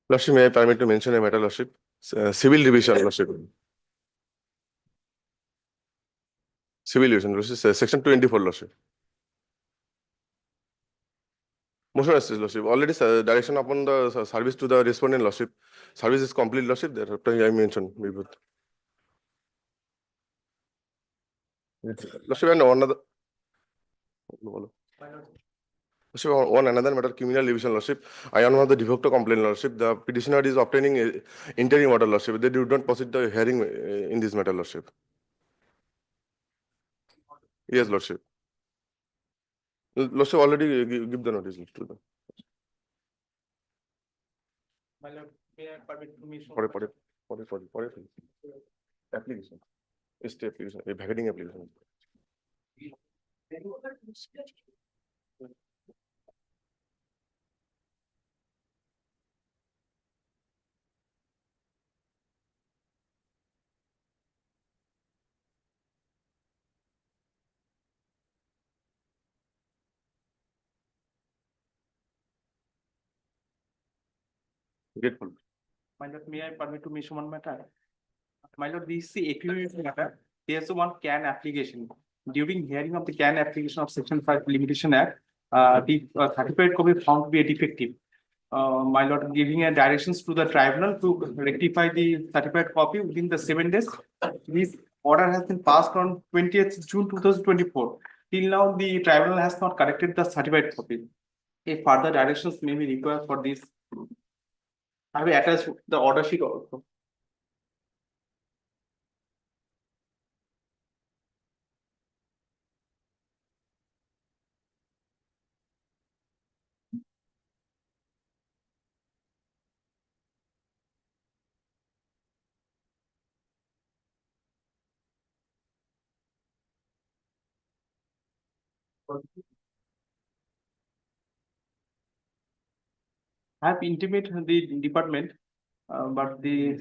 Lordship, may I permit to mention a matter, Lordship? Civil division, Lordship. Civil division, Lordship. Section 24, Lordship. Motion assist, Lordship. Already direction upon the service to the respondent, Lordship. Service is complete, Lordship. Thereafter I mentioned. Lordship, and one other. Lordship, one another matter, criminal division, Lordship. I am one of the de facto complaint, Lordship. The petitioner is obtaining interim order, Lordship. They do not proceed the hearing in this matter, Lordship. Yes, Lordship. Lordship already give the notice to them. My lord, may I permit to me? Application. Stay application. A vacating application. Grateful. My lord, may I permit to mention one matter? My lord, this is the APU matter. There's one CAN application. During hearing of the CAN application of Section 5 Limitation Act, the certified copy found to be defective. My lord, giving a directions to the tribunal to rectify the certified copy within the 7 days. This order has been passed on 20th June 2024. Till now, the tribunal has not corrected the certified copy. If further directions may be required for this, I will attach the order sheet also. I have intimated the department, but the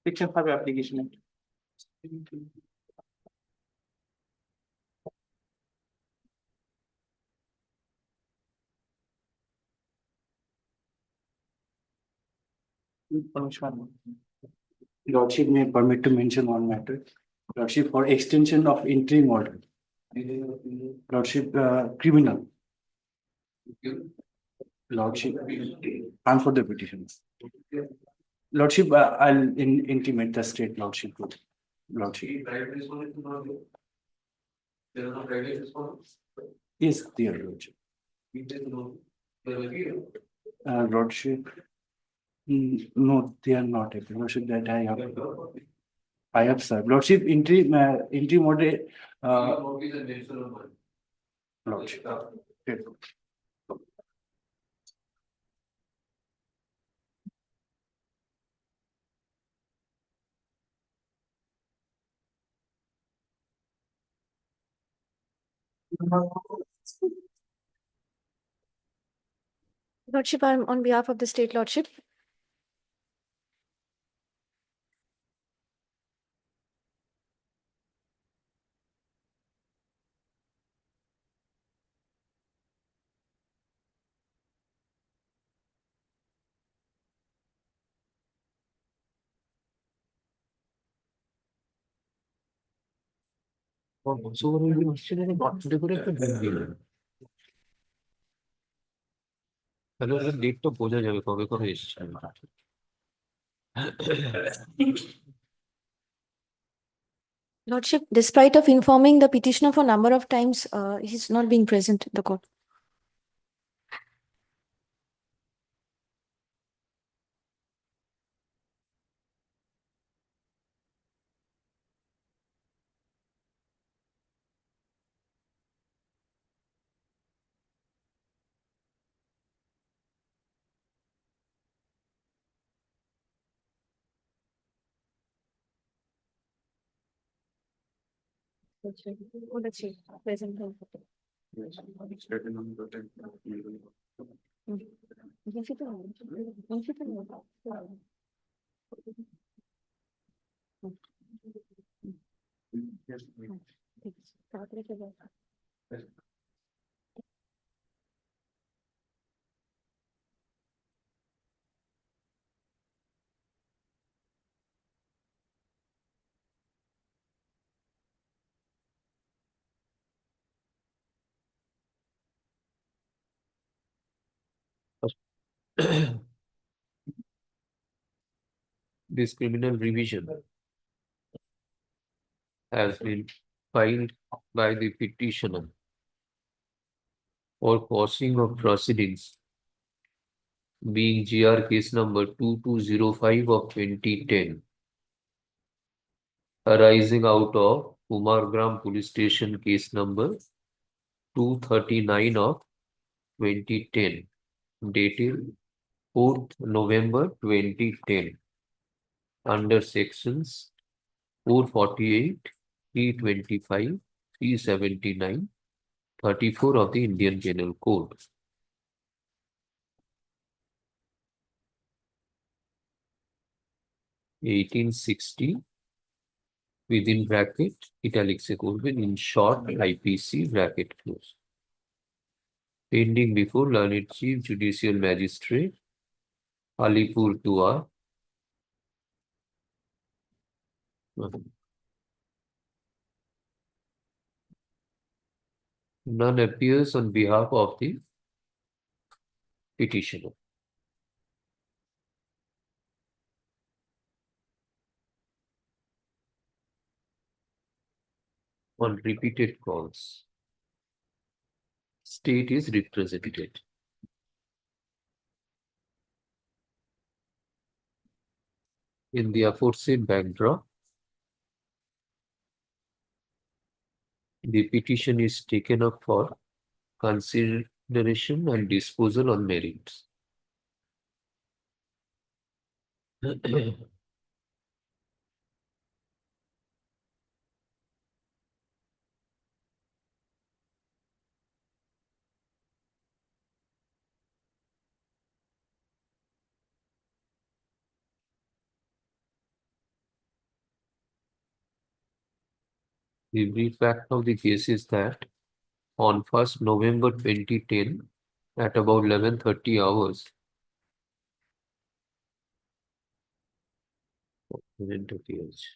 Section 5 application. Lordship may permit to mention one matter. Lordship, for extension of interim order. Lordship, criminal. Lordship, and for the petitions. Lordship, I'll intimate the state lordship. Lordship. Yes, dear lordship. Lordship. No, they are not. Lordship, that I have served. Lordship, interim order. Lordship. Lordship, I'm on behalf of the state lordship. তাহলে ওদের ডেটটা বোঝা যাবে কবে কবে এসছে। Lordship, despite of informing the petitioner for number of times, he's not being present in the court. Oh, that's it. Present. This criminal revision has been filed by the petitioner for pausing of proceedings, being GR case number 2205 of 2010, arising out of Kumargram Police Station case number 239 of 2010, dated 4th November 2010, under sections 448, 325, 379, 34 of the Indian Penal Code. (1860) within bracket italics se korben, in short IPC bracket close. Pending before learned Chief Judicial Magistrate Alipur Dua. None appears on behalf of the petitioner. On repeated calls, state is represented. In the aforesaid backdrop, the petition is taken up for consideration and disposal on merits. The brief fact of the case is that on 1st November 2010, at about 11:30 hours, 11:30 hours,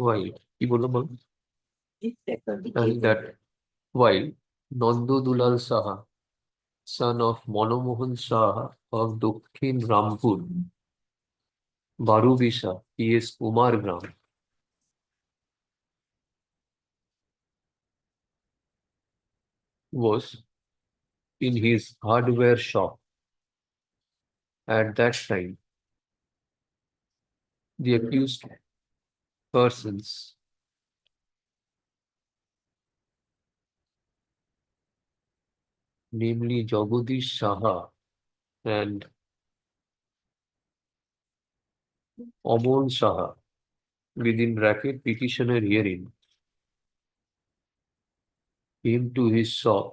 while কি বললাম বলো? And that while Nando Dulal Saha, son of Monomohan Saha of Dakshin Rampur, Barubisha, PS Kumargram, was in his hardware shop. At that time, the accused persons namely Jagadish Saha and Amol Saha, within bracket petitioner herein, came to his shop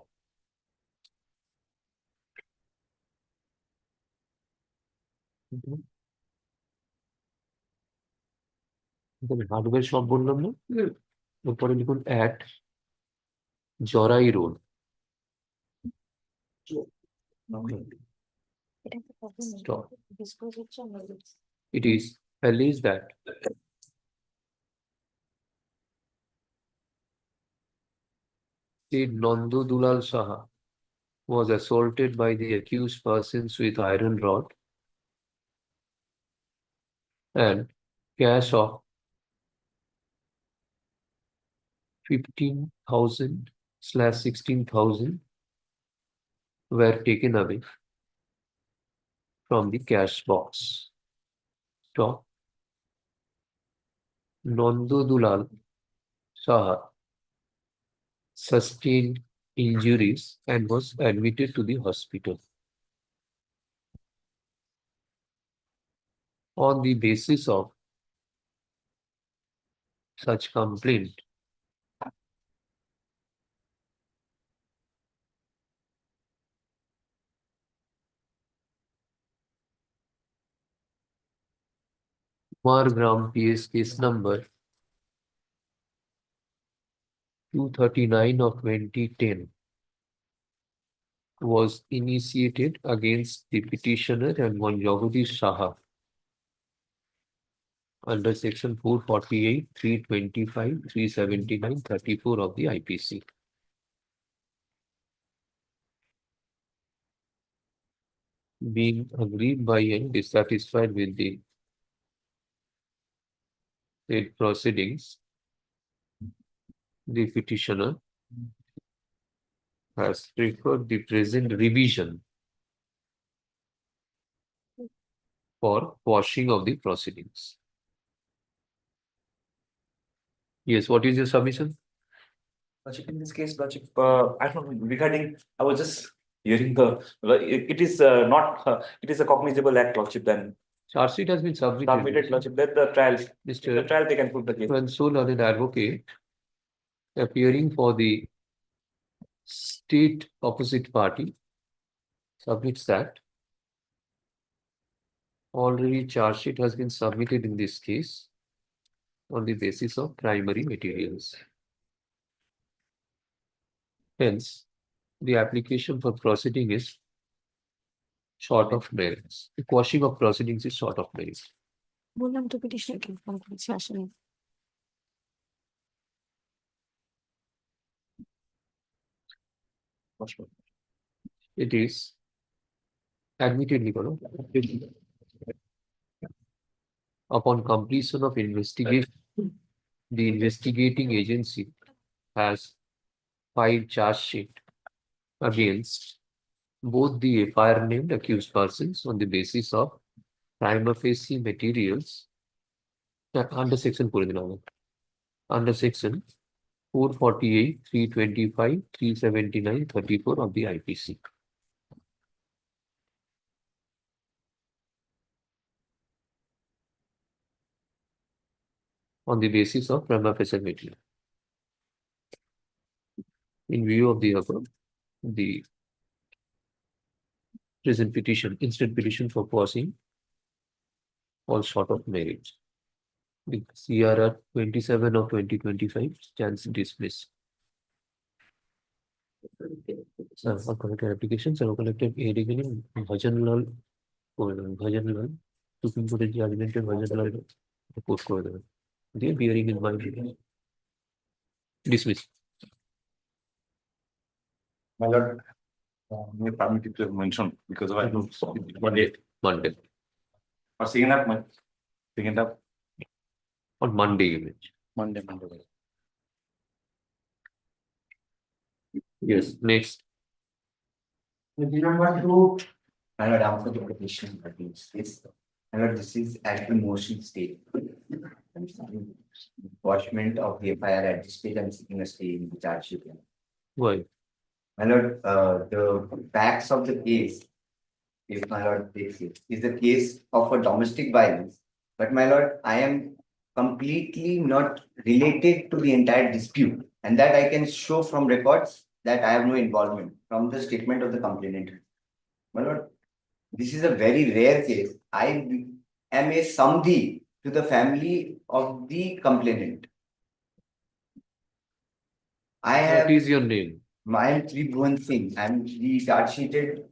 hardware shop বললাম না, উপরে লিখুন at Jorai Road. Stop. It is alleged that Nando Dulal Saha was assaulted by the accused persons with iron rod and cash of 15,000/16,000 were taken away from the cash box. Stop. Nando Dulal Saha sustained injuries and was admitted to the hospital. On the basis of such complaint, Margram PS case number 239 of 2010 was initiated against the petitioner and one Jagadish Saha under section 448, 325, 379, 34 of the IPC. Being aggrieved by and dissatisfied with the said proceedings, the petitioner has preferred the present revision for quashing of the proceedings. Yes, what is your submission? Lordship, in this case, Lordship, I don't know, regarding, I was just hearing it is not, it is a cognizable act, Lordship, then Charge sheet has been submitted. Lordship, let the trial, in Mr. the trial they can put the case. Consul or an advocate appearing for the state opposite party submits that already charge sheet has been submitted in this case on the basis of primary materials. Hence, the application for proceeding is short of merits. The quashing of proceedings is short of merits. বললাম তো petitioner কে inform করেছি, আসেনি। It is admittedly, upon completion of investigation, the investigating agency has filed charge sheet against both the FIR named accused persons on the basis of prima facie materials under section under section 448, 325, 379, 34 of the IPC. On the basis of prima facie material. In view of the above, the present petition, instant petition for quashing, falls short of merit. The CRR 27 of 2025 stands dismissed. Collected applications are collected aiding in Bhajanlal, Supreme Court judgment and Bhajanlal report for them. They are bearing in mind. Dismiss. My lord, may permit it to mention because I don't Monday or second up On Monday image. Monday. Yes, next. Number two, my lord, after the petition against this, my lord, this is at the motion state. Apportionment of the FIR at this stage, I'm seeking a stay in the charge sheet. Why? My lord, the facts of the case if my lord takes it, is the case of a domestic violence. But my lord, I am completely not related to the entire dispute, and that I can show from records that I have no involvement from the statement of the complainant. My lord, this is a very rare case. I am a samdhi to the family of the complainant. I What have, is your name? I am Tribhuvan Singh. I am the charge sheeted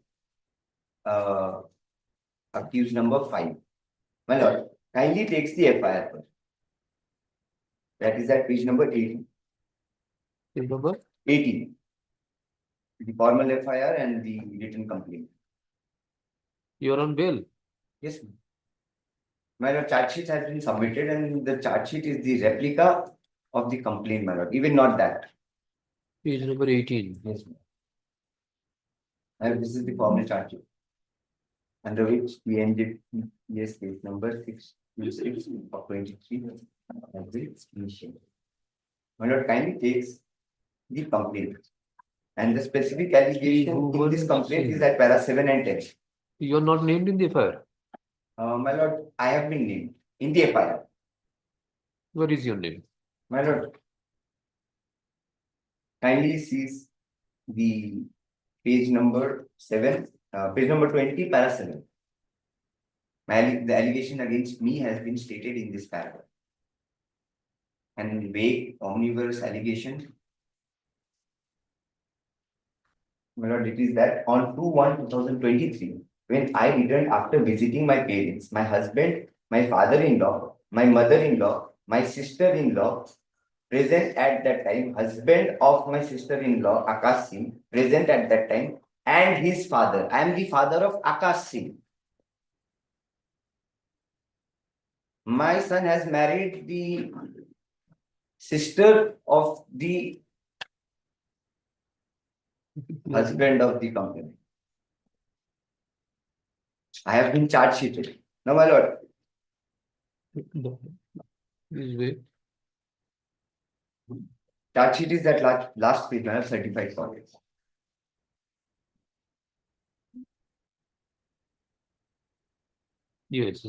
accused number 5. My lord, kindly takes the FIR first. That is at page number 18. Remember? 18. The formal FIR and the written complaint. You are on bail. Yes, ma'am. My lord, charge sheet has been submitted and the charge sheet is the replica of the complaint, my lord. Even not that. Page number 18. Yes, ma'am. And this is the formal charge sheet. Under which we ended, yes, case number 6 of 23. And this initial. My lord, kindly takes the complaint. And the specific allegation in this complaint is at para 7 and 10. You are not named in the FIR. My lord, I have been named in the FIR. What is your name? My lord, kindly sees the page number 7, page number 20, para 7. The allegation against me has been stated in this paragraph. And vague, omnivorous allegation. My lord, it is that on 2/1/2023, when I returned after visiting my parents, my husband, my father-in-law, my mother-in-law, my sister-in-law, present at that time, husband of my sister-in-law, Akash Singh, present at that time, and his father. I am the father of Akash Singh. My son has married the sister of the husband of the company. I have been charge sheeted. Now, my lord, Please wait. charge sheet is that last page. I have certified for it. Yes.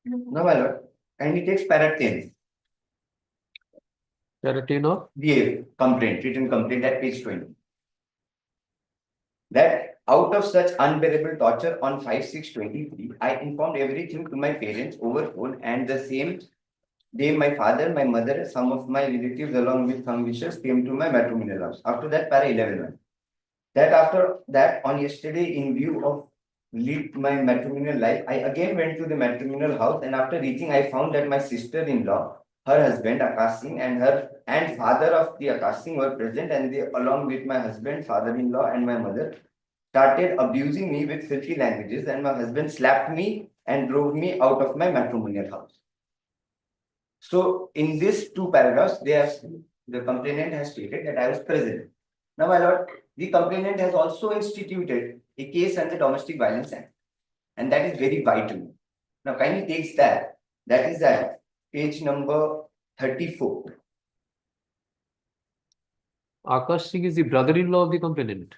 Now, my lord, and it takes para 10. Paratin of The complaint, written complaint at page 20. That out of such unbearable torture on 5/6/23, I informed everything to my parents over phone, and the same day my father, my mother, some of my relatives along with some wishes came to my matrimonial house. After that, para 11. That after that, on yesterday, in view of lead my matrimonial life, I again went to the matrimonial house, and after reaching, I found that my sister-in-law, her husband Akash Singh, and father of the Akash Singh were present, and they, along with my husband, father-in-law, and my mother, started abusing me with filthy languages, and my husband slapped me and drove me out of my matrimonial house. So, in these 2 paragraphs, the complainant has stated that I was present. Now, my lord, the complainant has also instituted a case under Domestic Violence Act, and that is very vital. Now, kindly takes that. That is at page number 34. Akash Singh is the brother-in-law of the complainant.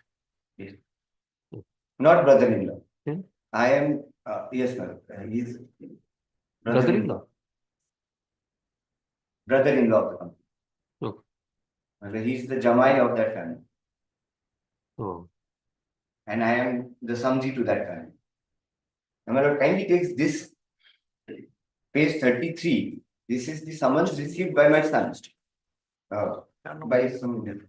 Not brother-in-law. Hmm? I am, yes, ma'am. He is Brother-in-law. brother-in-law of the company. Okay. And he is the Jamai of that family. Oh. And I am the Samji to that family. Now, my lord, kindly takes this page 33. This is the summons received by my son. By some.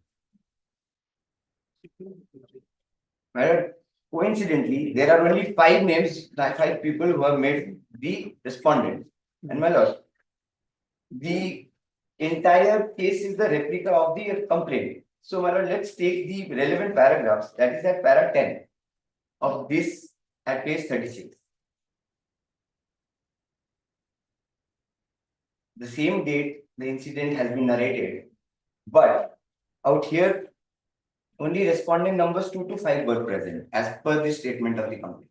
My lord, coincidentally, there are only 5 names, 5 people who have made the respondent. And my lord, the entire case is the replica of the complaint. So, my lord, let's take the relevant paragraphs. That is at para 10 of this at page 36. The same date the incident has been narrated, but out here only respondent numbers 2 to 5 were present as per the statement of the complaint.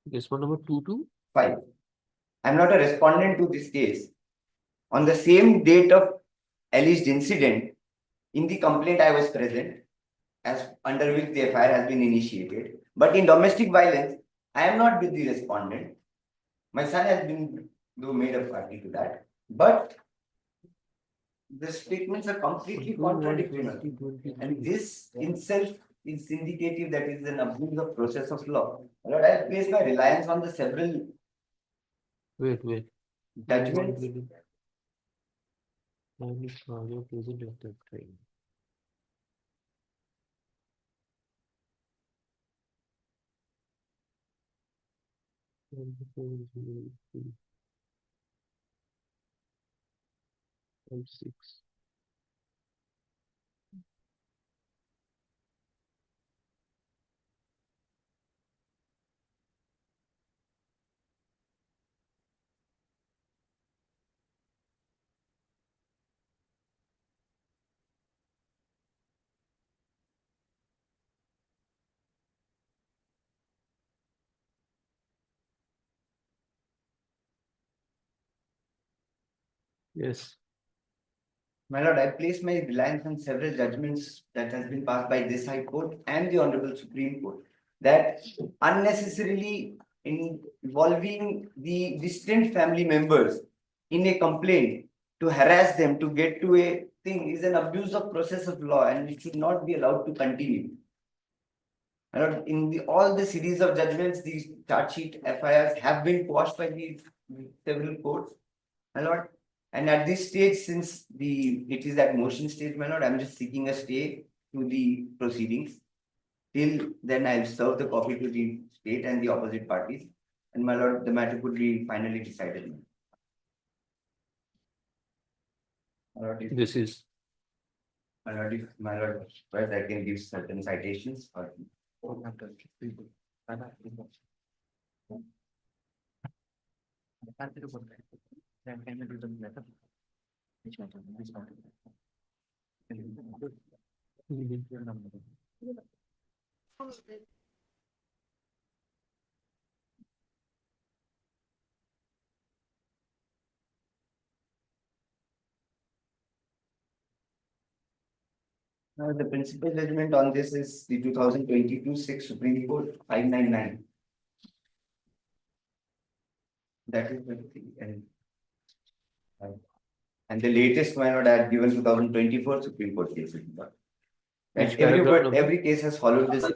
This one number 2 to 5. I am not a respondent to this case. On the same date of alleged incident. In the complaint, I was present, as under which the FIR has been initiated. But in domestic violence, I am not with the respondent. My son has been though made a party to that, but the statements are completely contradictory. And this itself is indicative that it is an abuse of process of law. Lord, I place my reliance on the several Wait. judgments. Only father present at that time. And 6. Yes. My lord, I place my reliance on several judgments that has been passed by this High Court and the Honorable Supreme Court that unnecessarily involving the distant family members in a complaint to harass them to get to a thing is an abuse of process of law and it should not be allowed to continue. My lord, in all the series of judgments, these charge sheet FIRs have been quashed by the several courts. My lord, and at this stage, since it is at motion stage, my lord, I'm just seeking a stay to the proceedings. Till then, I'll serve the copy to the state and the opposite parties. And my lord, the matter could be finally decided. My lord, if- This is my lord, first I can give certain citations or. The principal judgment on this is the 2022 6 Supreme Court 599. That is the thing. And the latest my lord, I had given 2024 Supreme Court cases. And Which paragraph number? every case has followed this.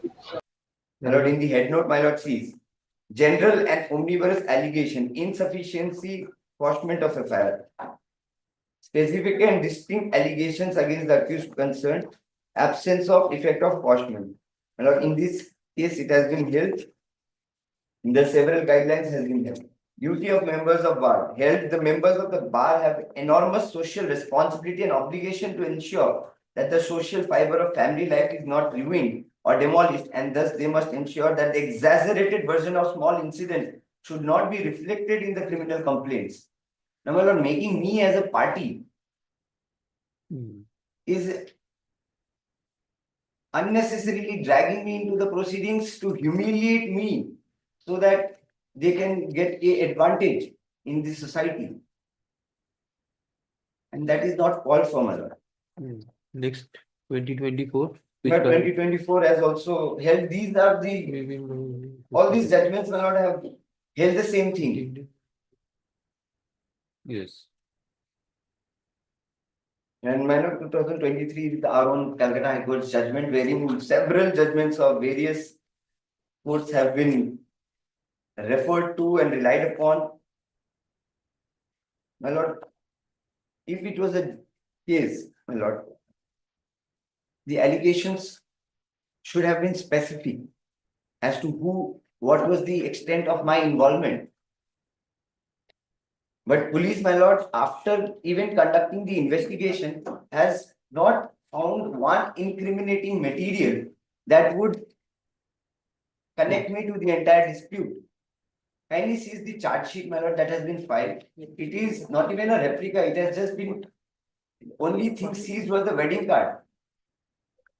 My lord, in the head note, my lord sees general and omnivorous allegation, insufficiency, quashment of FIR. Specific and distinct allegations against the accused concerned, absence of effect of quashment. My lord, in this case, it has been held. The several guidelines has been held. Duty of members of bar. Held, the members of the bar have enormous social responsibility and obligation to ensure that the social fiber of family life is not ruined or demolished, and thus they must ensure that the exaggerated version of small incidents should not be reflected in the criminal complaints. Now, my lord, making me as a party is unnecessarily dragging me into the proceedings to humiliate me so that they can get a advantage in this society. And that is not called for, my lord. Next 2024. But 2024 has also held, these are the, all these judgments, my lord, have held the same thing. Yes. And my lord, 2023 with our own Calcutta High Court's judgment, wherein several judgments of various courts have been referred to and relied upon. My lord, if it was a case, my lord, the allegations should have been specific as to what was the extent of my involvement. But police, my lord, after even conducting the investigation, has not found one incriminating material that would connect me to the entire dispute. Kindly sees the charge sheet, my lord, that has been filed. It is not even a replica, it has just been, only thing seized was the wedding card.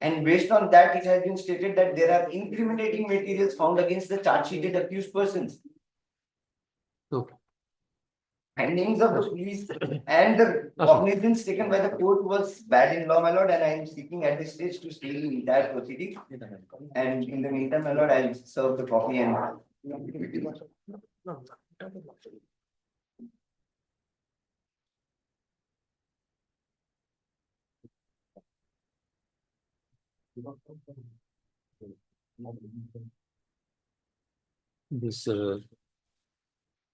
And based on that, it has been stated that there are incriminating materials found against the charge sheeted accused persons. Okay. findings of the police and the cognizance taken by the court was bad in law, my lord, and I am seeking at this stage to stay the entire proceeding. And in the meantime, my lord, I'll serve the copy and. This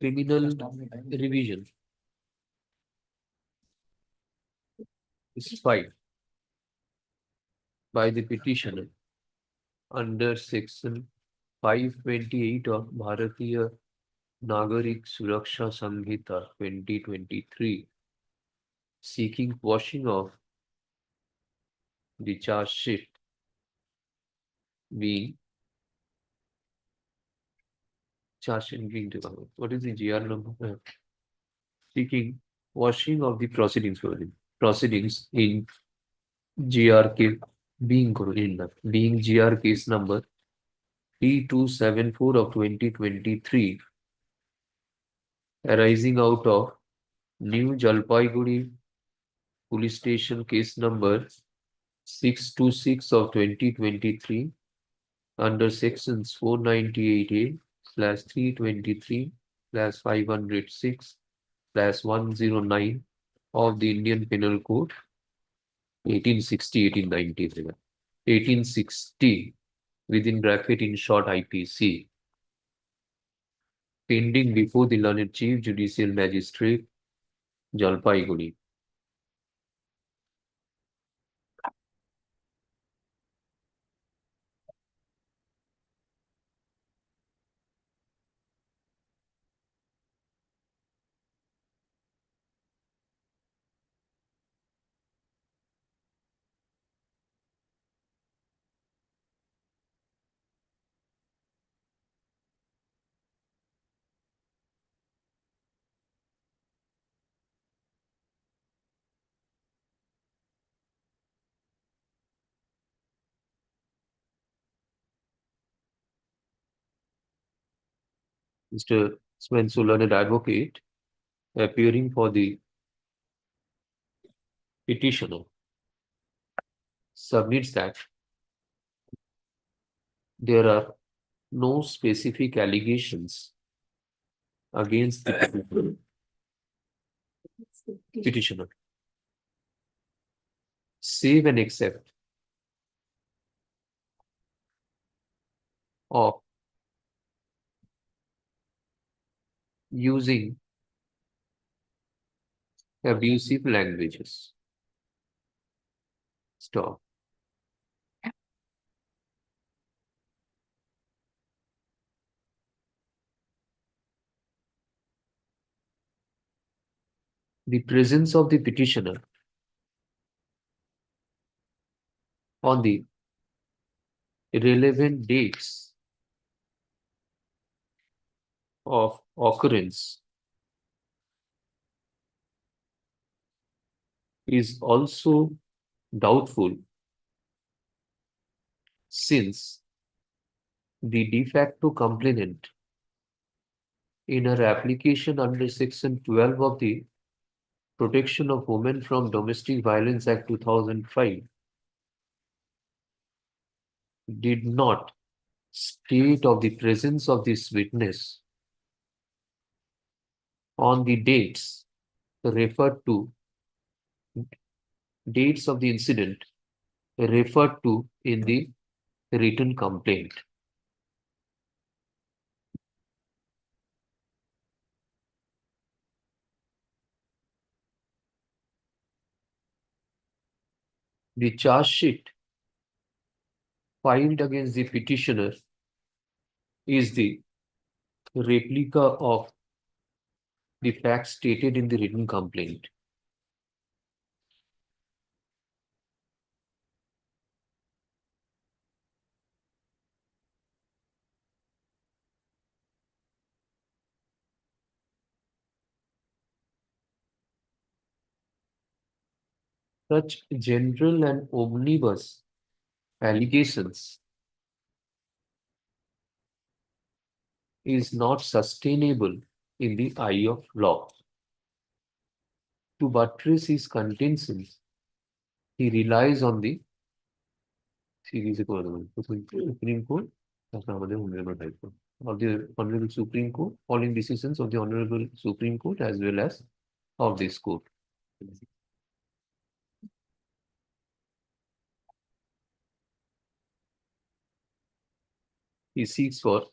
criminal revision is filed by the petitioner under section 528 of Bharatiya Nagarik Suraksha Samhita 2023, seeking quashing of the charge sheet being what is the GR number? Seeking quashing of the proceedings in GR case being GR case number P274 of 2023, arising out of New Jalpaiguri Police Station case number 626 of 2023 under sections 498A/323/506/109 of the Indian Penal Code 1860 within bracket in short IPC, pending before the learned Chief Judicial Magistrate, Jalpaiguri. Mr. Spencer, learned advocate, appearing for the petitioner, submits that there are no specific allegations against the petitioner, save and except of using abusive languages. Stop. The presence of the petitioner on the relevant dates of occurrence is also doubtful, since the de facto complainant in her application under section 12 of the Protection of Women from Domestic Violence Act 2005 did not state of the presence of this witness on the dates referred to, dates of the incident referred to in the written complaint. The charge sheet filed against the petitioner is the replica of the facts stated in the written complaint. Such general and omnibus allegations is not sustainable in the eye of law. to buttress his contentions, he relies on the series Supreme Court, of the Honorable Supreme Court, following decisions of the Honorable Supreme Court as well as of this court. He seeks for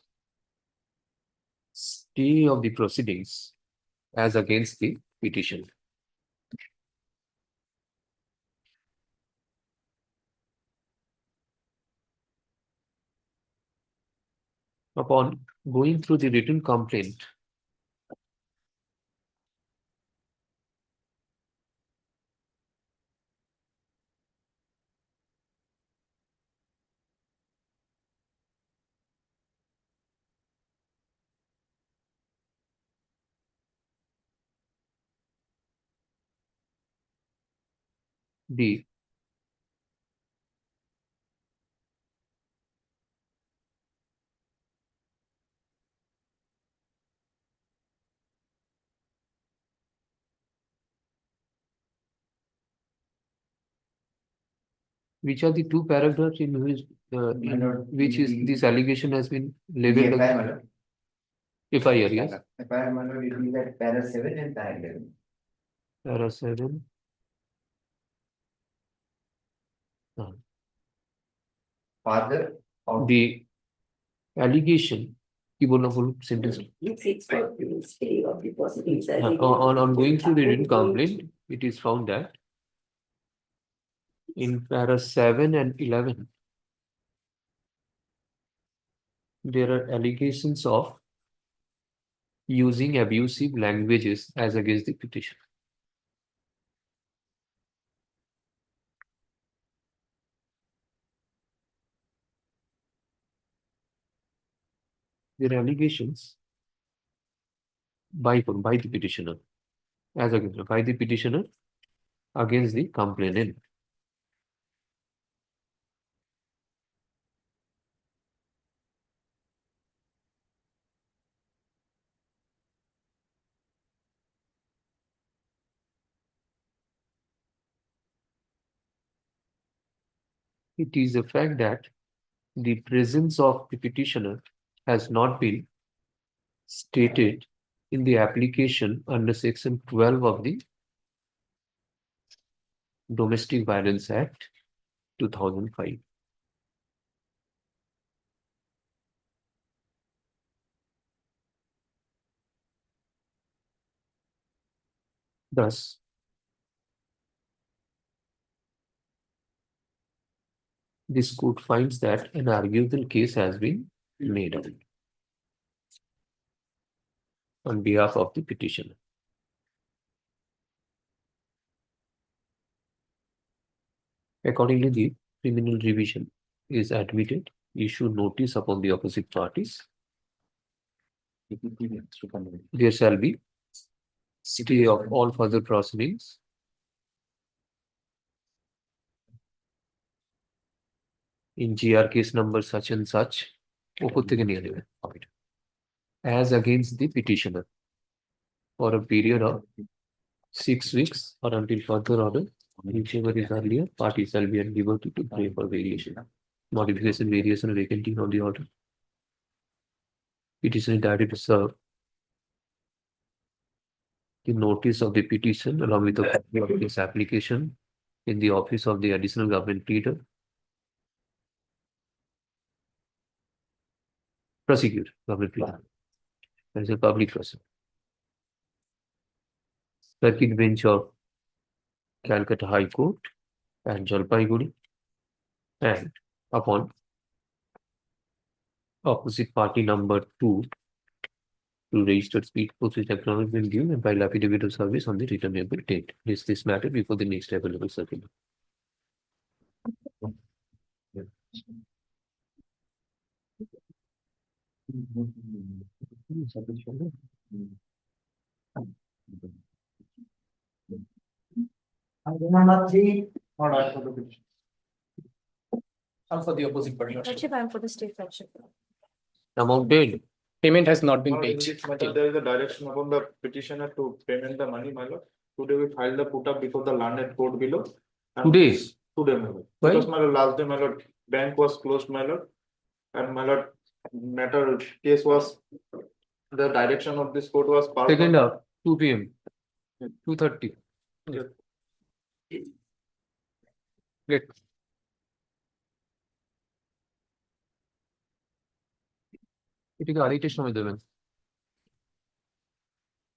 stay of the proceedings as against the petition. Upon going through the written complaint, the which are the two paragraphs in which which is this allegation has been labeled FIR, as my lord. FIR, yes? FIR, my lord, it is at para 7 and para 11. Para 7. Father of The allegation, ki bolna full sentence. On going through the written complaint, it is found that in para 7 and 11, there are allegations of using abusive languages as against the petition. There are allegations by the petitioner, as against by the petitioner against the complainant. It is a fact that the presence of the petitioner has not been stated in the application under section 12 of the Domestic Violence Act 2005. Thus, this court finds that an arguable case has been made on behalf of the petitioner. Accordingly, the criminal revision is admitted, issue notice upon the opposite parties. There shall be stay of all further proceedings. In GR case number such and such, as against the petitioner for a period of 6 weeks or until further order, whichever is earlier, party shall be at liberty to pray for variation, modification, variation, or vacating of the order. Petitioner is directed to serve the notice of the petition along with a copy of this application in the office of the additional government pleader. Prosecute government pleader. That is a public person. Circuit bench of Calcutta High Court and Jalpaiguri, and upon opposite party number 2 to registered speed post with acknowledgement given and file affidavit of service on the returnable date. List this matter before the next available circular. I'm for the opposite party. Lordship, I am for the state lordship. Amount paid. Payment has not been paid. There is a direction upon the petitioner to payment the money, my lord. Today we filed the put up before the landed court below. And Today? Today, my lord. Why? Because my lord, last day, my lord, bank was closed, my lord. And my lord, matter case was, the direction of this court was. part of- Second half, 2 p.m. 2:30. Yeah. Great. এটিকে আড়াইটের সময় দেবেন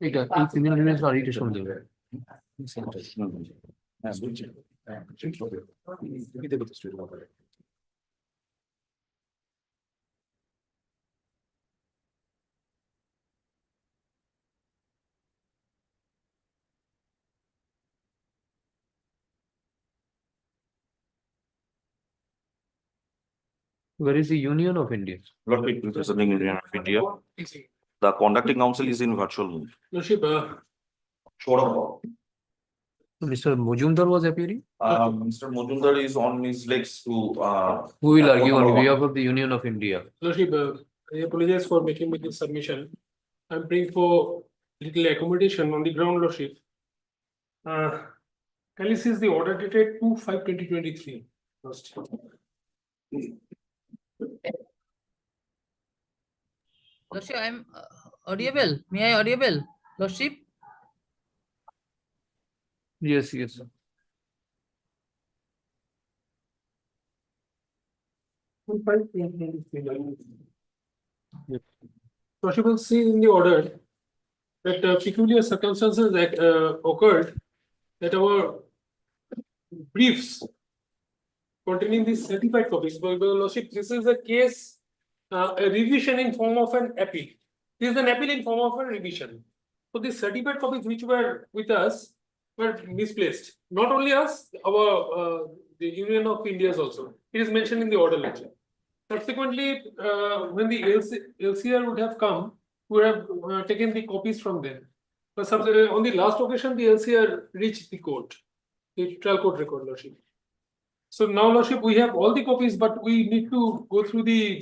এটা এই criminal defence আড়াইটের সময় দেবেন Where is the Union of India? Lord, representing Union of India. The conducting council is in virtual mode. Lordship, Mr. Mojumdar was appearing. Mr. Mojumdar is on his legs to, Who will argue on behalf of the Union of India? Lordship, I apologize for making me this submission. I'm praying for little accommodation on the ground, Lordship. Can you see the order dated 2/5/2023? Lordship, I'm audible. May I audible? Lordship, Yes, yes. Lordship will see in the order that peculiar circumstances that occurred that our briefs containing these certified copies, but Lordship, this is a case, a revision in form of an appeal. This is an appeal in form of a revision. So the certified copies which were with us were misplaced. Not only us, our the Union of India's also. It is mentioned in the order lecture. Subsequently, when the LCR would have come, we would have taken the copies from them. But on the last occasion, the LCR reached the court, the trial court record, Lordship. So now, Lordship, we have all the copies, but we need to go through the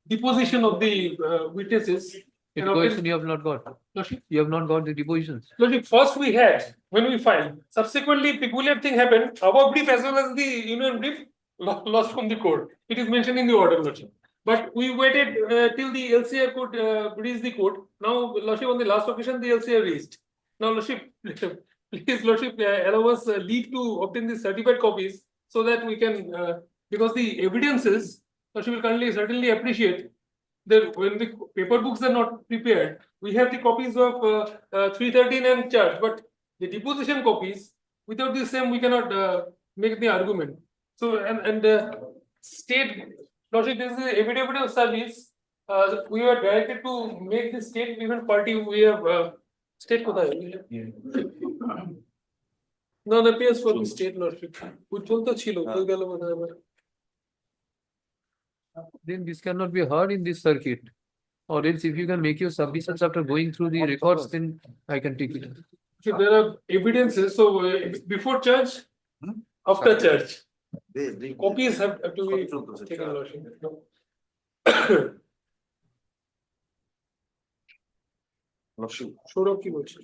deposition of the witnesses. The And deposition you have not got. Lordship, You have not got the depositions. Lordship, first we had when we filed. Subsequently, peculiar thing happened. Our brief as well as the union brief lost from the court. It is mentioned in the order, Lordship. But we waited till the LCR could reach the court. Now, Lordship, on the last occasion, the LCR reached. Now, Lordship, please, Lordship, allow us leave to obtain the certified copies so that we can, because the evidences, Lordship will kindly certainly appreciate that when the paper books are not prepared, we have the copies of 313 and charge, but the deposition copies, without the same, we cannot make the argument. So, and state, Lordship, this is the affidavit of service. We were directed to make the state given party. We have state kothay? No, appears for the state, Lordship. Ujjwal to chilo, koi gelo বোধহয় আমার। Then this cannot be heard in this circuit. Or else if you can make your submissions after going through the records, then I can take it. So there are evidences. So before church, after church, copies have to be taken, Lordship. Shourabh ki bolche?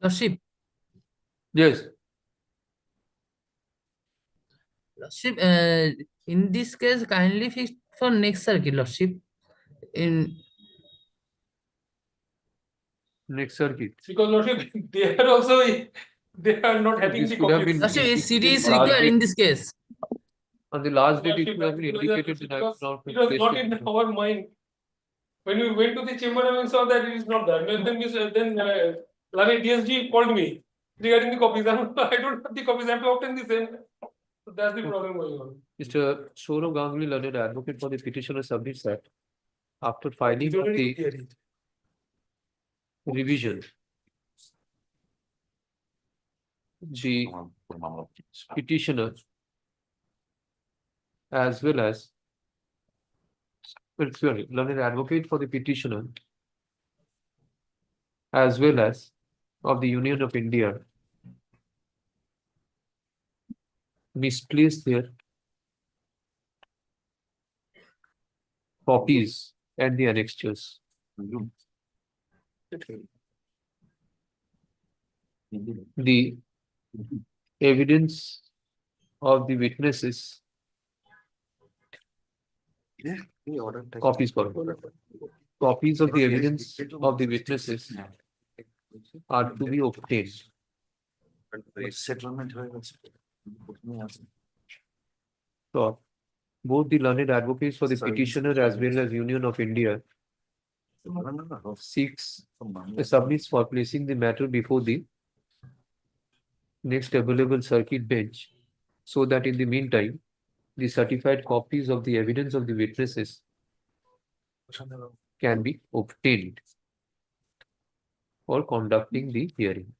Lordship, Yes. Lordship, in this case, kindly fix for next circuit, Lordship. In Next circuit. Because Lordship, they are also, they are not having This the could have copies. been- Lordship, a CD is Last required day- in this case. On the last date, it Lordship, could have been indicated that I because have not it was not placed in it. our mind. When we went to the chamber and we saw that it is not there, then Lani DSG called me regarding the copies. I don't have the copies. I have to obtain the same. So that's the problem going on. Mr. Saurav Ganguly, learned advocate for the petitioner, submits that after filing of the revision, the petitioner as well as, well, sorry, learned advocate for the petitioner as well as of the Union of India misplaced their copies and the annexures. the evidence of the witnesses. Copies copies of the evidence of the witnesses are to be obtained. Settlement. So, both the learned advocates for the petitioner as well as Union of India seeks submits for placing the matter before the next available circuit bench, so that in the meantime, the certified copies of the evidence of the witnesses can be obtained for conducting the hearing.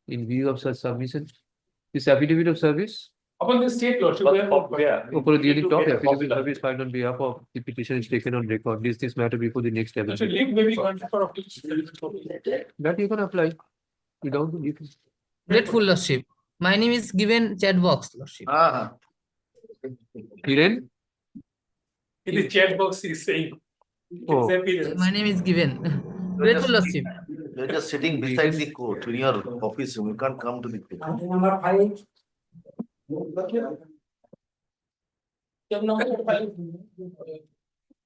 In view of such submission, this affidavit of service Upon the state lordship, Yeah. over the to top get a affidavit copy. of service filed on behalf of the petition is taken on record. This matter before the next actually available. link may be granted for That you can apply without the leave. Grateful Lordship. My name is given chat box, Lordship. Hiren? in the chat box is saying. Oh. His appearance. My name is given. Grateful Lordship. You're just sitting beside the court in your office room. You can't come to the court. Number 5. Number 5.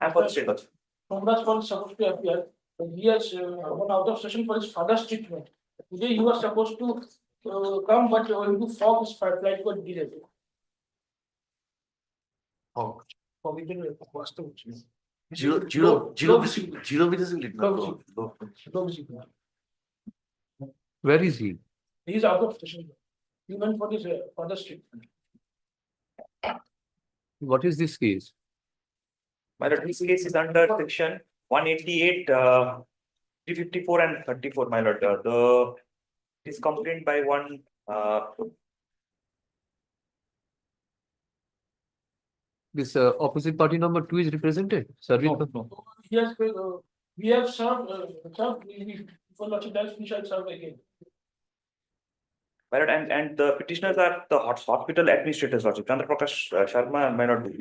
I'm for the state lordship. Thomas was supposed to appear. He has gone out of session for his father's treatment. Today he was supposed to come, but due to fog, his flight got delayed. Oh. Fog is in Boston. Zero visibility. No. Where is he? He is out of session. He went for his father's treatment. What is this case? My lord, this case is under section 188, 354 and 34, my lord. It is complained by one, This opposite party number 2 is represented. Service. Yes, we have served, for Lordship, we shall serve again. my lord, and the petitioners are the hospital administrators, lordship. Chandra Prakash Sharma, my lord.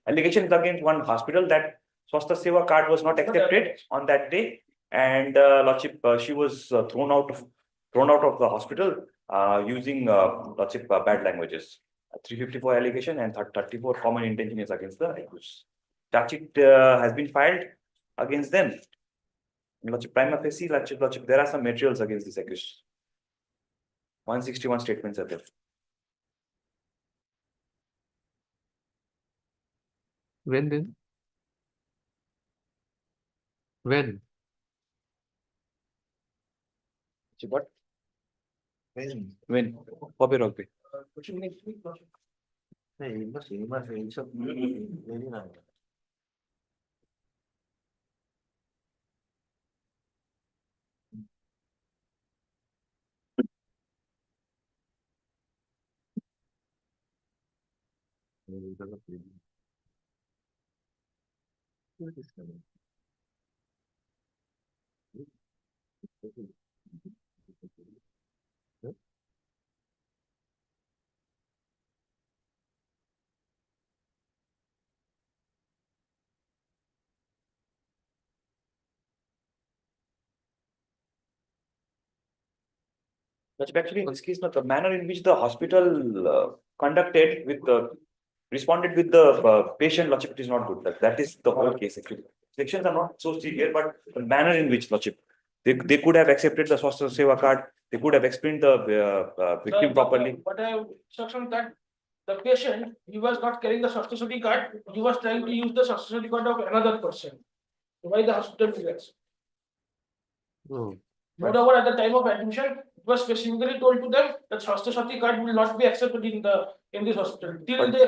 Allegation is against one hospital that Swastha Seva card was not accepted on that day, and lordship, she was thrown out of the hospital using lordship bad languages. 354 allegation and 34 common intention is against the accused. Charge sheet has been filed against them. Lordship, prima facie, lordship, there are some materials against this accused. 161 statements are there. When then? When? What? When? Copy wrong. Next week, Lordship. Very nice. That's actually in this case, not the manner in which the hospital conducted with the responded with the patient, lordship, it is not good. That is the whole case actually. Sections are not so severe, but the manner in which, lordship, they could have accepted the Swastha Seva card. They could have explained the victim properly. But I have instruction that the patient, he was not carrying the Swasthasati card, he was trying to use the Swasthasati card of another person. Why the hospital figures? Oh. Moreover, at the time of admission, it was specifically told to them that Swasthasati card will not be accepted in this hospital. Till they,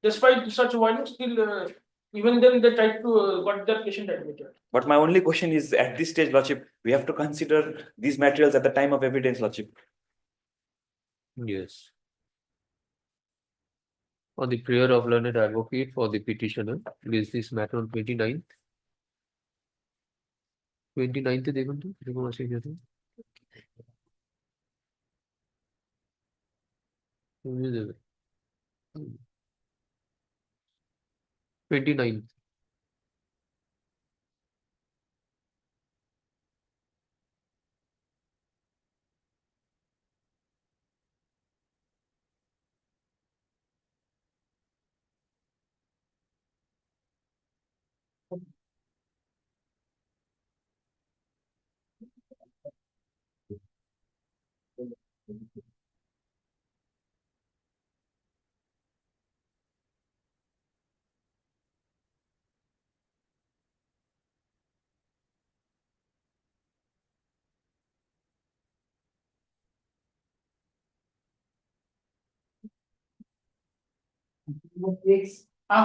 despite such warnings, still even then they tried to got their patient admitted. But my only question is, at this stage, lordship, we have to consider these materials at the time of evidence, lordship. Yes. On the prayer of learned advocate for the petitioner, raise this matter on 29th. 29th দেখুন তো এরকম আছে কিনা 29th. I'm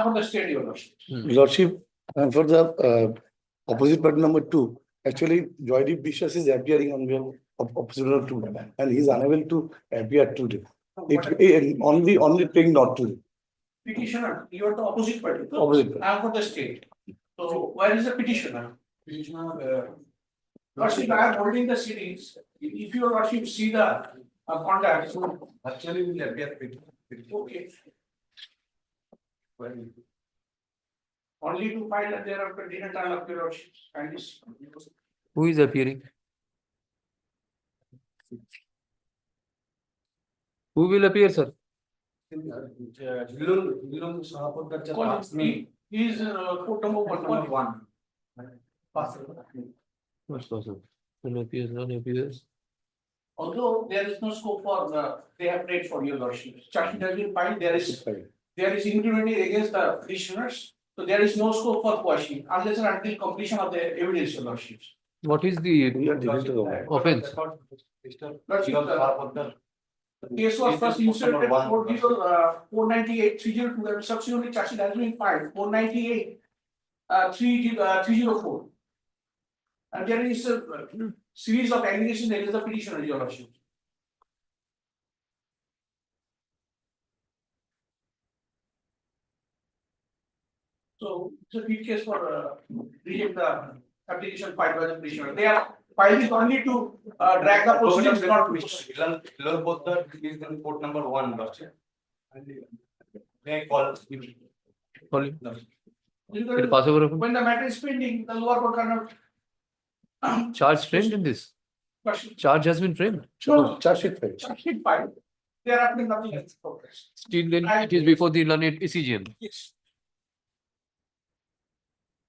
for the state, your lordship. Lordship, for the opposite party number 2, actually Joydeep Biswas is appearing on behalf of opposite number 2 and he is unable to appear today. Only paying not to. Petitioner, you are the opposite party. Opposite party. I'm for the state. So where is the petitioner? Lordship, I am holding the series. If your lordship see the contact. Actually, will appear. Okay. Only to find that there are pertinent and of your lordship. And this. Who is appearing? Who will appear, sir? Call me. He is court number 1. What's possible? None appears, none appears. Although there is no scope for they have prayed for your lordship. Charge sheet has been filed, there is impunity against the petitioners. So there is no scope for quashing unless and until completion of the evidence, your lordship. What is the offense? Lordship, the case was first inserted 498 302 and subsequently charge sheet has been filed 498 304. And there is a series of allegations against the petitioner, your lordship. So it's a big case for reject the application filed by the petitioner. They are filed it only to drag the proceedings, not to which. Both the is in court number 1, lordship. May I call? Call him. It possible. When the matter is pending, the lower court cannot. Charge framed in this. Question. Charge has been framed. No, charge sheet filed. Charge sheet filed. Thereafter, nothing else progress. Still then it is before the learned ECGM. Yes.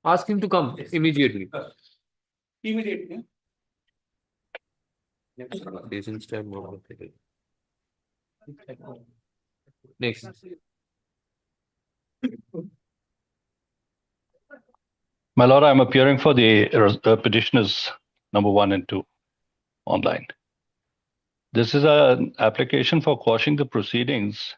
Ask him to come immediately. Immediately. Next. My lord, I'm appearing for the petitioners number 1 and 2 online. This is an application for quashing the proceedings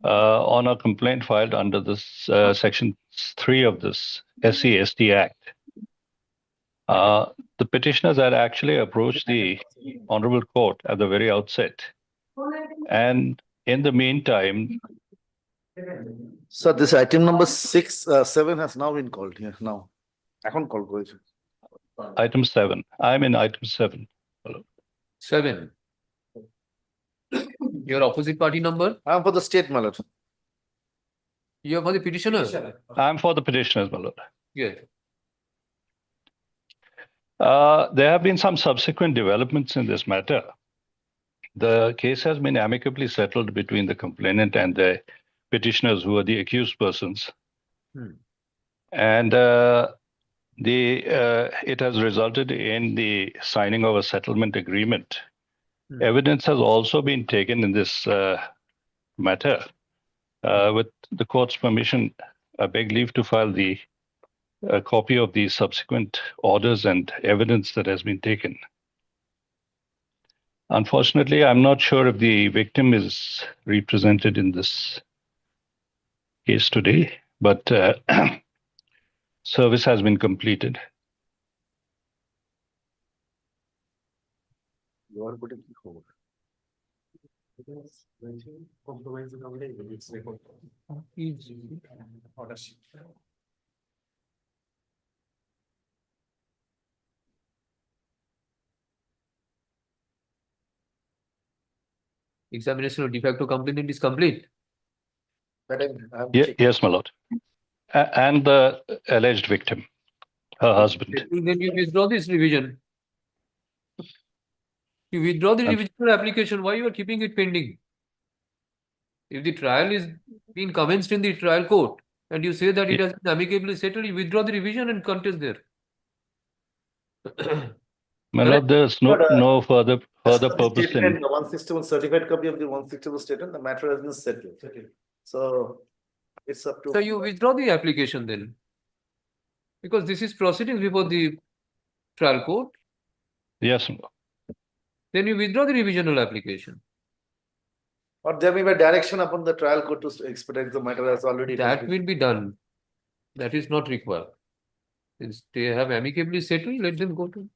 on a complaint filed under this section 3 of this SC/ST Act. The petitioners had actually approached the Honorable Court at the very outset. And in the meantime, Sir, this item number 7 has now been called here now. এখন call করেছে. item 7, I'm in item 7. 7. Your opposite party number? I am for the state, my lord. You are for the petitioner? I'm for the petitioners, my lord. Yes. There have been some subsequent developments in this matter. The case has been amicably settled between the complainant and the petitioners, who are the accused persons. And it has resulted in the signing of a settlement agreement. Evidence has also been taken in this matter. With the court's permission, I beg leave to file a copy of the subsequent orders and evidence that has been taken. Unfortunately, I'm not sure if the victim is represented in this case today, but service has been completed. Examination of de facto complainant is complete. Yes, my lord. And the alleged victim, her husband. Then you withdraw this revision. You withdraw the revision application. Why you are keeping it pending? If the trial is being commenced in the trial court and you say that it has been amicably settled, you withdraw the revision and contest there. My lord, there is no further further purpose in, Statement, the 161 certified copy of the 161 statement, the matter has been settled. So it's up to. So you withdraw the application then? Because this is proceedings before the trial court, yes, then you withdraw the revisional application. Or there may be a direction upon the trial court to expedite the matter as already. it has That been- will be done. That is not required. Since they have amicably settled, let them go to.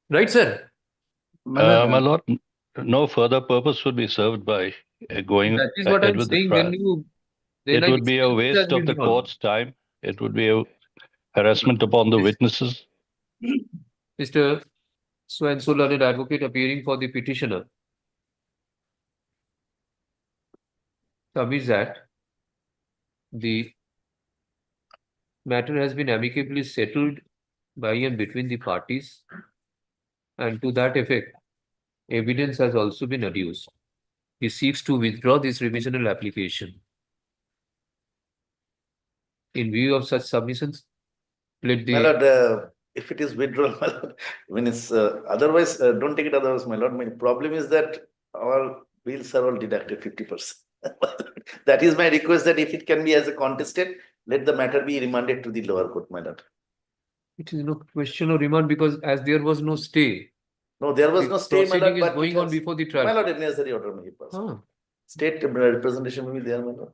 Right, sir? my lord, no further purpose would be served by going That is what ahead I'm with the saying, trial. then you. Then It I would be a expect it has waste of the been done. court's time. It would be a harassment upon the witnesses. Mr. So-and-so learned advocate appearing for the petitioner. Submits that the matter has been amicably settled by and between the parties, and to that effect, evidence has also been adduced. He seeks to withdraw this revisional application. In view of such submissions, let My the lord, if it is withdrawal, my lord, when it's otherwise, don't take it otherwise, my lord. My problem is that our bills are all deducted 50%. That is my request, that if it can be as a contested, let the matter be remanded to the lower court, my lord. it is no question of remand because as there was no stay. No, there was The no stay, my lord. proceeding is but it going on has- before the trial. My lord, necessary order may be passed. Huh. State representation may be there, my lord.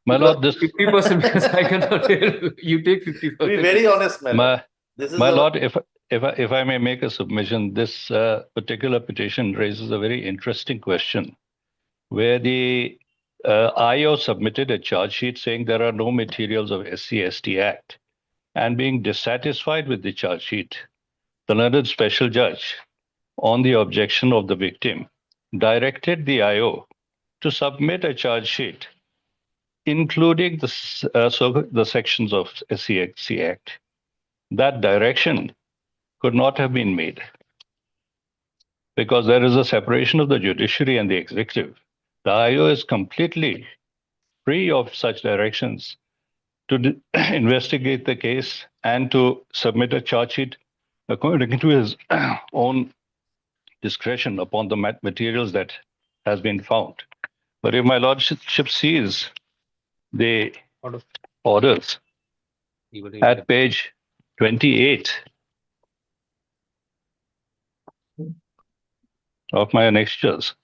My lord, this 50% because I cannot tell you. You take 50%. To be very honest, my lord. my This is my a- lord, if I may make a submission, this particular petition raises a very interesting question, where the IO submitted a charge sheet saying there are no materials of SC/ST Act, and being dissatisfied with the charge sheet, the learned special judge, on the objection of the victim, directed the IO to submit a charge sheet, including the sections of SC/ST Act. That direction could not have been made because there is a separation of the judiciary and the executive. The IO is completely free of such directions to investigate the case and to submit a charge sheet according to his own discretion upon the materials that has been found. But if my lordship sees the orders at page 28 of my annexures,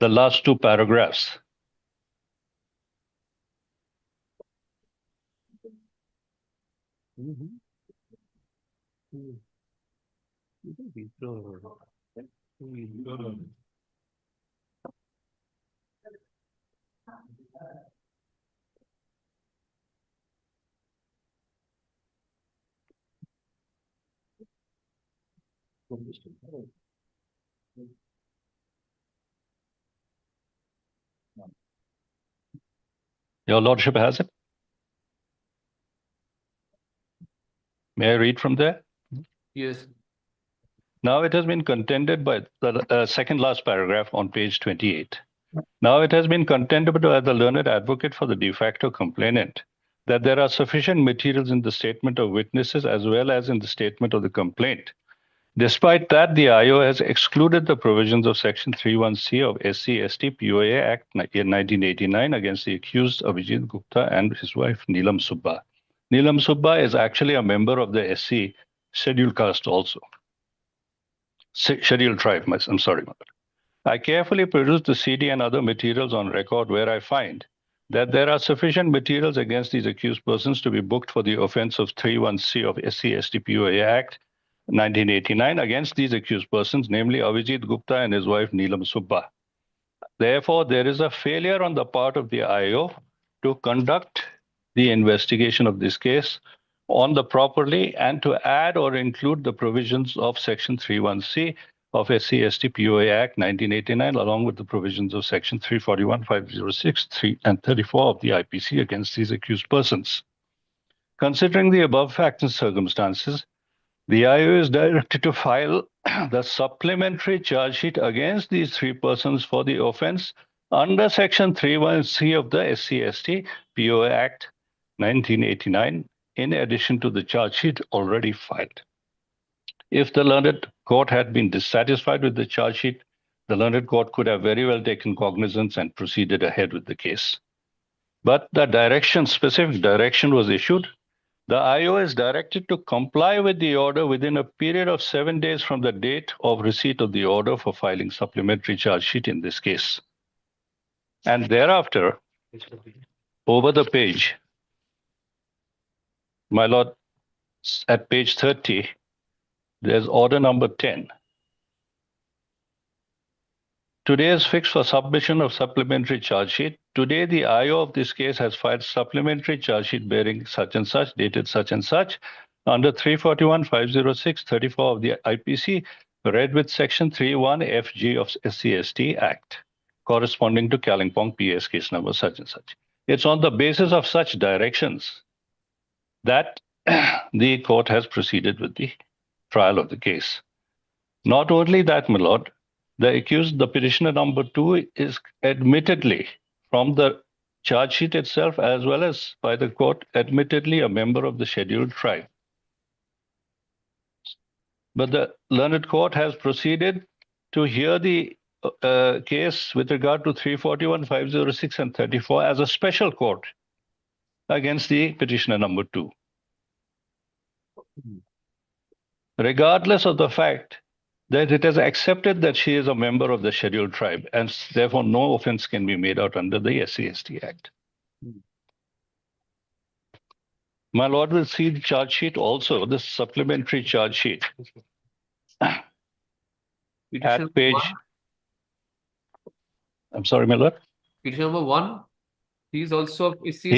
the last two paragraphs, your lordship has it. May I read from there? Yes. Now it has been contended by the second last paragraph on page 28. Now it has been contended by the learned advocate for the de facto complainant that there are sufficient materials in the statement of witnesses as well as in the statement of the complaint. Despite that, the IO has excluded the provisions of Section 31C of SC/ST POA Act in 1989 against the accused Abhijit Gupta and his wife Neelam Subba. Neelam Subba is actually a member of the SC scheduled caste also. Scheduled tribe, I'm sorry. I carefully produced the CD and other materials on record where I find that there are sufficient materials against these accused persons to be booked for the offense of 31C of SC/ST POA Act 1989 against these accused persons, namely Avijit Gupta and his wife Neelam Subba. Therefore, there is a failure on the part of the IO to conduct the investigation of this case on the properly and to add or include the provisions of Section 31C of SC/ST POA Act 1989, along with the provisions of Section 341, 506, 3 and 34 of the IPC against these accused persons. Considering the above facts and circumstances, the IO is directed to file the supplementary charge sheet against these three persons for the offense under Section 31C of the SC/ST POA Act 1989 in addition to the charge sheet already filed. If the learned court had been dissatisfied with the charge sheet, the learned court could have very well taken cognizance and proceeded ahead with the case. But the specific direction was issued. The IO is directed to comply with the order within a period of 7 days from the date of receipt of the order for filing supplementary charge sheet in this case. And thereafter, over the page, my lord, at page 30, there's order number 10. Today is fixed for submission of supplementary charge sheet. Today, the IO of this case has filed supplementary charge sheet bearing such and such, dated such and such, under 341-506-34 of the IPC, read with section 31FG of SCST Act, corresponding to Kalimpong PS case number such and such. It's on the basis of such directions that the court has proceeded with the trial of the case. Not only that, my lord, the accused, the petitioner number 2, is admittedly from the charge sheet itself as well as by the court, admittedly a member of the scheduled tribe. But the learned court has proceeded to hear the case with regard to 341, 506, and 34 as a special court against the petitioner number 2. Regardless of the fact that it has accepted that she is a member of the scheduled tribe, and therefore no offense can be made out under the SCST Act. My lord will see the charge sheet also, the supplementary charge sheet. At page, I'm sorry, my lord. Petition number 1, he is also of SCST.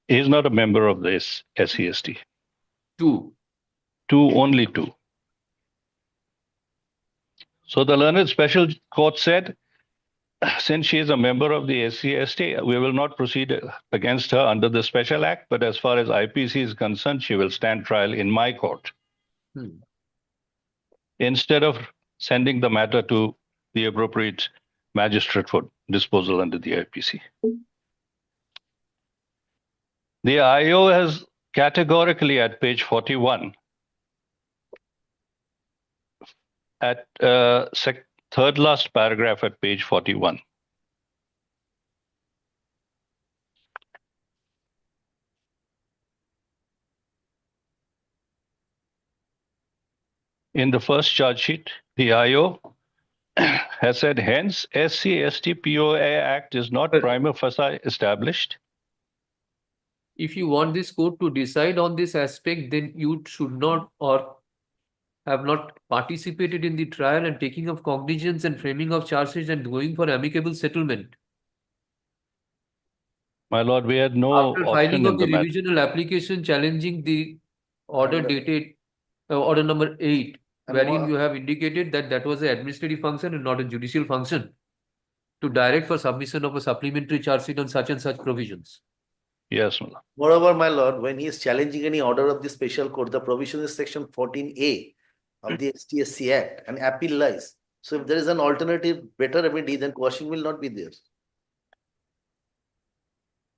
He is not a member of this SCST. 2. Only 2. So the learned special court said, since she is a member of the SCST, we will not proceed against her under the special act, but as far as IPC is concerned, she will stand trial in my court. Instead of sending the matter to the appropriate magistrate for disposal under the IPC. The IO has categorically at page 41, at third last paragraph at page 41. In the first charge sheet, the IO has said, hence, SC/ST POA Act is not prima facie established. If you want this court to decide on this aspect, then you should not or have not participated in the trial and taking of cognizance and framing of charges and going for amicable settlement. My lord, we had no After option filing in of the the matter. revisional application challenging the order dated, order number 8, wherein you have indicated that that was an administrative function and not a judicial function to direct for submission of a supplementary charge sheet on such and such provisions. Yes, my lord. Moreover, my lord, when he is challenging any order of the special court, the provision is section 14A of the STSC Act, and appeal lies. So if there is an alternative, better remedy, then quashing will not be there.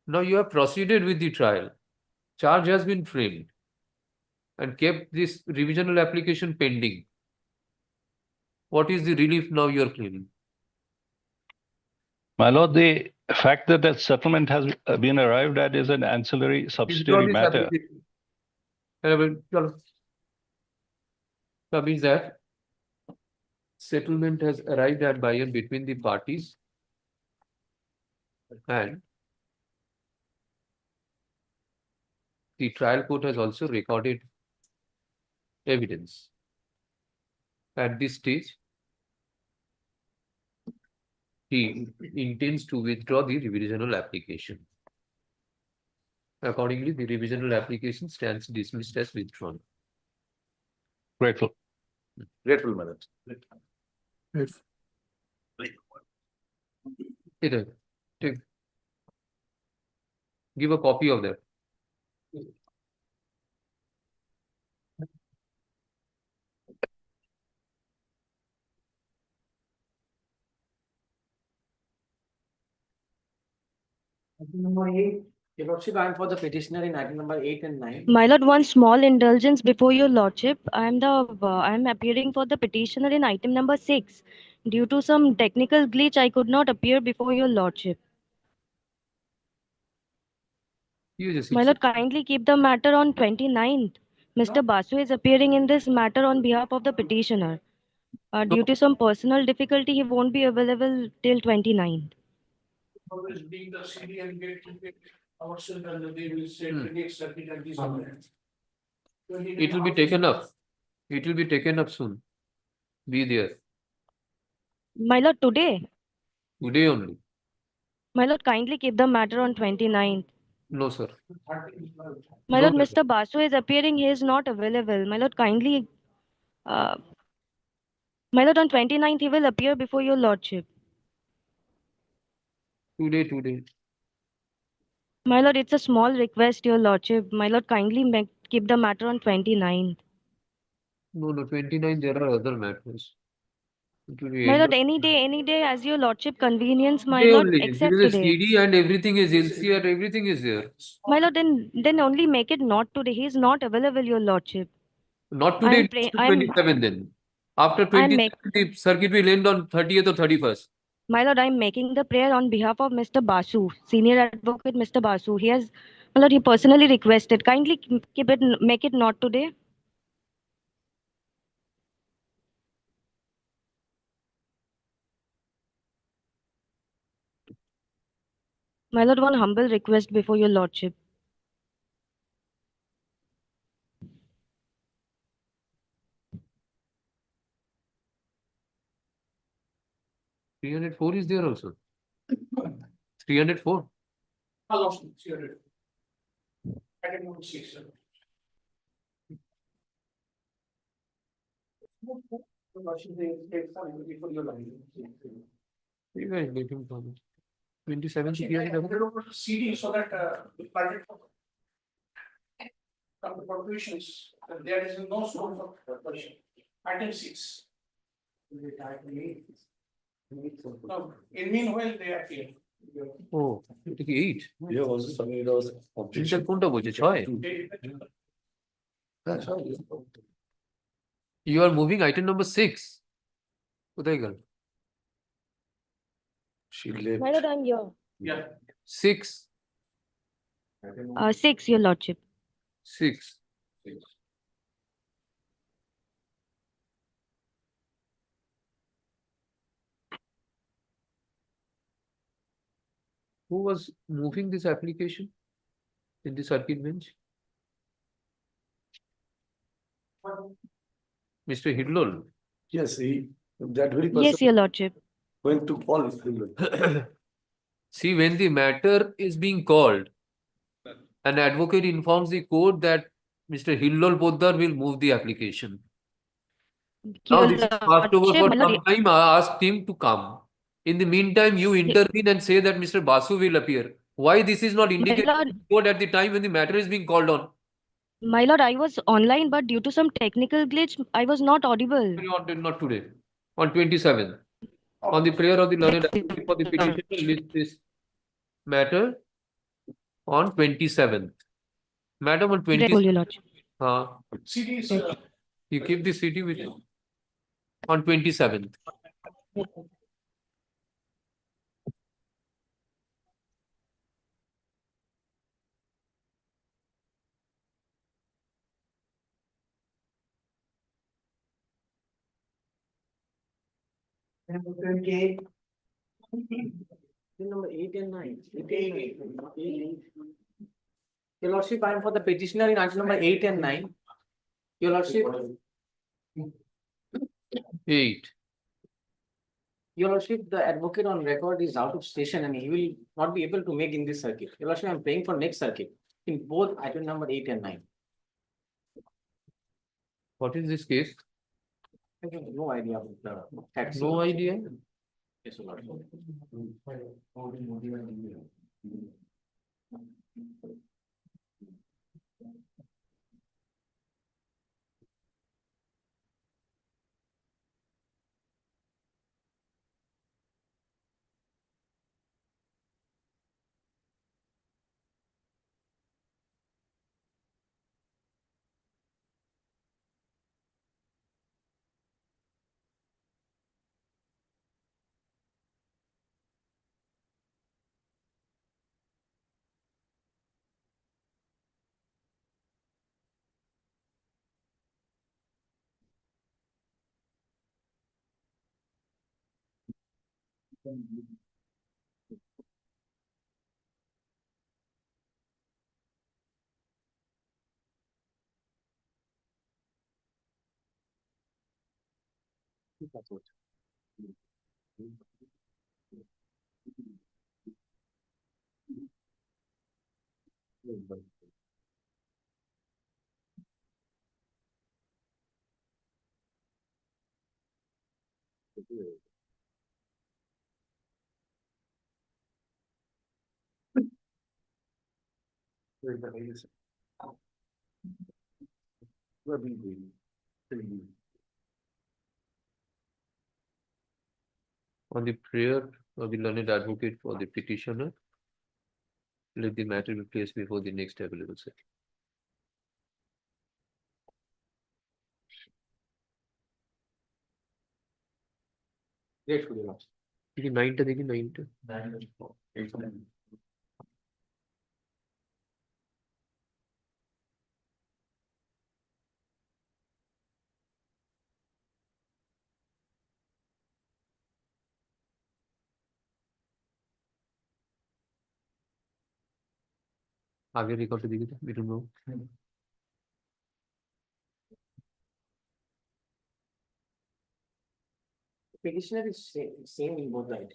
Now you have proceeded with the trial. Charge has been framed and kept this revisional application pending. What is the relief now you are claiming? My lord, the fact that that settlement has been arrived at is an ancillary subsidiary matter. That means that settlement has arrived at by and between the parties, and the trial court has also recorded evidence. At this stage, he intends to withdraw the revisional application. Accordingly, the revisional application stands dismissed as withdrawn. Grateful. Grateful, madam. Give a copy of that. Number 8. Your Lordship, I am for the petitioner in item number 8 and 9. My lord, one small indulgence before your lordship. I am appearing for the petitioner in item number 6. Due to some technical glitch, I could not appear before your lordship. My lord, kindly keep the matter on 29th. Mr. Basu is appearing in this matter on behalf of the petitioner. Due to some personal difficulty, he won't be available till 29th. Always being the city and get ourselves and they will say the next circuit and this and that. It will be taken up. It will be taken up soon. Be there. My lord, today. Today only. My lord, kindly keep the matter on 29th. No, sir. My No, lord, Mr. Basu is appearing. He is not available. My lord, kindly. My lord, on 29th, he will appear before your lordship. Today. My lord, it's a small request, your lordship. My lord, kindly keep the matter on 29th. No, 29 there are other matters. It will be My end lord, of any day as your lordship convenience, my today lord, only. except There is a today. CD and everything is LCR, everything is there. My lord, then only make it not today. He is not available, your lordship. Not today, it is 27 then. After 27, the circuit will end on 30th or 31st. My lord, I am making the prayer on behalf of Mr. Basu, senior advocate Mr. Basu. My lord, he personally requested. Kindly make it not today. My lord, one humble request before your lordship. $304 is there also. 304. I lost it, 300. I didn't know 6. Before your line. You guys get him from 27 CD so that the project come to conclusions, there is no source of question. Item 6. No, in meanwhile, they are here. Oh, এটা কি 8? You have also submitted as objection. এটা কোনটা বলছে 6? You are moving item number 6. কোথায় গেল? She left. My lord, I am here. Yeah. 6. 6, your lordship. 6. Who was moving this application in the circuit bench? Mr. Hidlol. Yes, that very person. Yes, your lordship. Going to call his See, when the matter is being called, an advocate informs the court that Mr. Hillol Poddar will move the application. Now, this is passed over for some time. I asked him to come. In the meantime, you intervene and say that Mr. Basu will appear. Why this is not indicated to the court at the time when the matter is being called on? My lord, I was online, but due to some technical glitch, I was not audible. Not today. On 27th. On the prayer of the learned advocate for the petition to list this matter on 27th. Madam, on 27th. CD is, You keep the CD with you. On 27th. Number 28. Number 8 and 9. 8. Your lordship, I am for the petitioner in item number 8 and 9. Your lordship. 8. Your lordship, the advocate on record is out of station and he will not be able to make in this circuit. Your lordship, I am praying for next circuit in both item number 8 and 9. What is this case? I have no idea of the facts. No idea. Yes, your lordship. On the prayer of the learned advocate for the petitioner, let the matter be placed before the next available session. দেখি 9টা দেখি 9টা আগের রেকর্ডটা দেখি তো Vuitton Babu Petitioner is same in both the ID.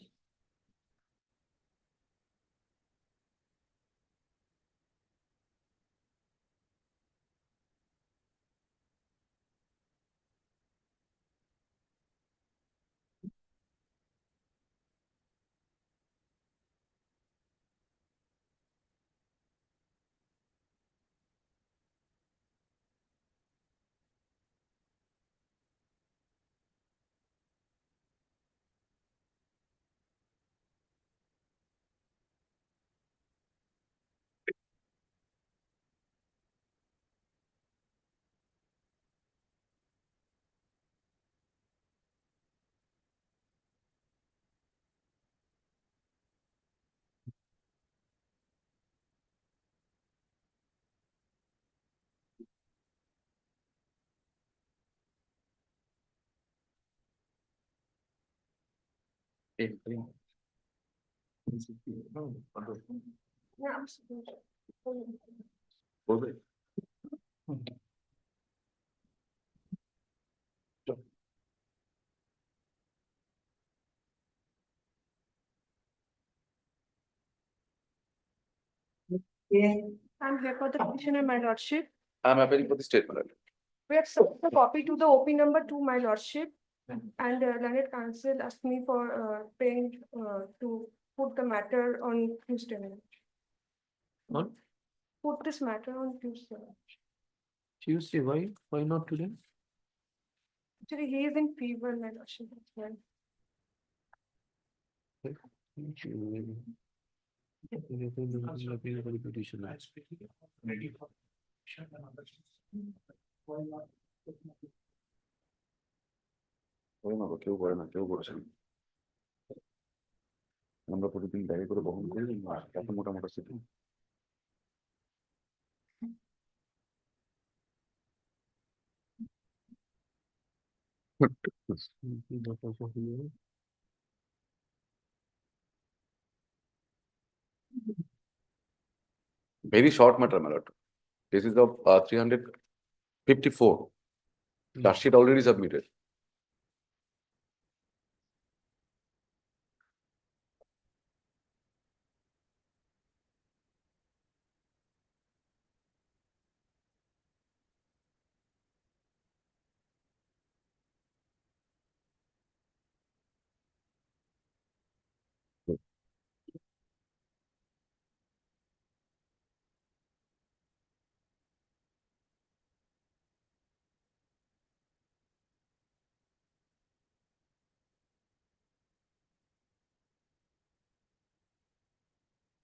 I'm here for the petitioner, my lordship. I'm appealing for the statement. We have sent a copy to the OP number 2, my lordship. And learned counsel asked me for paying to put the matter on Tuesday. on Put this matter on Tuesday. Tuesday. Why not today? Actually, he is in fever, my lordship. That's why. Petitioner. কেউ করে না কেউ করেছে না। আমরা প্রতিদিন ব্যাগে করে বহন করি এত মোটা মোটা city very short matter, my lord. This is of 354. Charge sheet already submitted.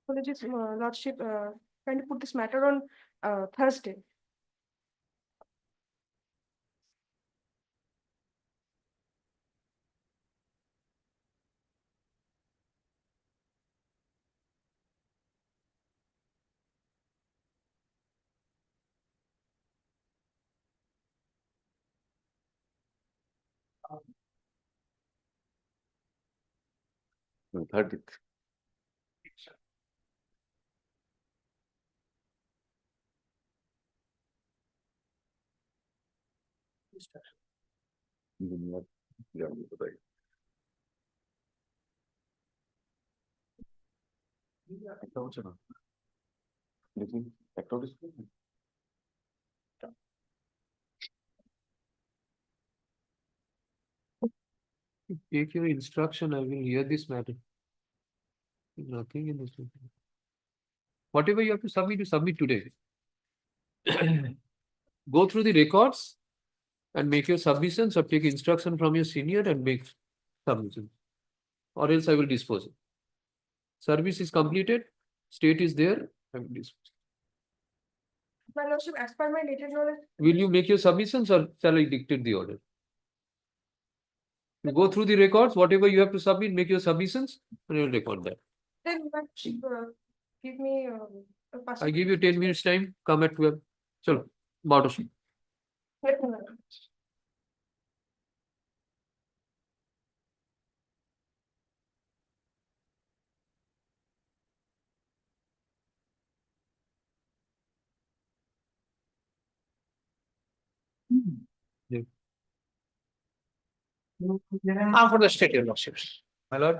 Apologies, lordship, trying to put this matter on Thursday. 30th. Yeah, right. একটা হচ্ছে না। দেখি, একটা হচ্ছে। Take your instruction, I will hear this matter. Nothing in this. Whatever you have to submit, you submit today. Go through the records and make your submissions, or take instruction from your senior and make submissions. Or else I will dispose it. Service is completed, state is there, I will dispose. My lordship, as per my latest knowledge, Will you make your submissions, or shall I dictate the order? You go through the records, whatever you have to submit, make your submissions, and I will record that. then my lordship, give me a pass. I give you 10 minutes time, come at 12. Chalo, Bartosz. Yes, my lord. For the state, your lordships. My lord,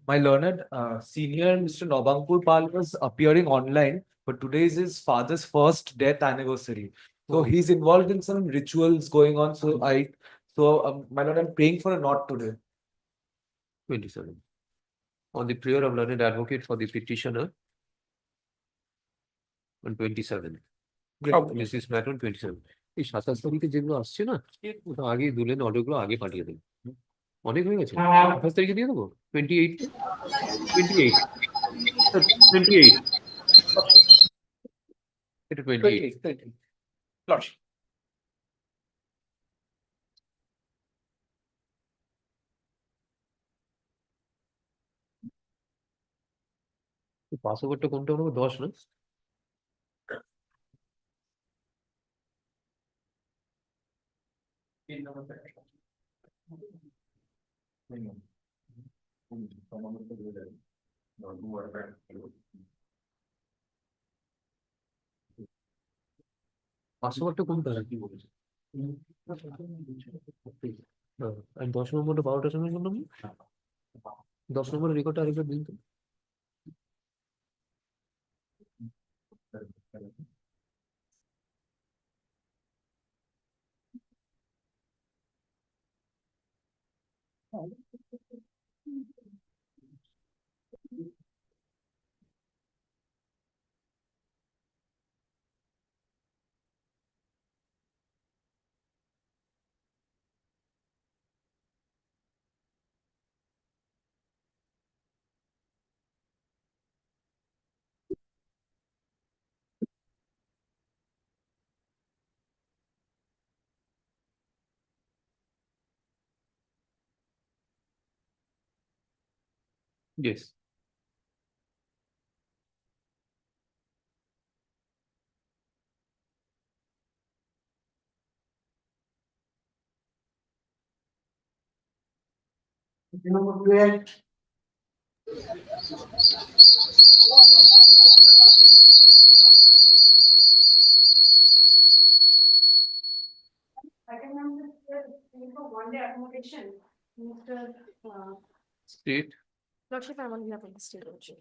my learned senior Mr. Nobangpur Pal was appearing online, but today is his father's first death anniversary. So he's involved in some rituals going on. So my lord, I'm praying for a knot today. 27. On the prayer of learned advocate for the petitioner. On 27. This is matter on 27. এই 27 তারিখে যেগুলো আসছে না, ওটা আগে দুলেন অর্ডারগুলো আগে পাঠিয়ে দেন। অনেক হয়ে গেছে। 28 তারিখে দিয়ে দেবো? 28 এটা 28 Lordship. পাসওয়ার্ডটা কোনটা হলো? 10 না? পাসওয়ার্ডটা কোনটা? কি বলেছে? আর 10 নম্বরটা 12টার সময় বললাম। 10 নম্বরের রেকর্ডটা আরেকবার দিন তো। Yes. Second number, for one day accommodation, Mr. State. Lordship, I want to have a state lordship.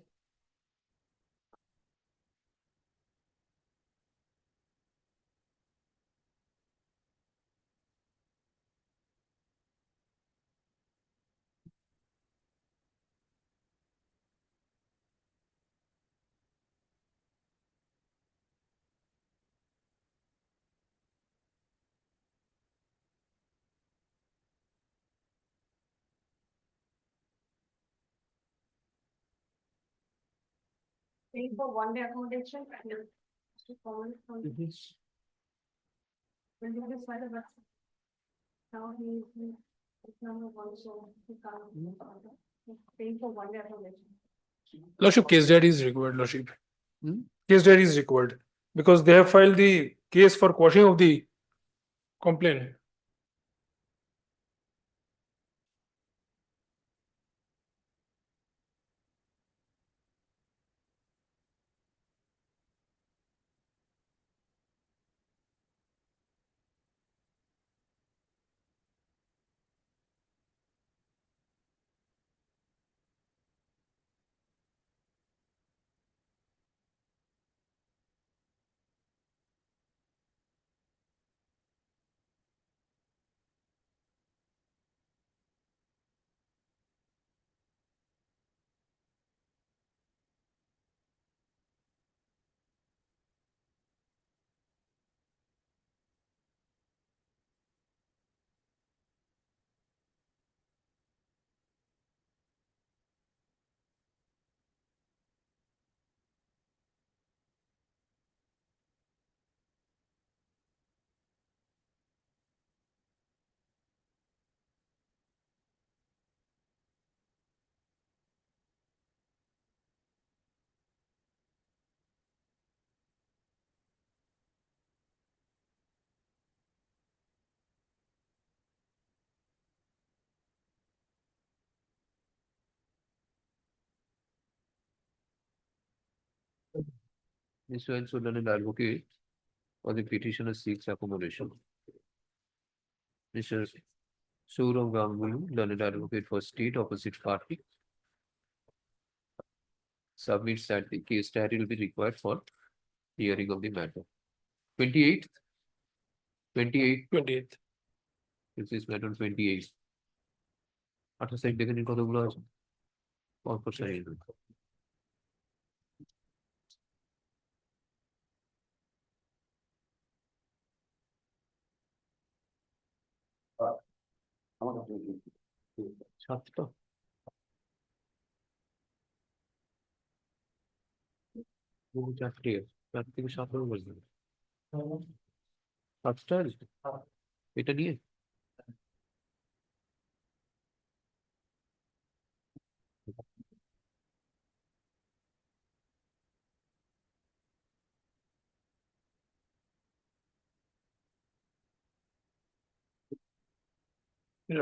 Paying for one day accommodation and to comment on this. When you decide about how he number one, so he can't paying for one day accommodation. Lordship, case diary is required, Lordship. Case diary is required because they have filed the case for quashing of the complaint. This one should an advocate or the petitioner seeks accommodation. Mr. Saurav Ganguly, learned advocate for state opposite party, submits that the case diary will be required for hearing of the matter. 28th. 28th. This is matter 28th. 28 side দেখে নিন কতগুলো আছে পরপর সারিয়ে দিন। সাতটা চারটে 4 থেকে 7 বাজবে সাতটা এটা নিয়ে In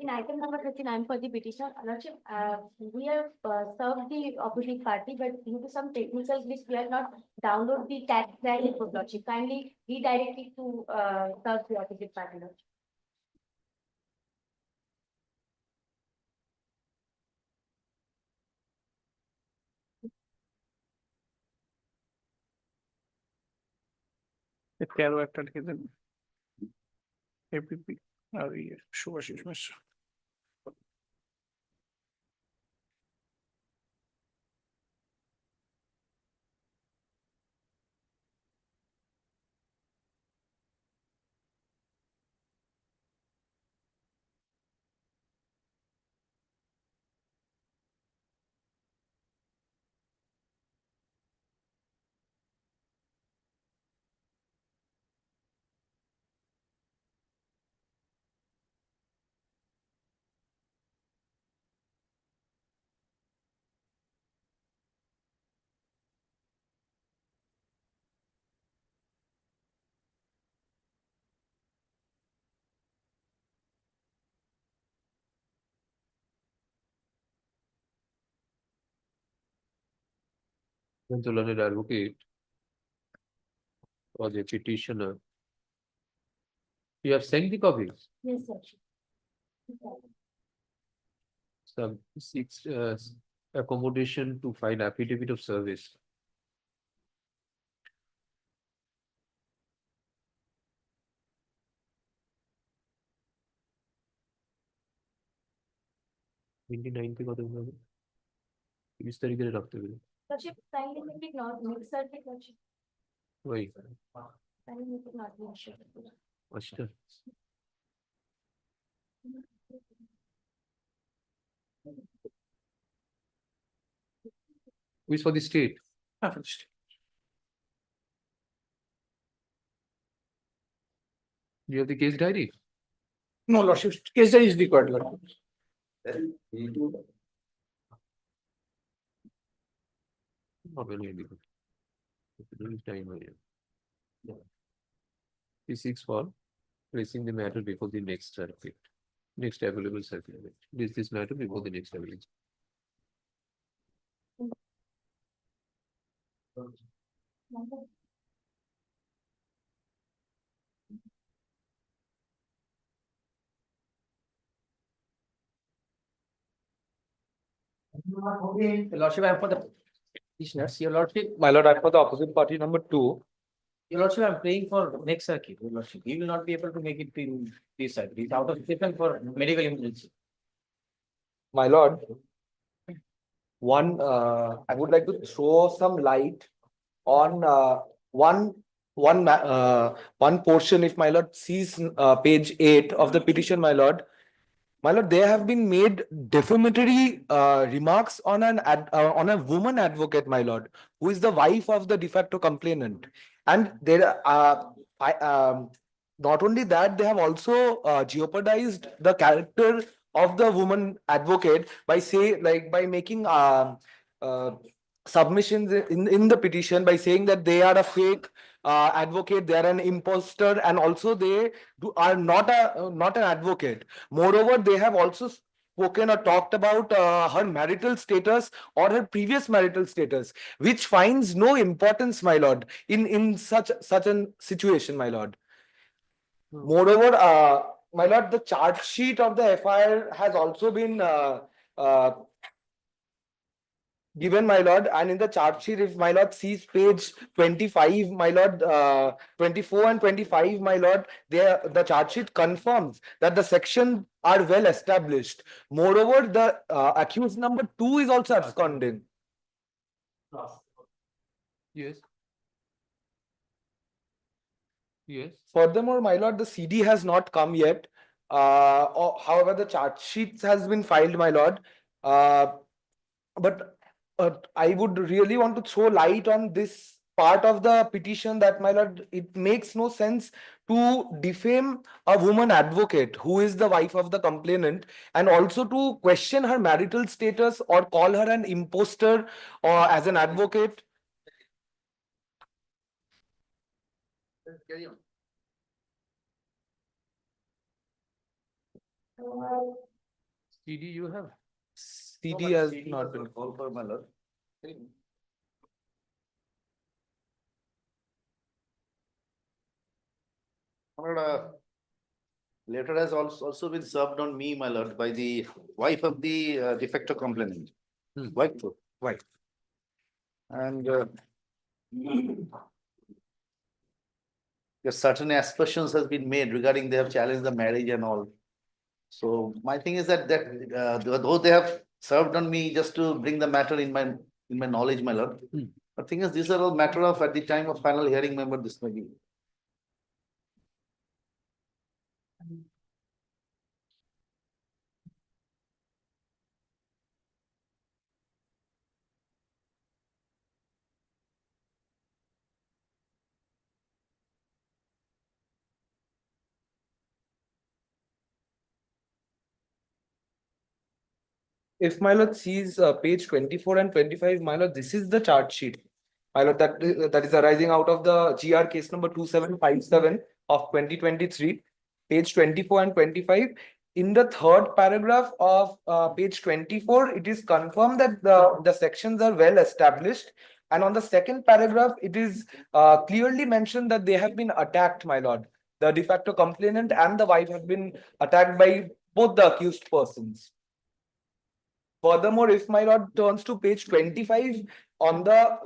item number 59 for the petition, Lordship, we have served the opposite party, but due to some technical glitch, we have not download the tax file for Lordship. Kindly redirect it to serve the opposite party, Lordship. তেরো একটা লিখে দেন A P P R ইয়ে শুভাশিস মিশ্র। Learned advocate or the petitioner. You have sent the copies. Yes, sir. Some seeks accommodation to file affidavit of service. Lordship, kindly make it not mixed circuit, Lordship. Why? Kindly make it not mixed circuit. Ashtar. Who is for the state? For the state. Do you have the case diary? No, Lordship, case diary is required, Lordship. He seeks for placing the matter before the next circuit, next available circuit. This matter before the next available. Your Lordship, I am for the petitioners. Your Lordship, my Lord, I am for the opposite party number 2. Your Lordship, I am praying for next circuit. Your Lordship, he will not be able to make it in this circuit. He is out of station for medical emergency. My Lord, I would like to throw some light on one portion. If my Lord sees page 8 of the petition, my Lord, there have been made defamatory remarks on a woman advocate, my Lord, who is the wife of the de facto complainant. And there, not only that, they have also jeopardized the character of the woman advocate by making submissions in the petition by saying that they are a fake advocate, they are an imposter, and also they are not an advocate. Moreover, they have also spoken or talked about her marital status or her previous marital status, which finds no importance, my lord, in such a situation, my lord. Moreover, my lord, the charge sheet of the FIR has also been given, my lord, and in the charge sheet, if my lord sees page 25, my lord, 24 and 25, my lord, there the charge sheet confirms that the sections are well established. Moreover, the accused number 2 is also absconding. Yes. Yes. Furthermore, my lord, the CD has not come yet. However, the charge sheet has been filed, my lord. But I would really want to throw light on this part of the petition that, my lord, it makes no sense to defame a woman advocate who is the wife of the complainant, and also to question her marital status or call her an imposter or as an advocate. Carry on. CD you have? CD has CD not was been. called for, my lord. My lord, letter has also been served on me, my lord, by the wife of the de facto complainant. Wife too. Wife. And certain aspersions has been made regarding they have challenged the marriage and all. So my thing is that though they have served on me just to bring the matter in my knowledge, my lord. The thing is, these are all matter of at the time of final hearing, member, this may be. If my lord sees page 24 and 25, my lord, this is the charge sheet. My lord, that is arising out of the GR case number 2757 of 2023, page 24 and 25. In the third paragraph of page 24, it is confirmed that the sections are well established. And on the second paragraph, it is clearly mentioned that they have been attacked, my lord. The de facto complainant and the wife have been attacked by both the accused persons. Furthermore, if my lord turns to page 25, on the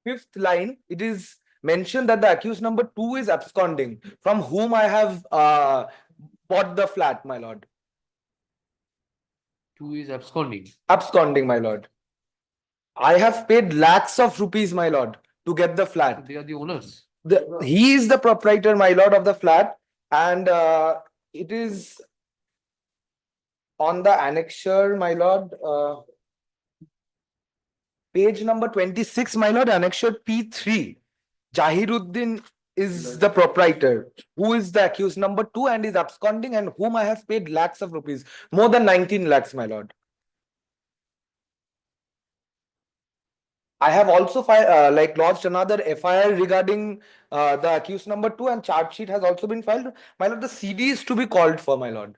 5th line, it is mentioned that the accused number 2 is absconding, from whom I have bought the flat, my lord. 2 is absconding. Absconding, my lord. I have paid lakhs of rupees, my lord, to get the flat. They are the owners. He is the proprietor, my lord, of the flat, and it is on the annexure, my lord. Page number 26, my lord, annexure P3. Jahiruddin is the proprietor, who is the accused number 2 and is absconding, and whom I have paid lakhs of rupees, more than 19 lakhs, my lord. I have also lodged another FIR regarding the accused number 2, and charge sheet has also been filed. My lord, the CD is to be called for, my lord.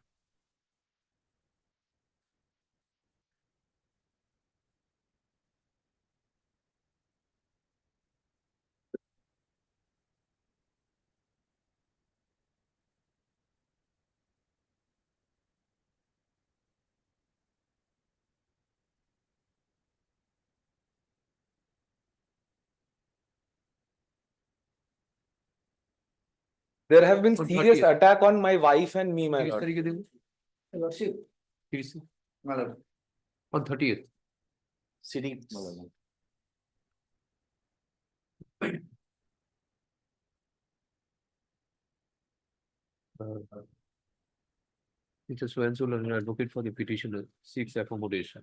There have been serious attack on my wife and me, my lord. Lordship. My lord. On 30th. CD. My lord. Mr. Swansol, an advocate for the petitioner, seeks accommodation.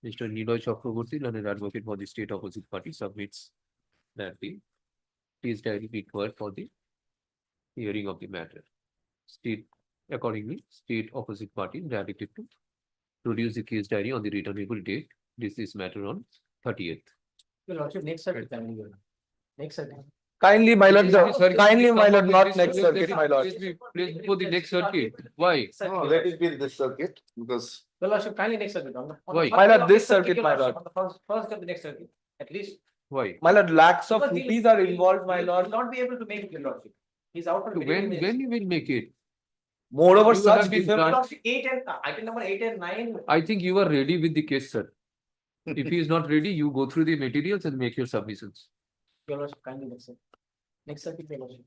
Mr. Niloy Chakraborty, an advocate for the state opposite party, submits that the case diary required for the hearing of the matter. Accordingly, state opposite party directed to produce the case diary on the returnable date. This is matter on 30th. Your Lordship, next Saturday. Next Saturday. Kindly, my lord, Sorry, kindly, my lord, not please, next please, circuit, please, my lord. Please be placed before the next circuit. Why? No, let it be in this circuit because Your lordship, kindly next circuit. Why? My lord, this circuit, my lord. On the first of the next circuit, at least. Why? My lord, lakhs of Because rupees are involved, my He'll lord. not be able to make it, your lordship. He's out for When you will make it? Moreover, You such have been defamation. Lordship, 8 and, item number 8 and 9. I think you are ready with the case, sir. If he is not ready, you go through the materials and make your submissions. Your lordship, kindly next circuit. Next circuit, your lordship.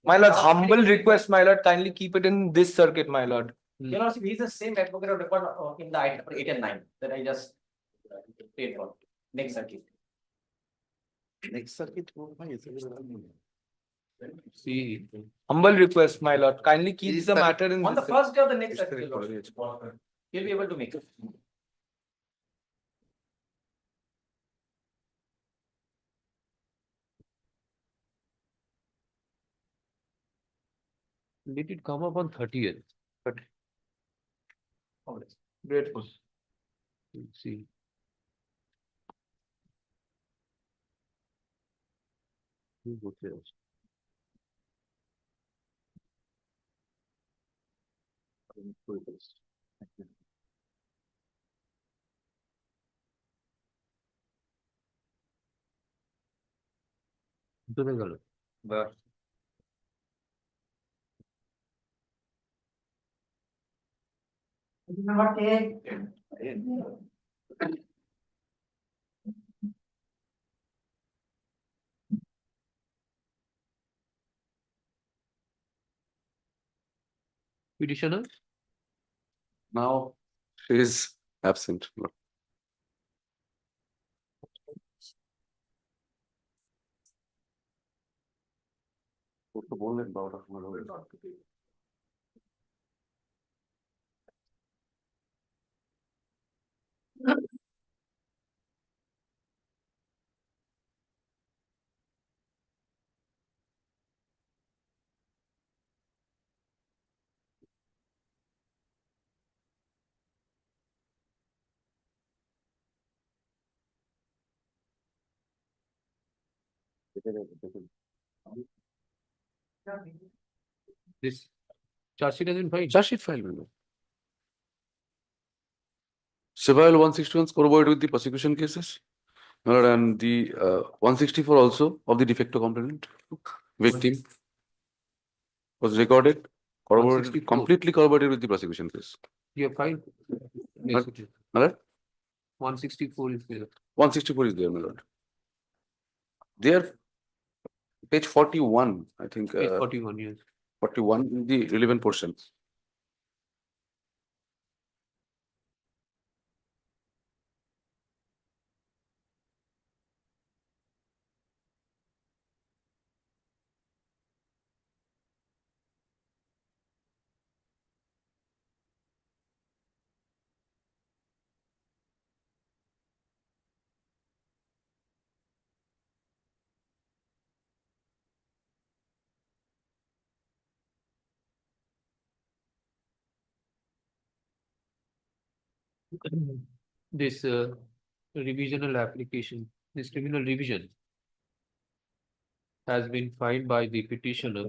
My lord, humble request, my lord, kindly keep it in this circuit, my lord. Your lordship, he's the same advocate of record in the item number 8 and 9 that I just paid for. Next circuit. next circuit. See, Humble request, my lord, kindly keep the matter in On the this. first day of the next circuit, your lordship. He'll be able to make it. let it come up on 30th. Grateful. Let's see. Who go there? চলে গেল। Number 10. Petitioner? Now she is absent. तो बोलने about This charge sheet has been filed. Charge sheet file. Civil 161 corroborated with the prosecution cases. And the 164 also of the de facto complainant victim was recorded, corroborated, 164. completely corroborated with the prosecution case. You have filed? Yes, it is. Alright? 164 is there. 164 is there, my lord. There, page 41, I think. Page 41, yes. 41 in the relevant portions. This revisional application, this criminal revision has been filed by the petitioner.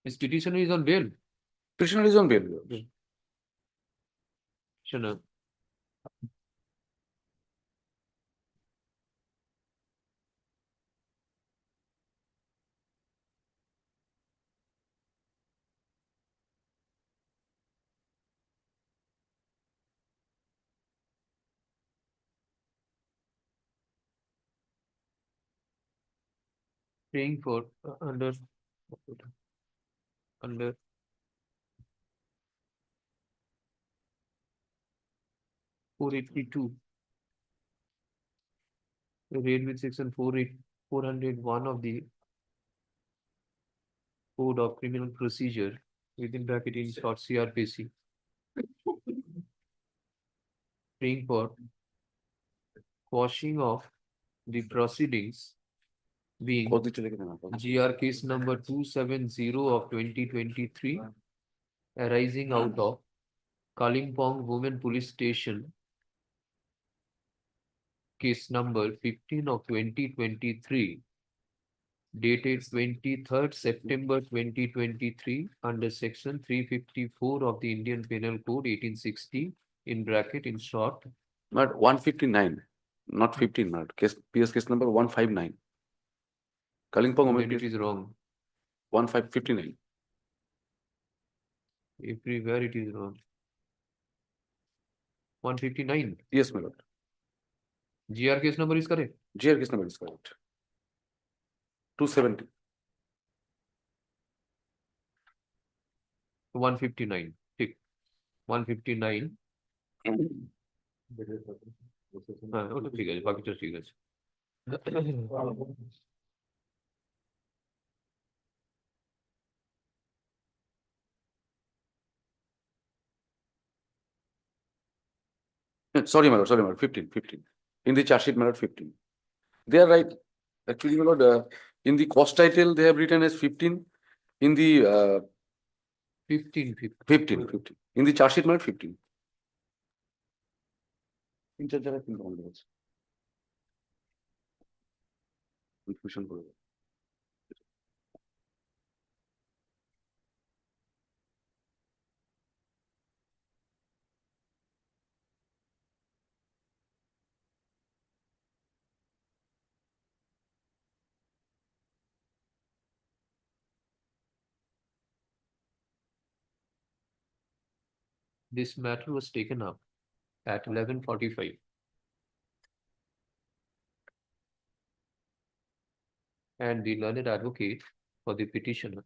This petitioner is on bail. Petitioner is on bail. Petitioner. Paying for under 482. Read with section 401 of the Code of Criminal Procedure, within bracket in short CRPC. Praying for quashing of the proceedings being GR case number 270 of 2023, arising out of Kalimpong Women Police Station case number 15 of 2023, dated 23rd September 2023, under section 354 of the Indian Penal Code 1860, in bracket in short. But 159, not 15, not case, PS case number 159. Kalimpong Then Women it case is wrong. 1559. Everywhere it is wrong. 159. Yes, my lord. GR case number is correct. GR case number is correct. 270. 159. Tick. 159. হ্যাঁ ওটা ঠিক আছে বাকিটা ঠিক আছে Sorry, my lord, 15. In the charge sheet, my lord, 15. They are right. Actually, my lord, in the cost title, they have written as 15. In the 15. In the charge sheet, my lord, 15. Confusion করে দেবে। This matter was taken up at 11:45 and the learned advocate for the petitioner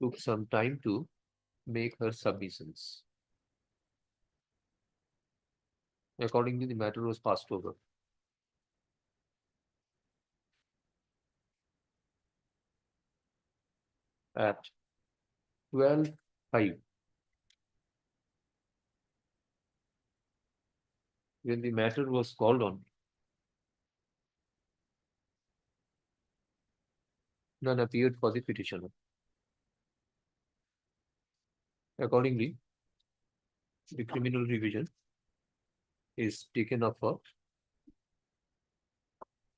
took some time to make her submissions. Accordingly, the matter was passed over. At 12:05, when the matter was called on, none appeared for the petitioner. Accordingly, the criminal revision is taken up for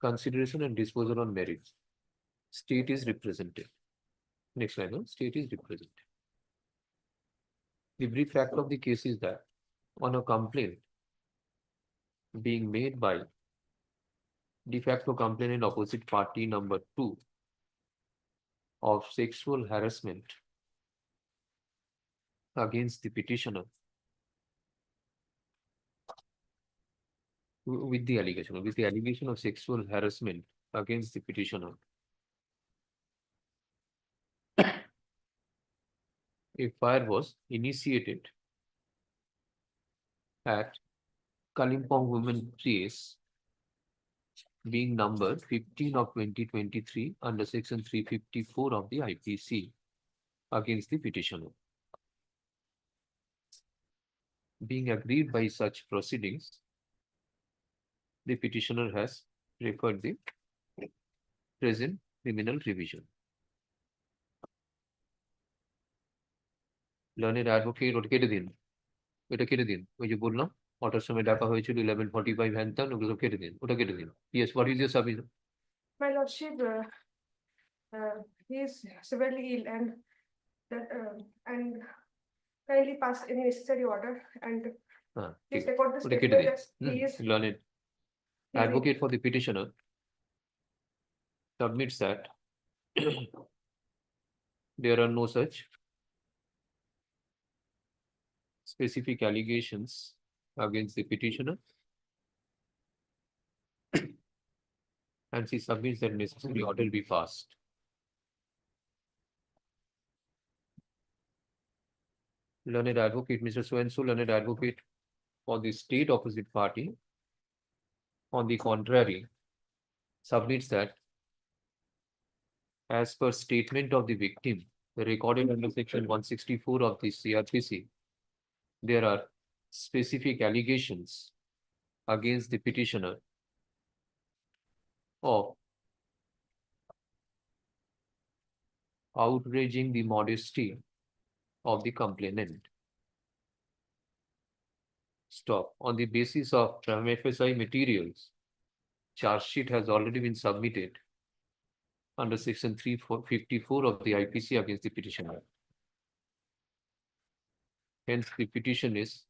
consideration and disposal on merits. State is represented. Next line, no? State is represented. The brief fact of the case is that on a complaint being made by de facto complainant opposite party number 2 of sexual harassment against the petitioner with the allegation of sexual harassment against the petitioner, a fire was initiated at Kalimpong Women case being number 15 of 2023 under section 354 of the IPC against the petitioner. Being agreed by such proceedings, the petitioner has referred the present criminal revision. Learned advocate ওটা কেটে দিন, ওটা কেটে দিন, ওই যে বললাম ওটার সময় ডাকা হয়েছিল 11:45 হ্যান ত্যান, ওগুলো কেটে দিন, ওটা কেটে দিন। Yes, what is your submission? My lordship, he is severely ill and kindly pass any necessary order and হ্যাঁ ঠিক please record the ওটা কেটে statement দিন। as he is Learned advocate for the petitioner submits that there are no such specific allegations against the petitioner, and she submits that necessary order be passed. Learned advocate, Mr. So-and-so, learned advocate for the state opposite party, on the contrary, submits that as per statement of the victim recorded under section 164 of the CRPC, there are specific allegations against the petitioner of outraging the modesty of the complainant. Stop. On the basis of prima facie materials, charge sheet has already been submitted under section 354 of the IPC against the petitioner. Hence, the petition is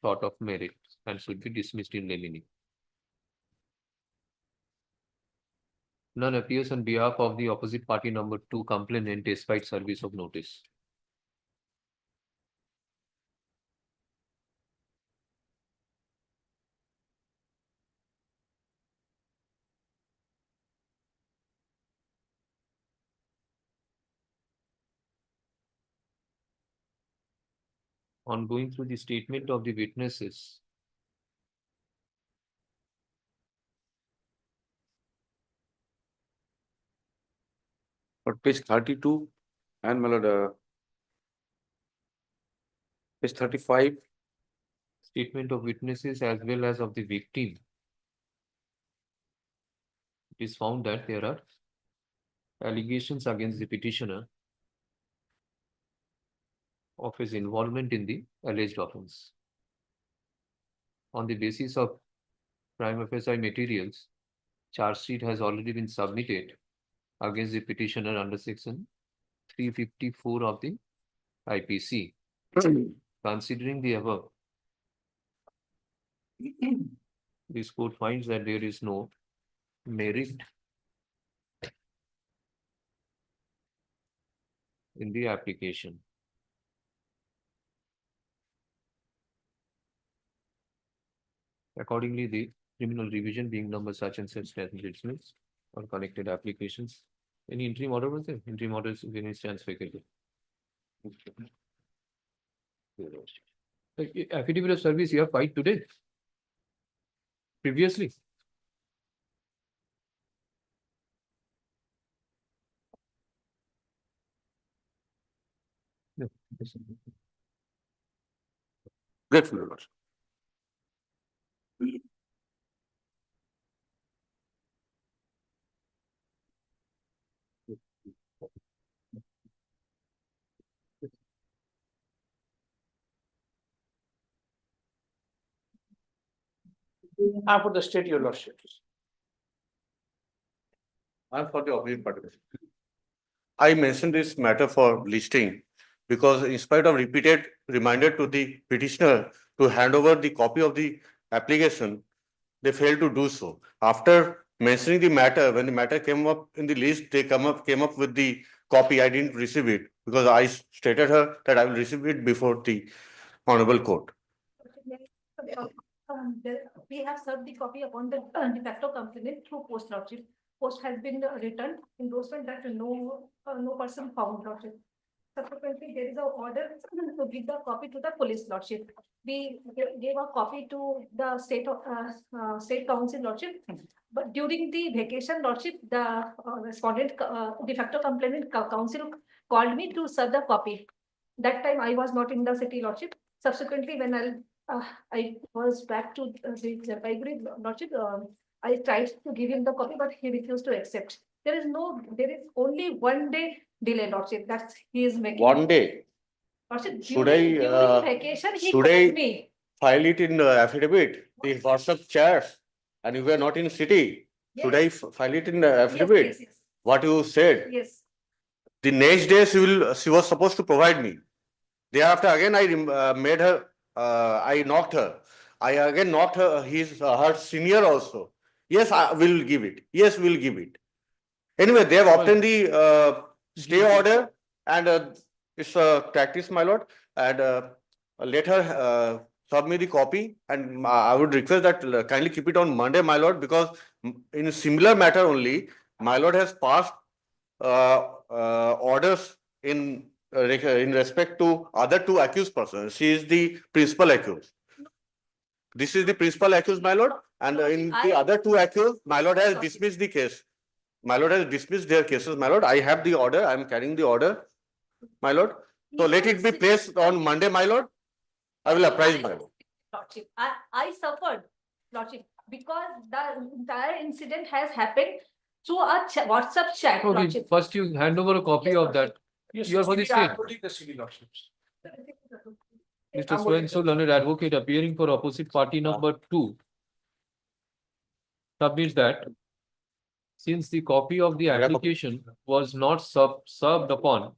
thought of merit and should be dismissed in limine. None appears on behalf of the opposite party number 2 complainant despite service of notice. On going through the statement of the witnesses, But page 32 and my lord, page 35. Statement of witnesses as well as of the victim. It is found that there are allegations against the petitioner of his involvement in the alleged offense. On the basis of prima facie materials, charge sheet has already been submitted against the petitioner under section 354 of the IPC. Considering the above, this court finds that there is no merit in the application. Accordingly, the criminal revision being number such and such dismissed or connected applications. Any interim order was there? Interim orders in any chance faculty. Affidavit of service you have filed today. Previously. No. Grateful, Your Lordship. For the state, your lordship. I'm for the opposite party. I mentioned this matter for listing because in spite of repeated reminder to the petitioner to hand over the copy of the application, they failed to do so. After mentioning the matter, when the matter came up in the list, they came up with the copy. I didn't receive it because I stated her that I will receive it before the honorable court. We have served the copy upon the de facto complainant through post lordship. Post has been returned, endorsement that no person found lordship. Subsequently, there is an order to give the copy to the police lordship. We gave a copy to the state council lordship, but during the vacation lordship, the respondent de facto complainant council called me to serve the copy. That time I was not in the city lordship. Subsequently, when I was back to the Jalpaiguri lordship, I tried to give him the copy, but he refused to accept. There is only 1 day delay, lordship, that he is making. 1 day. Lordship, Should during vacation, he called me. File it in affidavit, the WhatsApp chats, and you were not in city? Yes. Should I file it in the affidavit? Yes. What you said? Yes. The next day she was supposed to provide me. Thereafter again I made her, I knocked her. I again knocked her, her senior also. Yes, I will give it. Yes, we'll give it. Anyway, they have obtained the stay order and it's a practice, my lord. And let her serve me the copy, and I would request that kindly keep it on Monday, my lord, because in a similar matter only, my lord has passed orders in respect to other 2 accused persons. She is the principal accused. This is the principal accused, my lord, and in the other 2 accused, my lord has dismissed the case. My lord has dismissed their cases, my lord. I have the order. I am carrying the order, my lord. So let it be placed on Monday, my lord. I will apprise my lord. Lordship, I suffered, lordship, because the entire incident has happened through a WhatsApp chat. Okay, Lordship. first you hand over a copy of that. Yes, You are for the state. I'm holding the CD, Lorships. Mr. So-and-so learned advocate appearing for opposite party number 2 submits that since the copy of the application was not served upon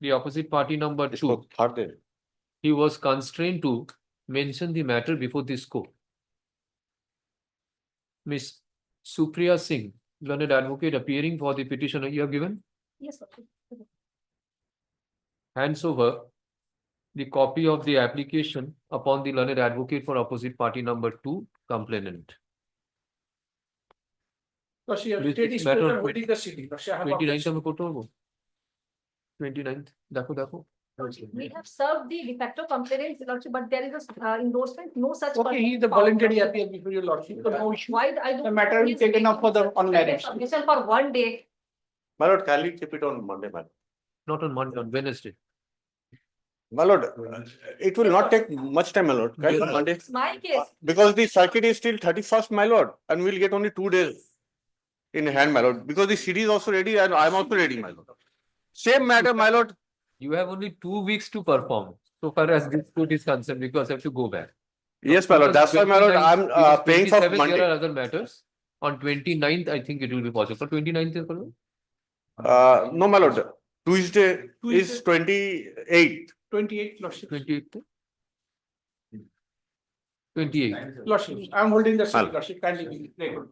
the opposite party number 2, he was constrained to mention the matter before this court. Miss Supriya Singh, learned advocate appearing for the petitioner, you have given? Yes, Lordship. Hands over the copy of the application upon the learned advocate for opposite party number 2 complainant. Lordship, Which state is matter present of holding the CD. Lordship, I have 29th objection. में coat होगा 29th देखो We have served the de facto complainants, Lordship, but there is a endorsement, no such. Okay, he is the voluntary appeal before your Lordship. So no issue. Why I don't. The matter will be taken up for the on merits. Submission for 1 day. My lord, kindly keep it on Monday, madam. not on Monday, on Wednesday. My lord, it will not take much time, my lord. Kindly on Monday. It's my case. Because the circuit is still 31st, my lord, and we'll get only 2 days in hand, my lord, because the CD is also ready and I'm also ready, my lord. Same matter, my lord. You have only 2 weeks to perform so far as this court is concerned because I have to go back. Yes, my lord, that's why, my lord, I'm paying for 27th, Monday. there are other matters. On 29th, I think it will be possible. 29th is possible? No, my lord, Tuesday is 28th. 28, Lordship. 28th? 28th. Lordship, I am holding the CD, Hello. Lordship. Kindly be labeled.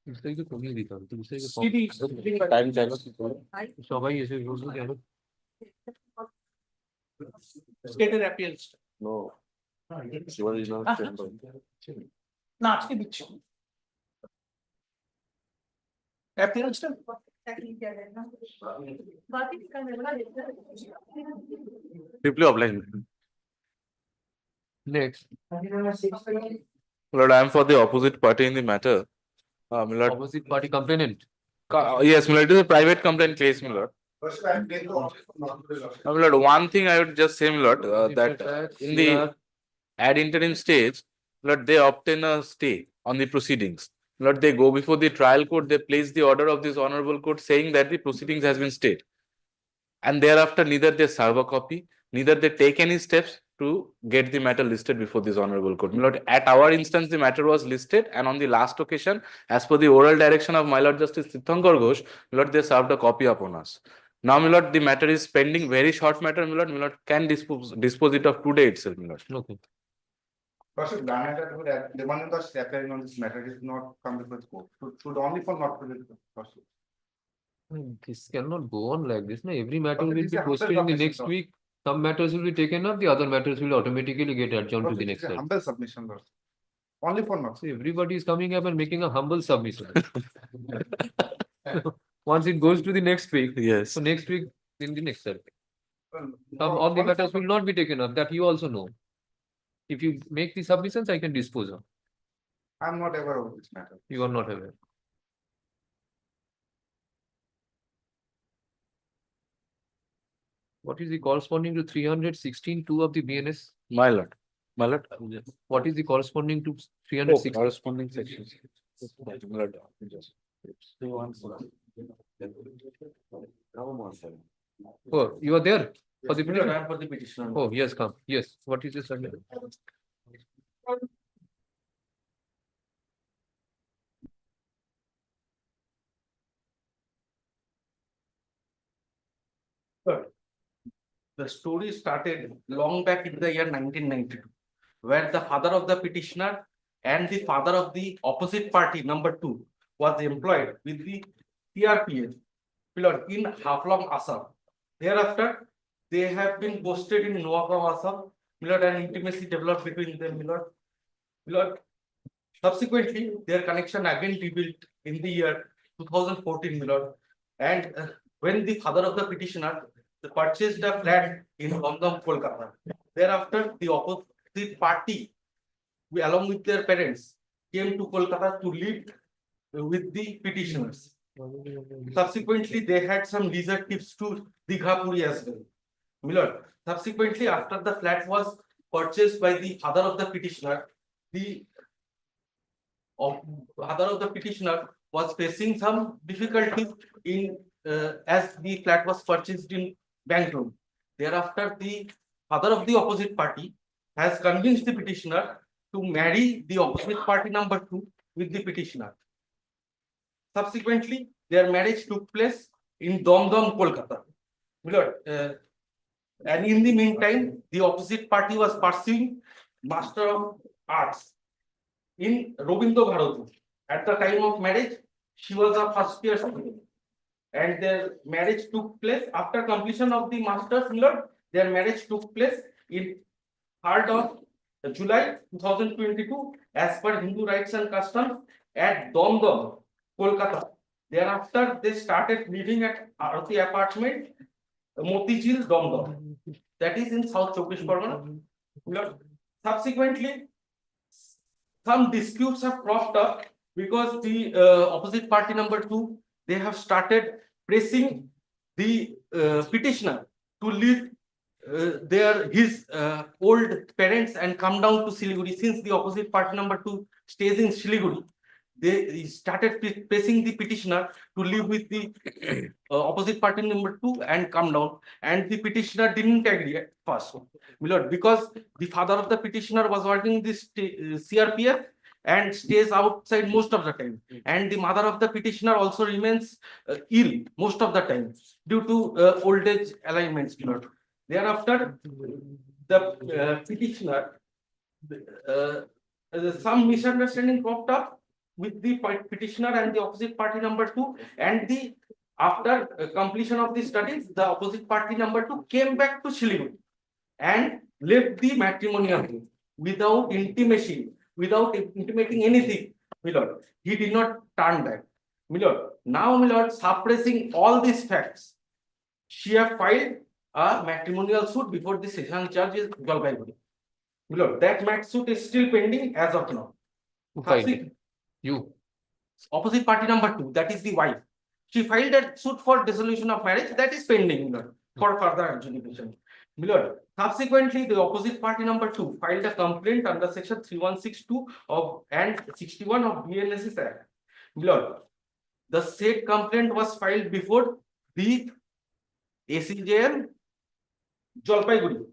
दूसरे को कमी देता हूँ दूसरे को CD is holding the- Time chalo. सबाई ऐसे रोज क्या लो Stated appeals. No. Shivaji is not chamber. না আজকে দিচ্ছি appeals টা Deeply obliged. next Lord, I am for the opposite party in the matter. My lord, opposite party complainant. yes, my lord, it is a private complaint case, my lord. My lord, one thing I would just say, my lord, that in the ad interim stage, Lord, they obtain a stay on the proceedings. Lord, they go before the trial court, they place the order of this honorable court saying that the proceedings has been stayed. And thereafter, neither they serve a copy, neither they take any steps to get the matter listed before this honorable court. My lord, at our instance, the matter was listed, and on the last occasion, as per the oral direction of my lord Justice Tirthankar Ghosh, my lord, they served a copy upon us. Now, my lord, the matter is pending, very short matter, my lord can dispose it of today itself, my lord. Okay. Because the one who was appearing on this matter is not come before the court. Should only for not present. This cannot go on like this. No, every matter Okay, will be this is a posted in humble the next submission, week. Some matters will be taken up, the other matters will automatically get adjourned to the next side. Humble submission, Lord. Only for not. See, everybody is coming up and making a humble submission. Once it goes to the next week, yes. So next week, in the next circuit. All the matters will not be taken up, that you also know. If you make the submissions, I can dispose of. I'm not aware of this matter. You are not aware. What is the corresponding to 316(2) of the BNS? My lord. My lord. What is the corresponding to Oh, 316? corresponding sections. My lord. Oh, you are there for the Yes, petition? I am for the petition. Oh, yes, come. Yes. What is this? Subject? The story started long back in the year 1992, where the father of the petitioner and the father of the opposite party, number 2, was employed with the CRPF in Haflong, Assam. Thereafter, they have been posted in Nuagaon, Assam. And intimacy developed between them. Subsequently, their connection again rebuilt in the year 2014. And when the father of the petitioner purchased a flat in London, Kolkata. Thereafter, the opposite party, along with their parents, came to Kolkata to live with the petitioners. Subsequently, they had some leisure trips to Dighapuri as well. Subsequently, after the flat was purchased by the father of the petitioner, the father of the petitioner was facing some difficulties in as the flat was purchased in bank loan. Thereafter, the father of the opposite party has convinced the petitioner to marry the opposite party number 2 with the petitioner. Subsequently, their marriage took place in Domdom, Kolkata. And in the meantime, the opposite party was pursuing Master of Arts in Robindo Bharati. At the time of marriage, she was a first year student. And their marriage took place after completion of the master's, their marriage took place in 3rd of July 2022 as per Hindu rites and customs at Domdom, Kolkata. Thereafter, they started living at Arati apartment, Motijil, Domdom. That is in South Chowbish Pargana. Subsequently, some disputes have cropped up because the opposite party number 2, they have started pressing the petitioner to leave his old parents and come down to Siliguri. Since the opposite party number 2 stays in Siliguri, they started pressing the petitioner to live with the opposite party number 2 and come down. And the petitioner didn't agree at first, because the father of the petitioner was working this CRPF and stays outside most of the time. And the mother of the petitioner also remains ill most of the time due to old age alignments. Thereafter, the petitioner, some misunderstanding cropped up with the petitioner and the opposite party number 2, and after completion of the studies, the opposite party number 2 came back to Siliguri and left the matrimonial home without intimacy, without intimating anything. He did not turn back. Now, suppressing all these facts, she have filed a matrimonial suit before the session judge is Jalpaiguri. That mat suit is still pending as of now. You. Opposite party number 2, that is the wife. She filed a suit for dissolution of marriage, that is pending for further adjudication. Subsequently, the opposite party number 2 filed a complaint under section 3162 of and 61 of BNSS Act. The said complaint was filed before the ACJM Jalpaiguri.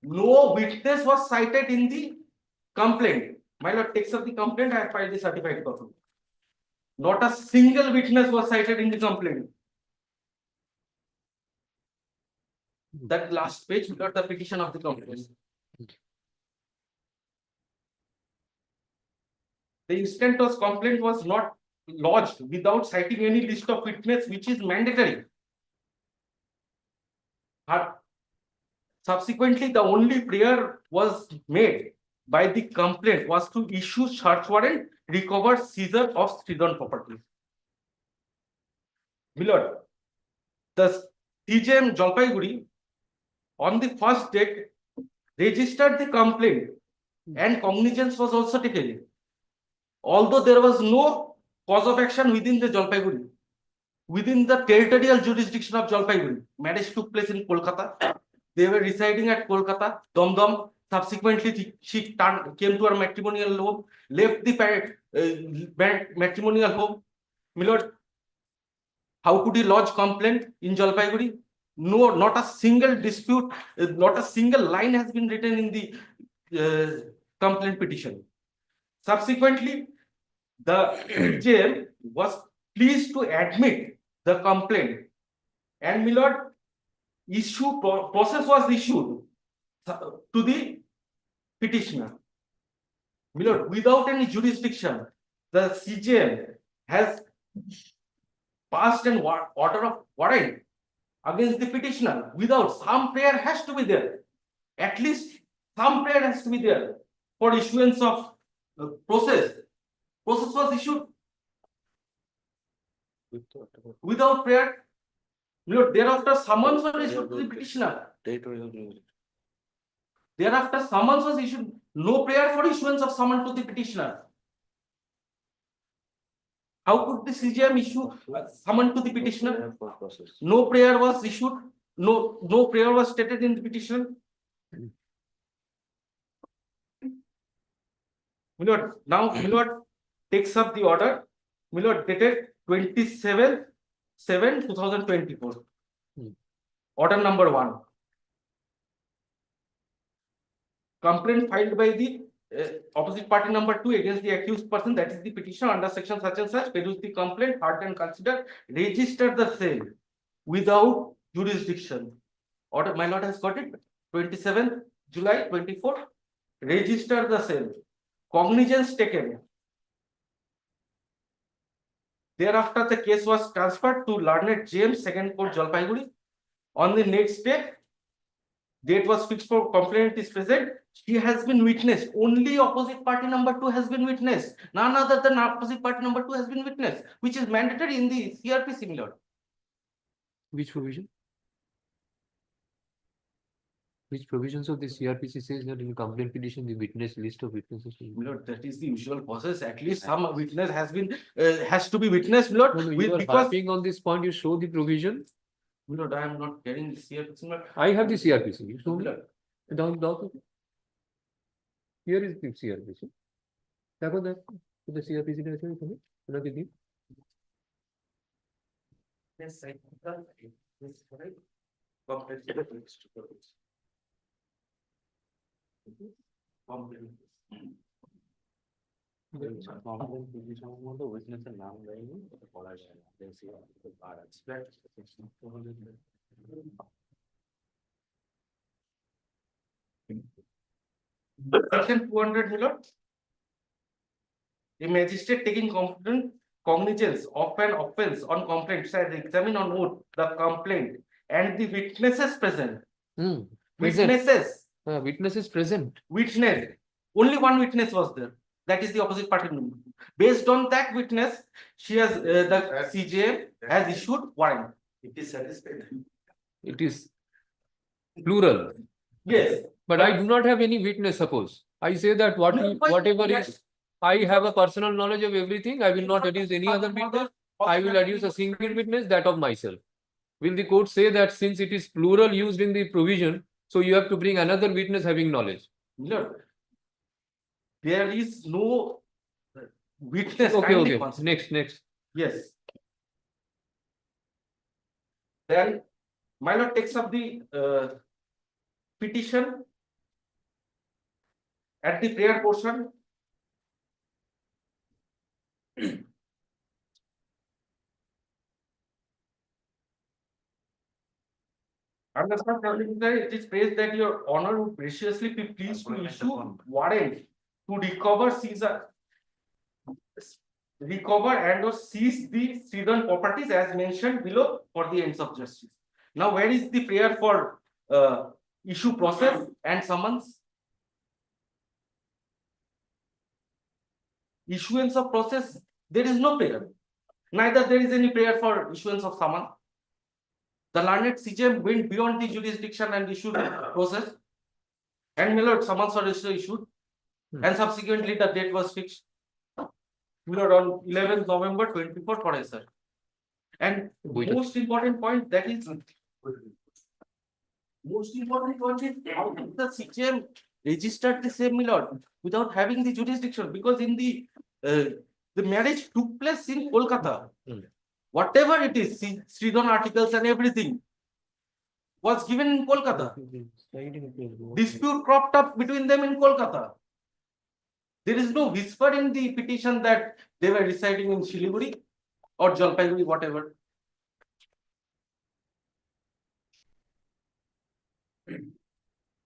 No witness was cited in the complaint. My lord, text of the complaint, I have filed the certified copy. Not a single witness was cited in the complaint. That last page, we got the petition of the complaint. The instant of complaint was not lodged without citing any list of witnesses, which is mandatory. Subsequently, the only prayer was made by the complaint was to issue search warrant, recover seizure of stolen property. Milord, the CJM Jalpaiguri on the first date registered the complaint and cognizance was also taken. Although there was no cause of action within the Jalpaiguri, within the territorial jurisdiction of Jalpaiguri, marriage took place in Kolkata. They were residing at Kolkata, Domdom. Subsequently, she came to her matrimonial home, left the matrimonial home. Milord, how could he lodge complaint in Jalpaiguri? No, not a single dispute, not a single line has been written in the complaint petition. Subsequently, the jail was pleased to admit the complaint, and Milord, process was issued to the petitioner. Milord, without any jurisdiction, the CJM has passed an order of warrant against the petitioner. Without, some prayer has to be there. At least some prayer has to be there for issuance of process. Process was issued without prayer. Thereafter, summons was issued to the petitioner. Thereafter, summons was issued. No prayer for issuance of summons to the petitioner. How could the CJM issue summons to the petitioner? No prayer was issued. No prayer was stated in the petition. Now, Milord takes up the order my lord, dated 27/7/2024. Order number 1. Complaint filed by the opposite party number 2 against the accused person, that is the petitioner, under section such and such, peruse the complaint, heard and consider, register the same without jurisdiction. Order, my lord has got it. 27th July 24. Register the same. Cognizance taken. Thereafter, the case was transferred to learned James, Second Court, Jalpaiguri. On the next day, date was fixed for complainant is present. She has been witnessed. Only opposite party number 2 has been witnessed. None other than opposite party number 2 has been witnessed, which is mandatory in the CRP similar. Which provision? Which provisions of the CRPC says that in complaint petition, the witness list of witnesses? Lord, that is the usual process. At least some witness has been has to be witnessed, Lord. No, no, you are Because harping on this point, you show the provision. Lord, I am not getting the CRPC. Lord. I have the CRPC. You show me. Lord. Down. Here is the CRPC. Tap on that. The CRPC can show you. Yes, I can. Yes, right. Complaint. Section 200, my lord. The magistrate taking cognizance of an offence on complaint shall examine on oath the complaint and the witnesses present. Witnesses. Witnesses present. Witness. Only one witness was there. That is the opposite party number. Based on that witness, she has the CJM has issued warrant. It is satisfied. It is plural. Yes. But I do not have any witness, suppose. I say that whatever is, I have a personal knowledge of everything. I will not adduce any other witness. I will adduce a single witness, that of myself. Will the court say that since it is plural used in the provision, so you have to bring another witness having knowledge? No. There is no witness. Okay. Next. Yes. Then my lord takes up the petition at the prayer portion. Understand, it is praised that your honor would graciously be pleased to issue warrant to recover and or seize the Sridhan properties as mentioned below for the ends of justice. Now, where is the prayer for issue process and summons? Issuance of process, there is no prayer. Neither there is any prayer for issuance of summons. The learned CJM went beyond the jurisdiction and issued process. And my lord, summons were issued. And subsequently the date was fixed. My lord, on 11th November 24 for a sir. And most important point, that is how did the CJM registered the same, my lord, without having the jurisdiction, because in the marriage took place in Kolkata. Whatever it is, Sridhan articles and everything was given in Kolkata. Dispute cropped up between them in Kolkata. There is no whisper in the petition that they were residing in Siliguri or Jalpaiguri, whatever.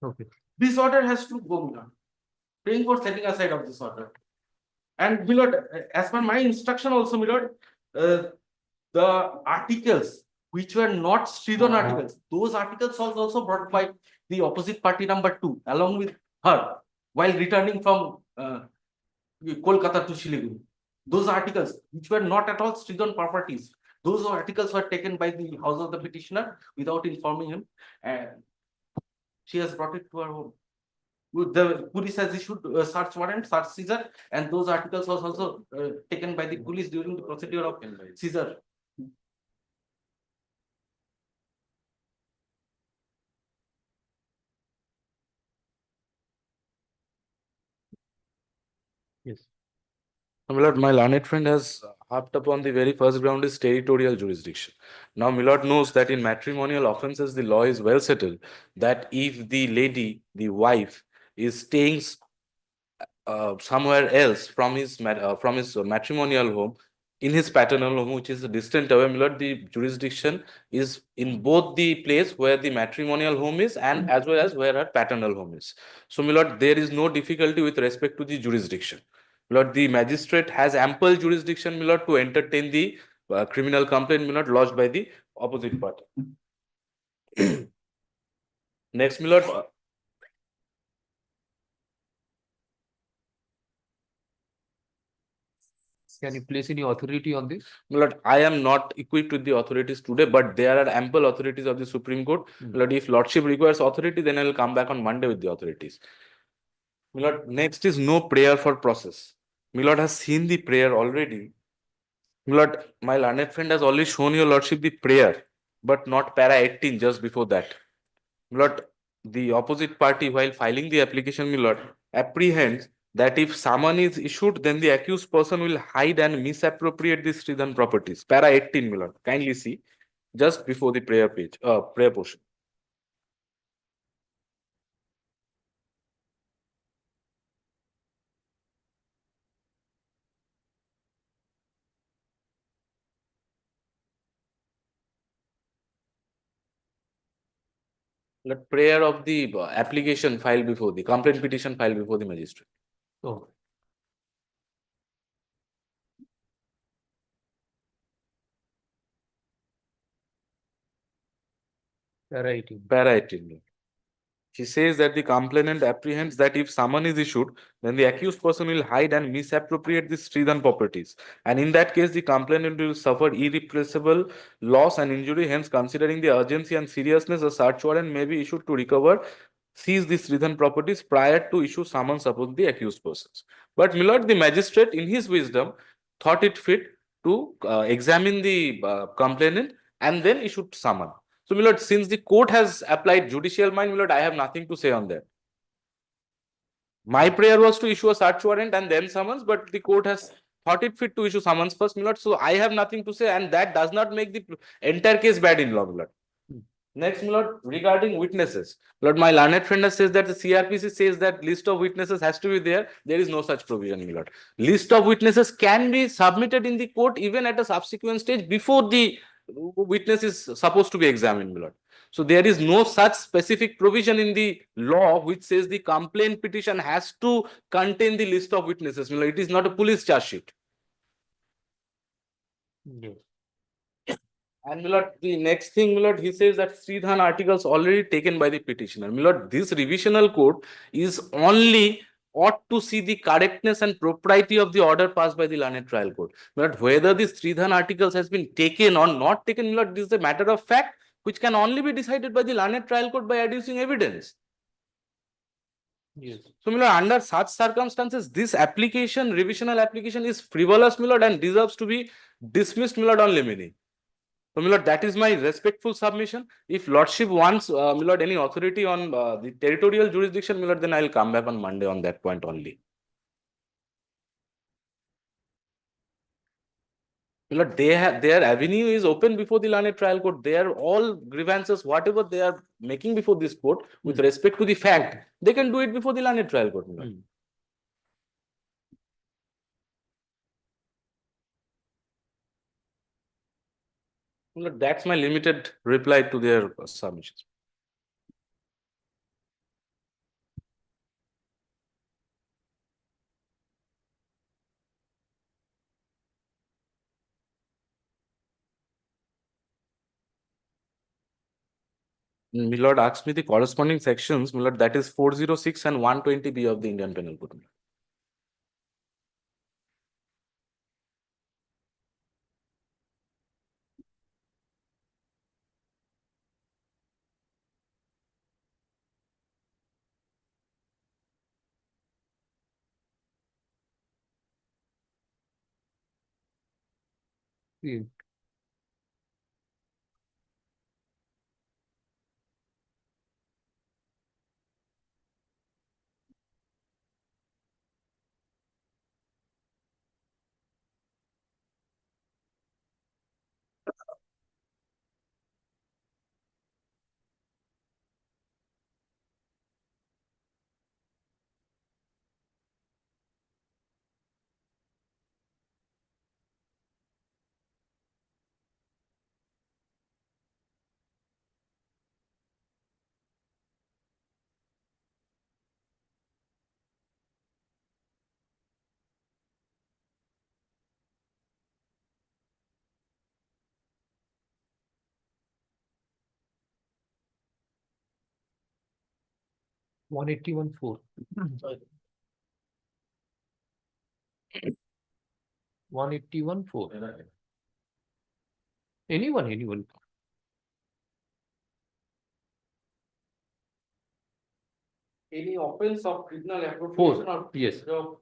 Okay. This order has to go down. Praying for setting aside of this order. And my lord, as per my instruction also, my lord, the articles which were not Sridhan articles, those articles was also brought by the opposite party number 2 along with her while returning from Kolkata to Siliguri. Those articles which were not at all Sridhan properties, those articles were taken by the house of the petitioner without informing him, and she has brought it to her home. The police has issued search warrant, search seizure, and those articles was also taken by the police during the procedure of seizure. Yes. My lord, my learned friend has harped upon the very first ground is territorial jurisdiction. Now, Milord knows that in matrimonial offences, the law is well settled that if the lady, the wife, is staying somewhere else from his matrimonial home, in his paternal home, which is distant away, Milord, the jurisdiction is in both the place where the matrimonial home is and as well as where her paternal home is. So, Milord, there is no difficulty with respect to the jurisdiction. Milord, the magistrate has ample jurisdiction, Milord, to entertain the criminal complaint, Milord, lodged by the opposite party. Next, Milord, Can you place any authority on this? Milord, I am not equipped with the authorities today, but there are ample authorities of the Supreme Court. Milord, if Lordship requires authority, then I will come back on Monday with the authorities. Milord, next is no prayer for process. Milord has seen the prayer already. Milord, my learned friend has already shown your Lordship the prayer, but not para 18 just before that. Milord, the opposite party, while filing the application, Milord, apprehends that if summon is issued, then the accused person will hide and misappropriate the Sridhan properties. Para 18, Milord. Kindly see, just before the prayer page, prayer portion. Milord, prayer of the application filed before the complaint petition filed before the magistrate. Oh. Para 18. Para 18. She says that the complainant apprehends that if summon is issued, then the accused person will hide and misappropriate the Sridhan properties. And in that case, the complainant will suffer irrepressible loss and injury. Hence, considering the urgency and seriousness, a search warrant may be issued to recover, seize the Sridhan properties prior to issue summons upon the accused persons. But Milord, the magistrate, in his wisdom, thought it fit to examine the complainant and then issued summon. So, Milord, since the court has applied judicial mind, Milord, I have nothing to say on that. My prayer was to issue a search warrant and then summons, but the court has thought it fit to issue summons first, Milord. So, I have nothing to say, and that does not make the entire case bad in law, Milord. Next, Milord, regarding witnesses. Milord, my learned friend says that the CRPC says that list of witnesses has to be there. There is no such provision, Milord. List of witnesses can be submitted in the court even at a subsequent stage before the witness is supposed to be examined, Milord. So there is no such specific provision in the law which says the complaint petition has to contain the list of witnesses, Milord. It is not a police charge sheet. Yes. And Milord, the next thing, Milord, he says that Sridhan articles already taken by the petitioner. Milord, this revisional court is only ought to see the correctness and propriety of the order passed by the learned trial court. Milord, whether the Sridhan articles has been taken or not taken, Milord, this is a matter of fact which can only be decided by the learned trial court by adducing evidence. Yes. So, Milord, under such circumstances, this application, revisional application is frivolous, Milord, and deserves to be dismissed, Milord, on limine. So, Milord, that is my respectful submission. If Lordship wants, Milord, any authority on the territorial jurisdiction, Milord, then I will come back on Monday on that point only. Milord, their avenue is open before the learned trial court. They are all grievances, whatever they are making before this court with respect to the fact, they can do it before the learned trial court, Milord. Milord, that's my limited reply to their submissions. Milord asked me the corresponding sections, Milord, that is 406 and 120B of the Indian Penal Code. Yeah. 181.4. 181.4. Anyone. Any offense of criminal appropriation or Yes. of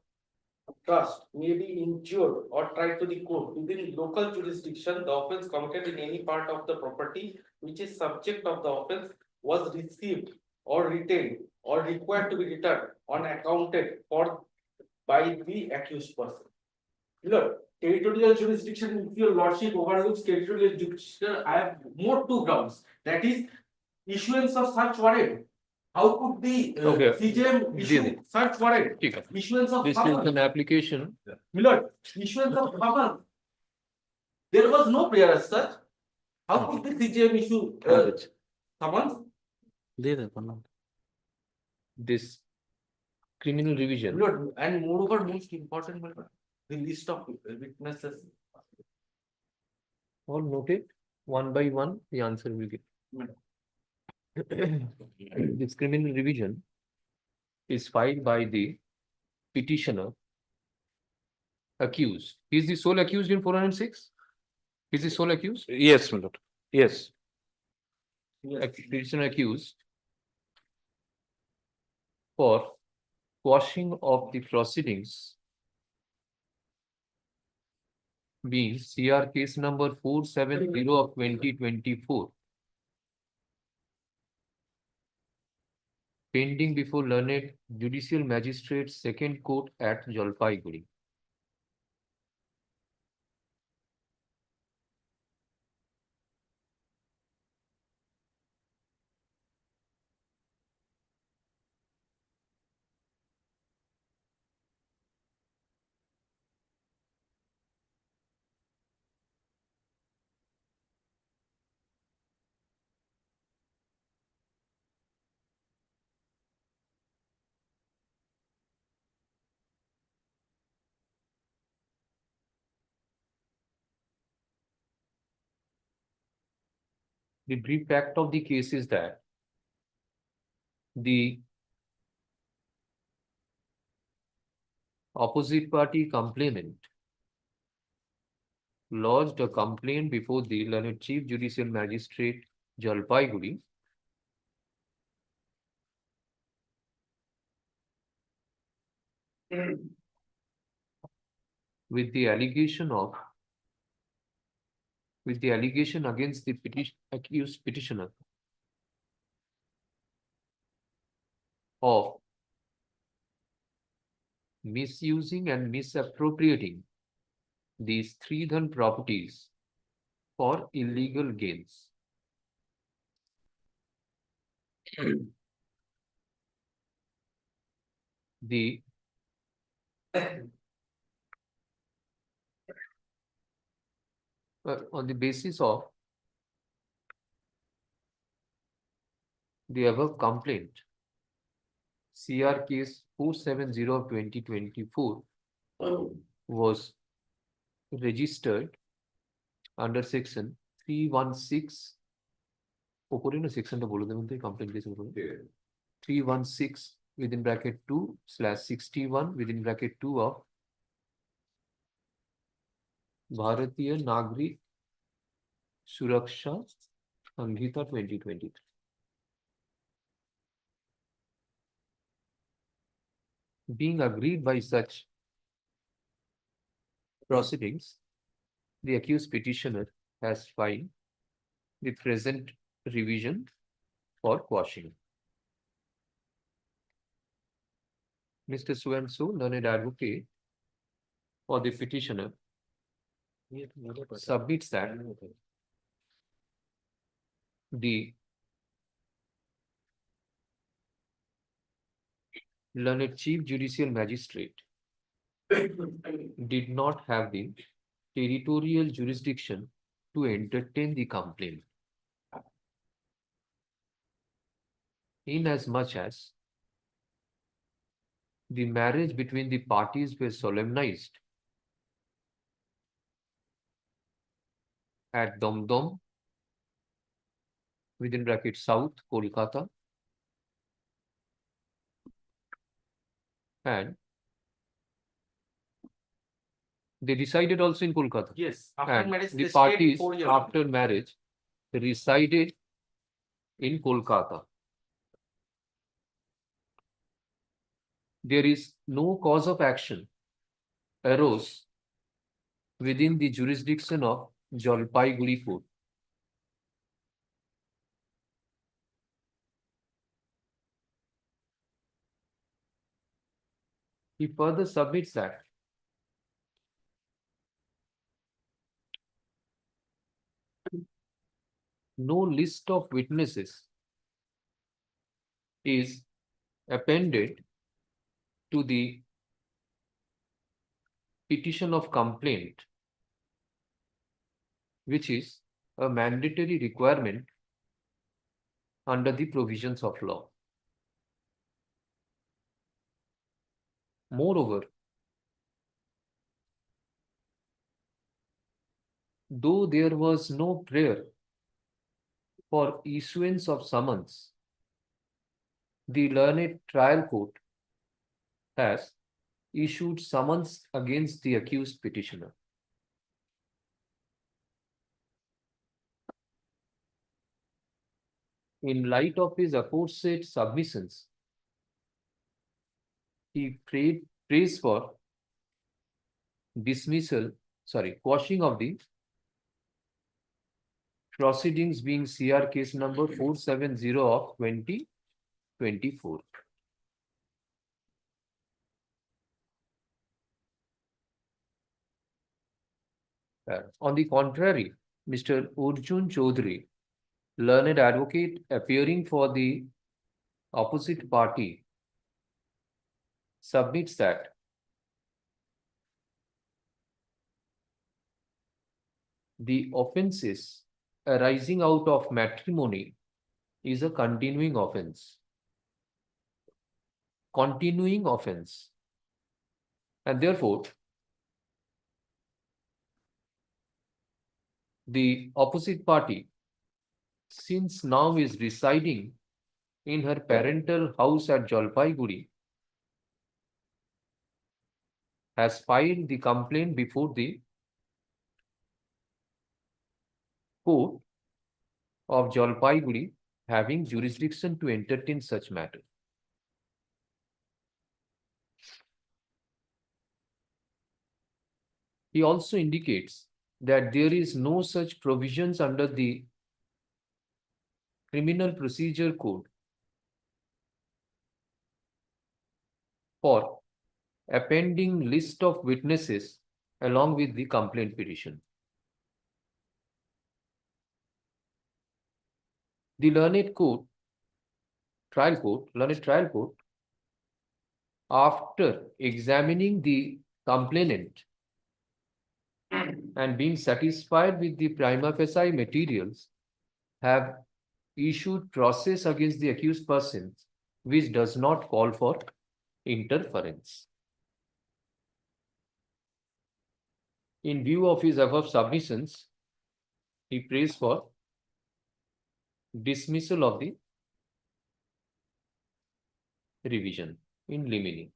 trust may be injured or tried to the court within local jurisdiction, the offense committed in any part of the property which is subject of the offense was received or retained or required to be returned unaccounted for by the accused person. Look, territorial jurisdiction, if your lordship overlooks territorial jurisdiction, I have more two grounds. That is issuance of search warrant. How could the Okay. CJM issue search warrant? ठीक है. Issuance of This is summons. an application. Milord, issuance of summons. There was no prayer as such. How could the CJM issue summons? This criminal revision. Milord, and moreover, most important, Milord, the list of witnesses. All noted, one by one, the answer will get. This criminal revision is filed by the petitioner accused. He is the sole accused in 406? Is the sole accused? Yes, my lord. Yes. Petitioner accused for quashing of the proceedings being CR case number 470 of 2024. Pending before learned Judicial Magistrate Second Court at Jalpaiguri. The brief fact of the case is that the opposite party complainant lodged a complaint before the learned Chief Judicial Magistrate Jalpaiguri with the allegation against the accused petitioner of misusing and misappropriating these Tridhan properties for illegal gains. The on the basis of the above complaint, CR case 470 of 2024 was registered under section 316. ওপরে না সেকশনটা বলে দেবেন তো complain কেসের উপরে 316 within bracket 2/61 within bracket 2 of Bharatiya Nagrik Suraksha Samhita 2023. Being agreed by such proceedings, the accused petitioner has filed the present revision for quashing. Mr. So-and-so, learned advocate for the petitioner, submits that the learned Chief Judicial Magistrate did not have the territorial jurisdiction to entertain the complaint, inasmuch as the marriage between the parties were solemnized at Domdom within bracket South Kolkata And they resided also in Kolkata. Yes, after And marriage, the they stayed parties 4 years. after marriage resided in Kolkata. There is no cause of action arose within the jurisdiction of Jalpaiguri Court. He further submits that no list of witnesses is appended to the petition of complaint, which is a mandatory requirement under the provisions of law. Moreover, though there was no prayer for issuance of summons, the learned trial court has issued summons against the accused petitioner. In light of his aforesaid submissions, he prays for quashing of the proceedings being CR case number 470 of 2024. On the contrary, Mr. Arjun Chaudhary, learned advocate appearing for the opposite party, submits that the offenses arising out of matrimony is a continuing offense. And therefore, the opposite party, since now is residing in her parental house at Jalpaiguri, has filed the complaint before the court of Jalpaiguri having jurisdiction to entertain such matter. He also indicates that there is no such provisions under the Criminal Procedure Code for appending list of witnesses along with the complaint petition. The learned trial court, after examining the complainant and being satisfied with the prima facie materials, have issued process against the accused persons, which does not call for interference. In view of his above submissions, he prays for dismissal of the revision in limine.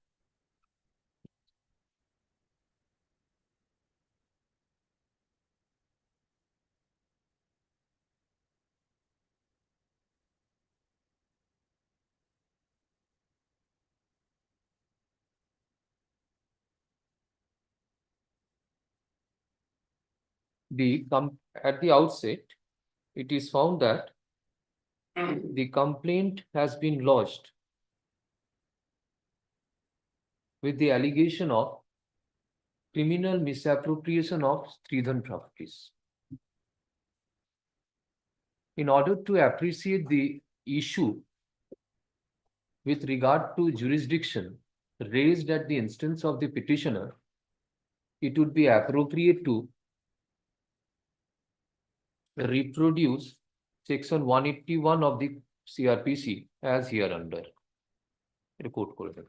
At the outset, it is found that the complaint has been lodged with the allegation of criminal misappropriation of Stridhan properties. In order to appreciate the issue with regard to jurisdiction raised at the instance of the petitioner, it would be appropriate to reproduce section 181 of the CRPC as hereunder. Report করবেন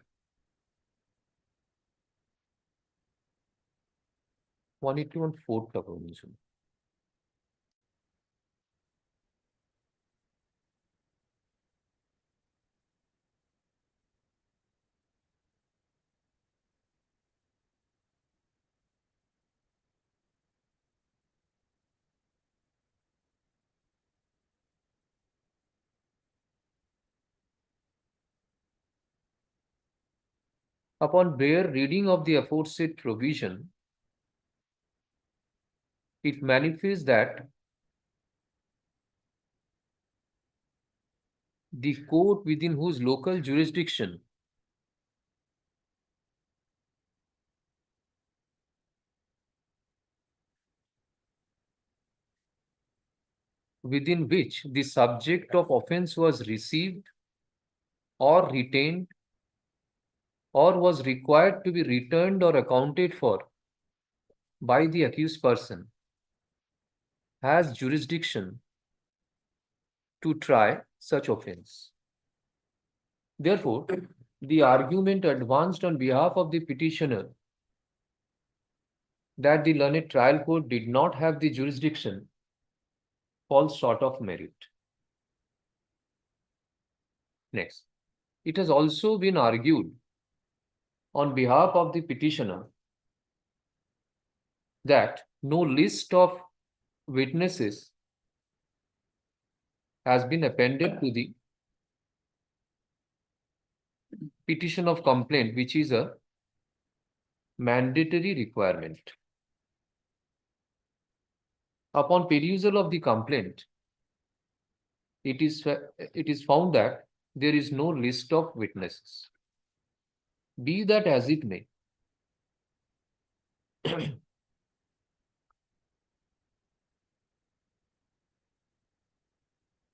181 4টা provision. Upon bare reading of the aforesaid provision, it manifests that the court within whose local jurisdiction within which the subject of offense was received or retained or was required to be returned or accounted for by the accused person has jurisdiction to try such offense. Therefore, the argument advanced on behalf of the petitioner that the learned trial court did not have the jurisdiction falls short of merit. Next, it has also been argued on behalf of the petitioner that no list of witnesses has been appended to the petition of complaint, which is a mandatory requirement. Upon perusal of the complaint, it is found that there is no list of witnesses. Be that as it may,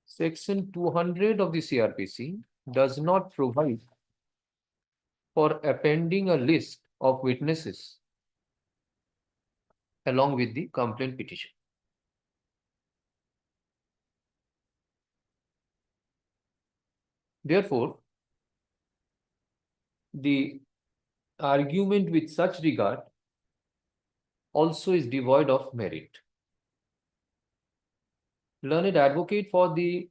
Section 200 of the CRPC does not provide for appending a list of witnesses along with the complaint petition. Therefore, the argument with such regard also is devoid of merit. Learned advocate for the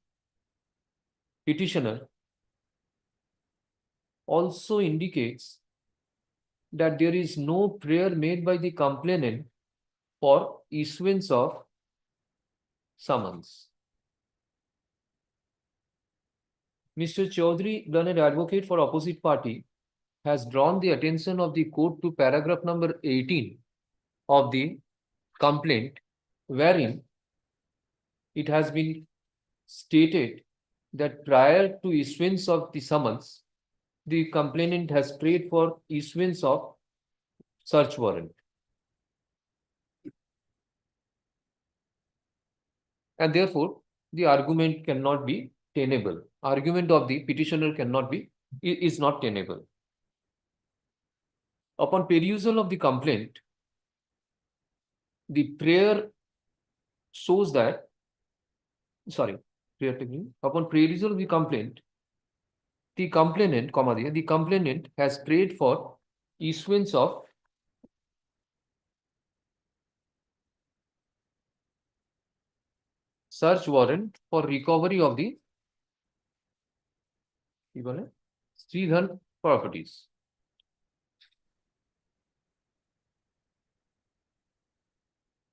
petitioner also indicates that there is no prayer made by the complainant for issuance of summons. Mr. Chaudhary, learned advocate for opposite party, has drawn the attention of the court to paragraph number 18 of the complaint, wherein it has been stated that prior to issuance of the summons, the complainant has prayed for issuance of search warrant. And therefore, the argument cannot be tenable. Argument of the petitioner is not tenable. Upon perusal of the complaint, the prayer shows that, upon perusal of the complaint, the complainant has prayed for issuance of search warrant for recovery of the Sridhan properties.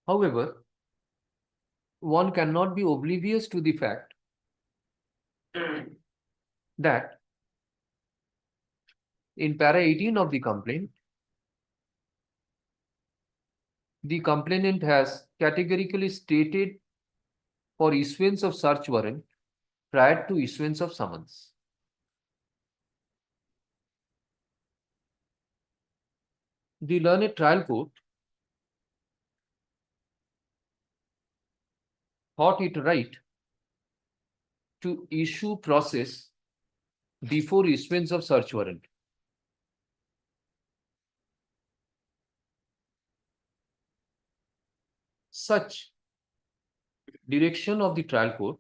However, one cannot be oblivious to the fact that in para 18 of the complaint, the complainant has categorically stated for issuance of search warrant prior to issuance of summons. The learned trial court thought it right to issue process before issuance of search warrant. Such direction of the trial court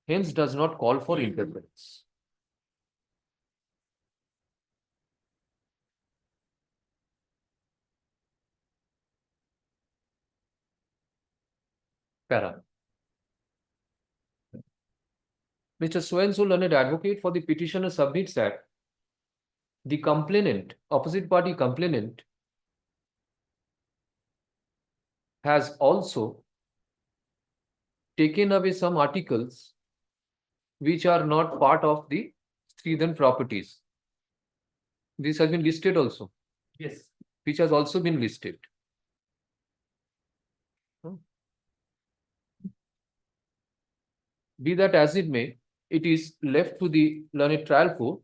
hence does not call for interference. Para. Mr. So-and-so learned advocate for the petitioner submits that the complainant, opposite party complainant, has also taken away some articles which are not part of the Sridhan properties. This has been listed also, Yes. which has also been listed. Be that as it may, it is left to the learned trial court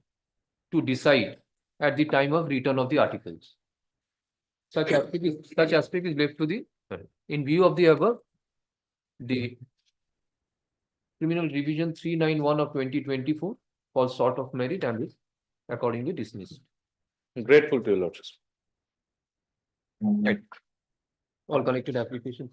to decide at the time of return of the articles. Such aspect is left to the, in view of the above, the Criminal Revision 391 of 2024 falls short of merit and is accordingly dismissed. Grateful to your lordship. Right. All connected applications.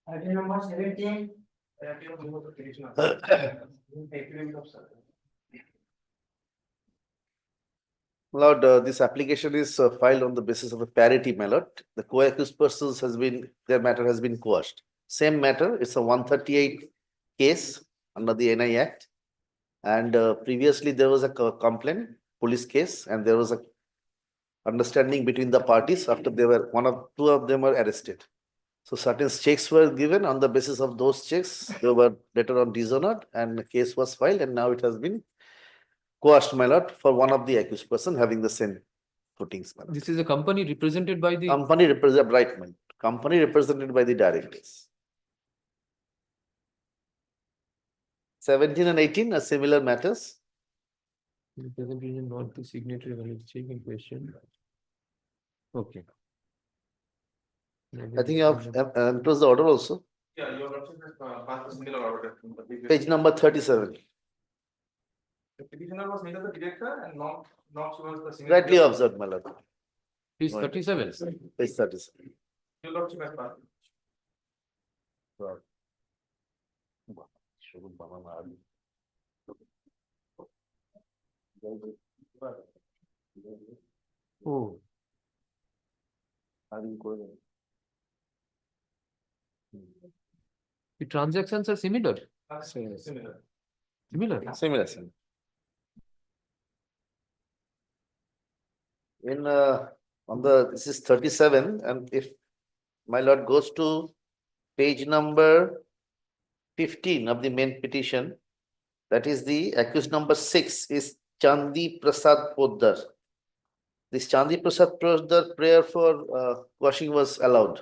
Item number 17. Lord, this application is filed on the basis of a parity, my lord. The co-accused persons their matter has been quashed. Same matter, it's a 138 case under the NI Act. And previously there was a complaint, police case, and there was a understanding between the parties after two of them were arrested. So certain checks were given. On the basis of those checks, they were later on dishonored and the case was filed, and now it has been quashed, my lord, for one of the accused person having the same footings. My lord. This is a company represented by the Company represented by the directors. 17 and 18 are similar matters. representation, not the signatory when it's taking question. Okay. I think you have enclosed the order also. Yeah, your lordship has passed a similar order. Page number 37. The petitioner was neither the director and not she was the senior. Rightly observed, my lord. Page 37. Page 37. Your lordship has passed. Oh. The transactions are similar. Similar. Similar. Similar. In this is 37, and if my lord goes to page number 15 of the main petition, that is the accused number 6 is Chandi Prasad Poddar. This Chandi Prasad Poddar prayer for quashing was allowed.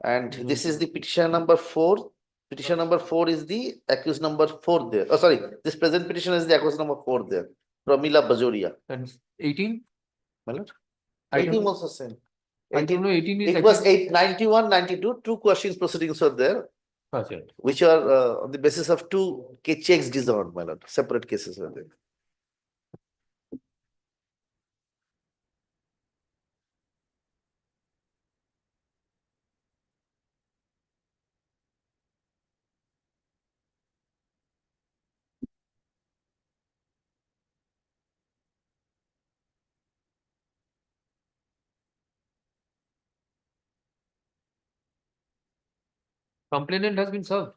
And this is the petition number 4. Petition number 4 is the accused number 4 there. Oh, sorry, this present petition is the accused number 4 there. Pramila Bajoria. And 18? My lord? I 18 don't- also same. I don't know, 18 is. It was 91, 92, two questions proceedings were there, Okay. which are on the basis of two checks dissolved, my lord. Separate cases were there. Complainant has been served.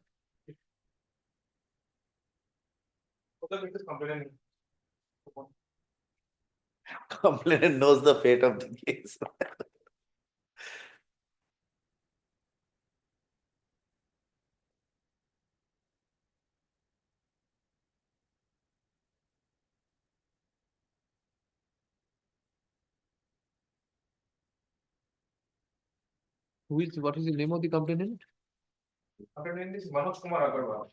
Complainant knows the fate of the case. What is the name of the complainant? Her name is Manoj Kumar Agarwal.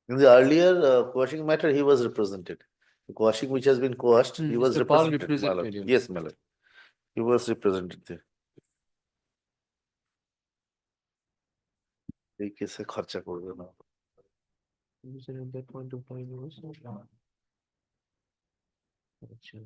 In the earlier quashing matter, he was represented. The quashing which has been quashed, he was Mr. Paul represented. my lord. represented him. Yes, my lord. He was represented there. এই কেসে খরচা করবে না। At that point of time was. আচ্ছা।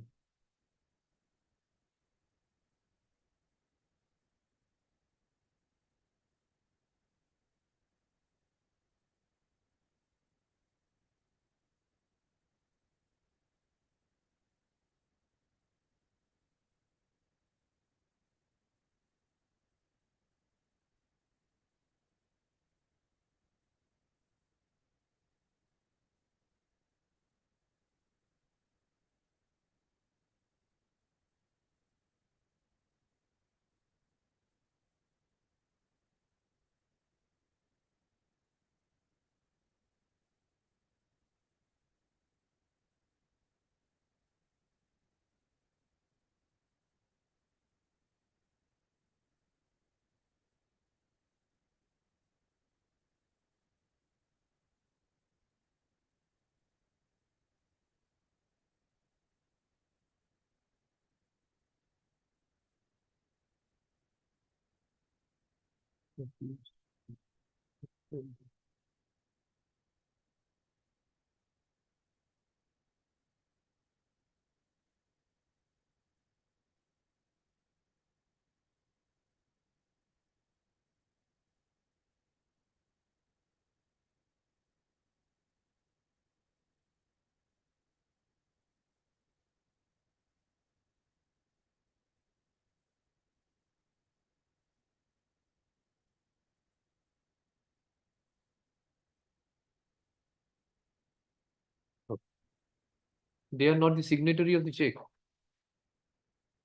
They are not the signatory of the check.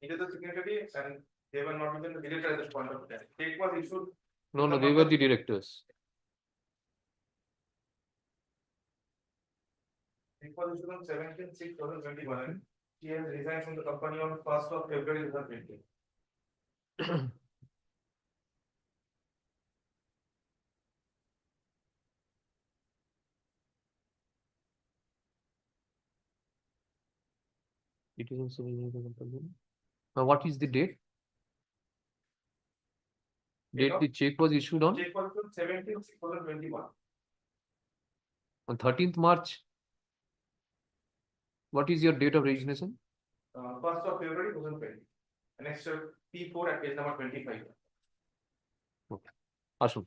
It is the signatory and they were not even the director at this point of time. Check was issued. No, no, they were the directors. It was issued on 17/6/2021. She has resigned from the company on 1st of February 2020. It is also in the company. What is the date? Date the check was issued on? Check was issued 17/6/2021. On 13th March. What is your date of resignation? 1st of February 2020. Next P4 at page number 25. Okay. Ashun.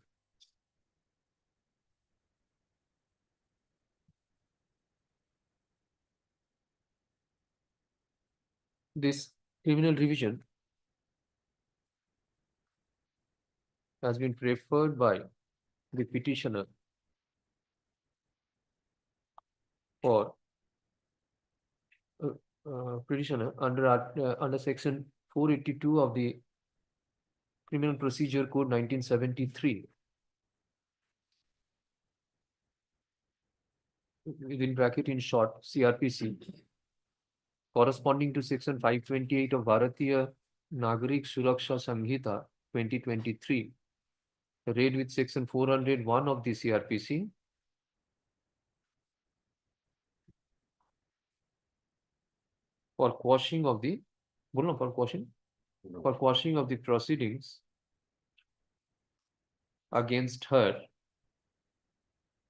This criminal revision has been preferred by the petitioner for petitioner under section 482 of the Criminal Procedure Code 1973. Within bracket in short, CRPC, corresponding to section 528 of Bharatiya Nagarik Suraksha Samhita 2023, read with section 401 of the CRPC, for quashing of the for quashing of the proceedings against her,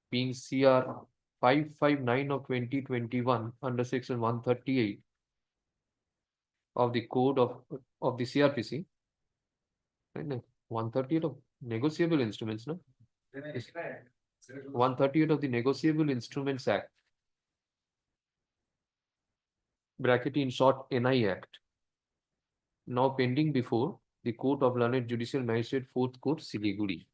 being CR 559 of 2021 under section 138 of the code of the CRPC, right? 138 of negotiable instruments, no? 138 of the Negotiable Instruments Act, bracket in short NI Act, now pending before the Court of Learned Judicial Magistrate, 4th Court, Siliguri.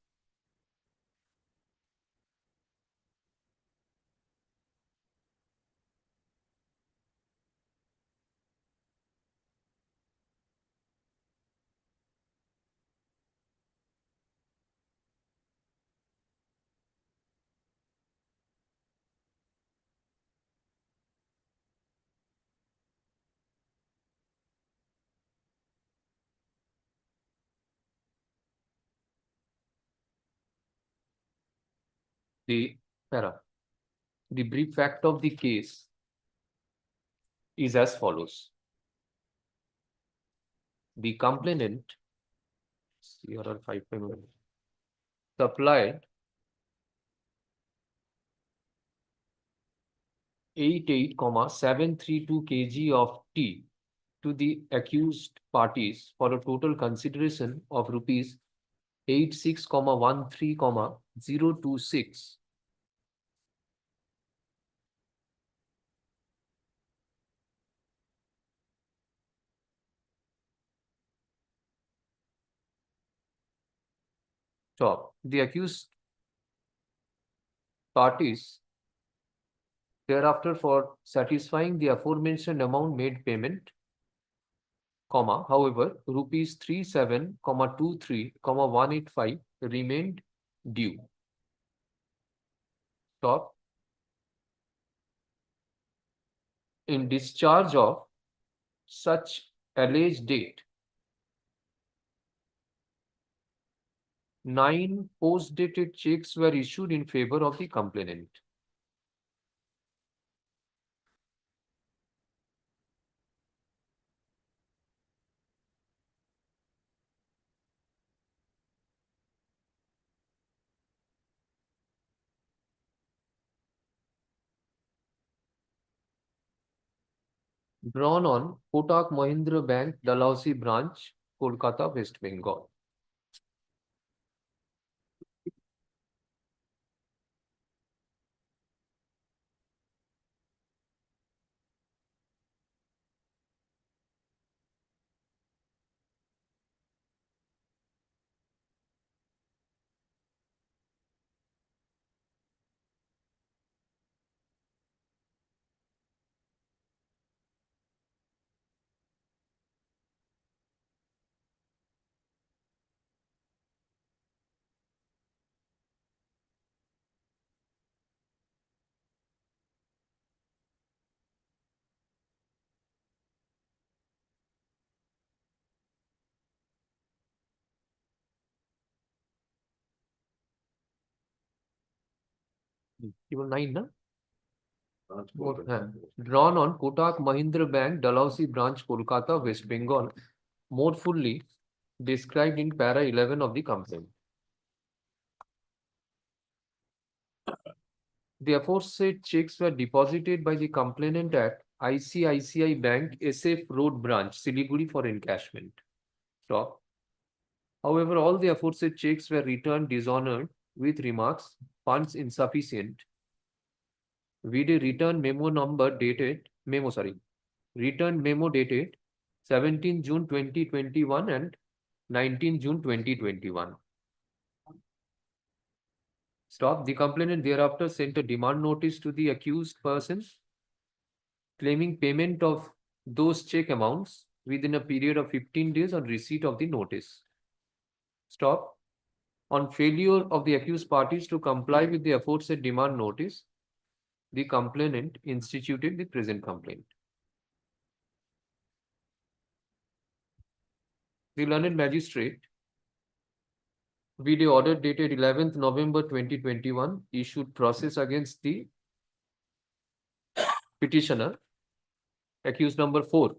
The brief fact of the case is as follows. The complainant, CRR 5 supplied 88,732 kg of tea to the accused parties for a total consideration of rupees 86,13,026. So, the accused parties thereafter, for satisfying the aforementioned amount, made payment, however, rupees 37,23,185 remained due. Stop. In discharge of such alleged date, 9 post-dated checks were issued in favor of the complainant. drawn on Kotak Mahindra Bank, Dalhousie branch, Kolkata, West Bengal. Even 9, na? Drawn on Kotak Mahindra Bank, Dalhousie branch, Kolkata, West Bengal, more fully described in para 11 of the complaint. The aforesaid checks were deposited by the complainant at ICICI Bank, SF Road branch, Siliguri for encashment. Stop. However, all the aforesaid checks were returned dishonored with remarks, funds insufficient. Vide return memo dated 17 June 2021 and 19 June 2021. Stop. The complainant thereafter sent a demand notice to the accused persons claiming payment of those check amounts within a period of 15 days on receipt of the notice. Stop. On failure of the accused parties to comply with the aforesaid demand notice, the complainant instituted the present complaint. The learned magistrate, video order dated 11th November 2021, issued process against the petitioner, accused number 4.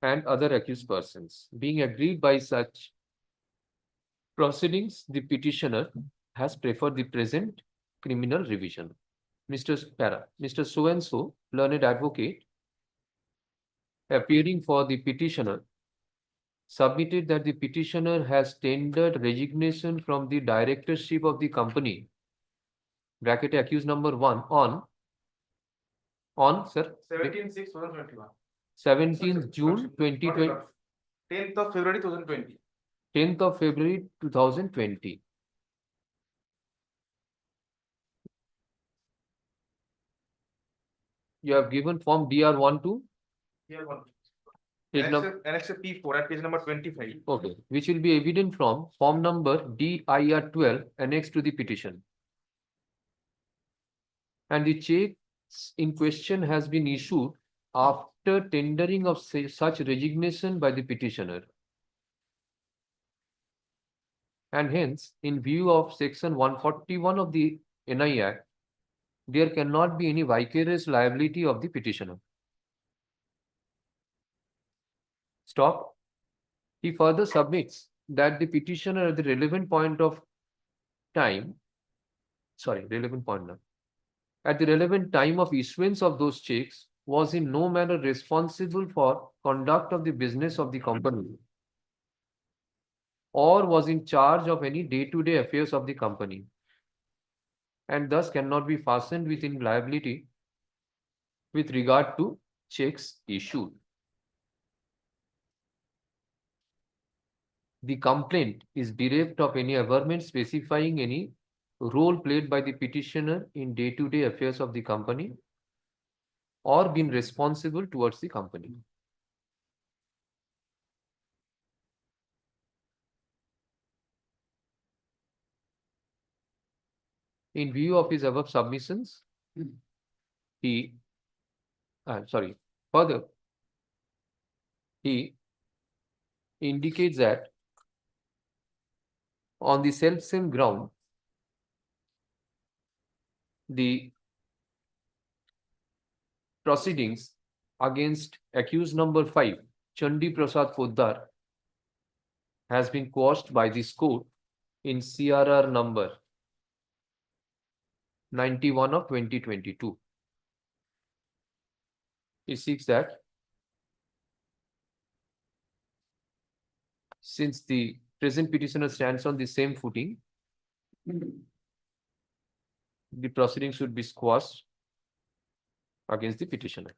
And other accused persons. Being agreed by such proceedings, the petitioner has preferred the present criminal revision. Mr. So-and-so, learned advocate, appearing for the petitioner, submitted that the petitioner has tendered resignation from the directorship of the company, bracket accused number 1, on sir 17/6/2021. 17th June 2020. 10th of February 2020. 10th of February 2020. You have given form DR1 to? Here one. Page Annex P4 at page number 25. Okay, which will be evident from form number DIR12 annexed to the petition. And the check in question has been issued after tendering of such resignation by the petitioner. And hence, in view of section 141 of the NI Act, there cannot be any vicarious liability of the petitioner. Stop. He further submits that the petitioner at the relevant point of time, at the relevant time of issuance of those checks was in no manner responsible for conduct of the business of the company or was in charge of any day-to-day affairs of the company and thus cannot be fastened within liability with regard to checks issued. The complaint is bereft of any averment specifying any role played by the petitioner in day-to-day affairs of the company or been responsible towards the company. In view of his above submissions, further, he indicates that on the self-same ground, the proceedings against accused number 5, Chandi Prasad Poddar, has been quashed by this court in CRR number 91 of 2022. He seeks that since the present petitioner stands on the same footing, the proceedings should be squashed against the petitioner.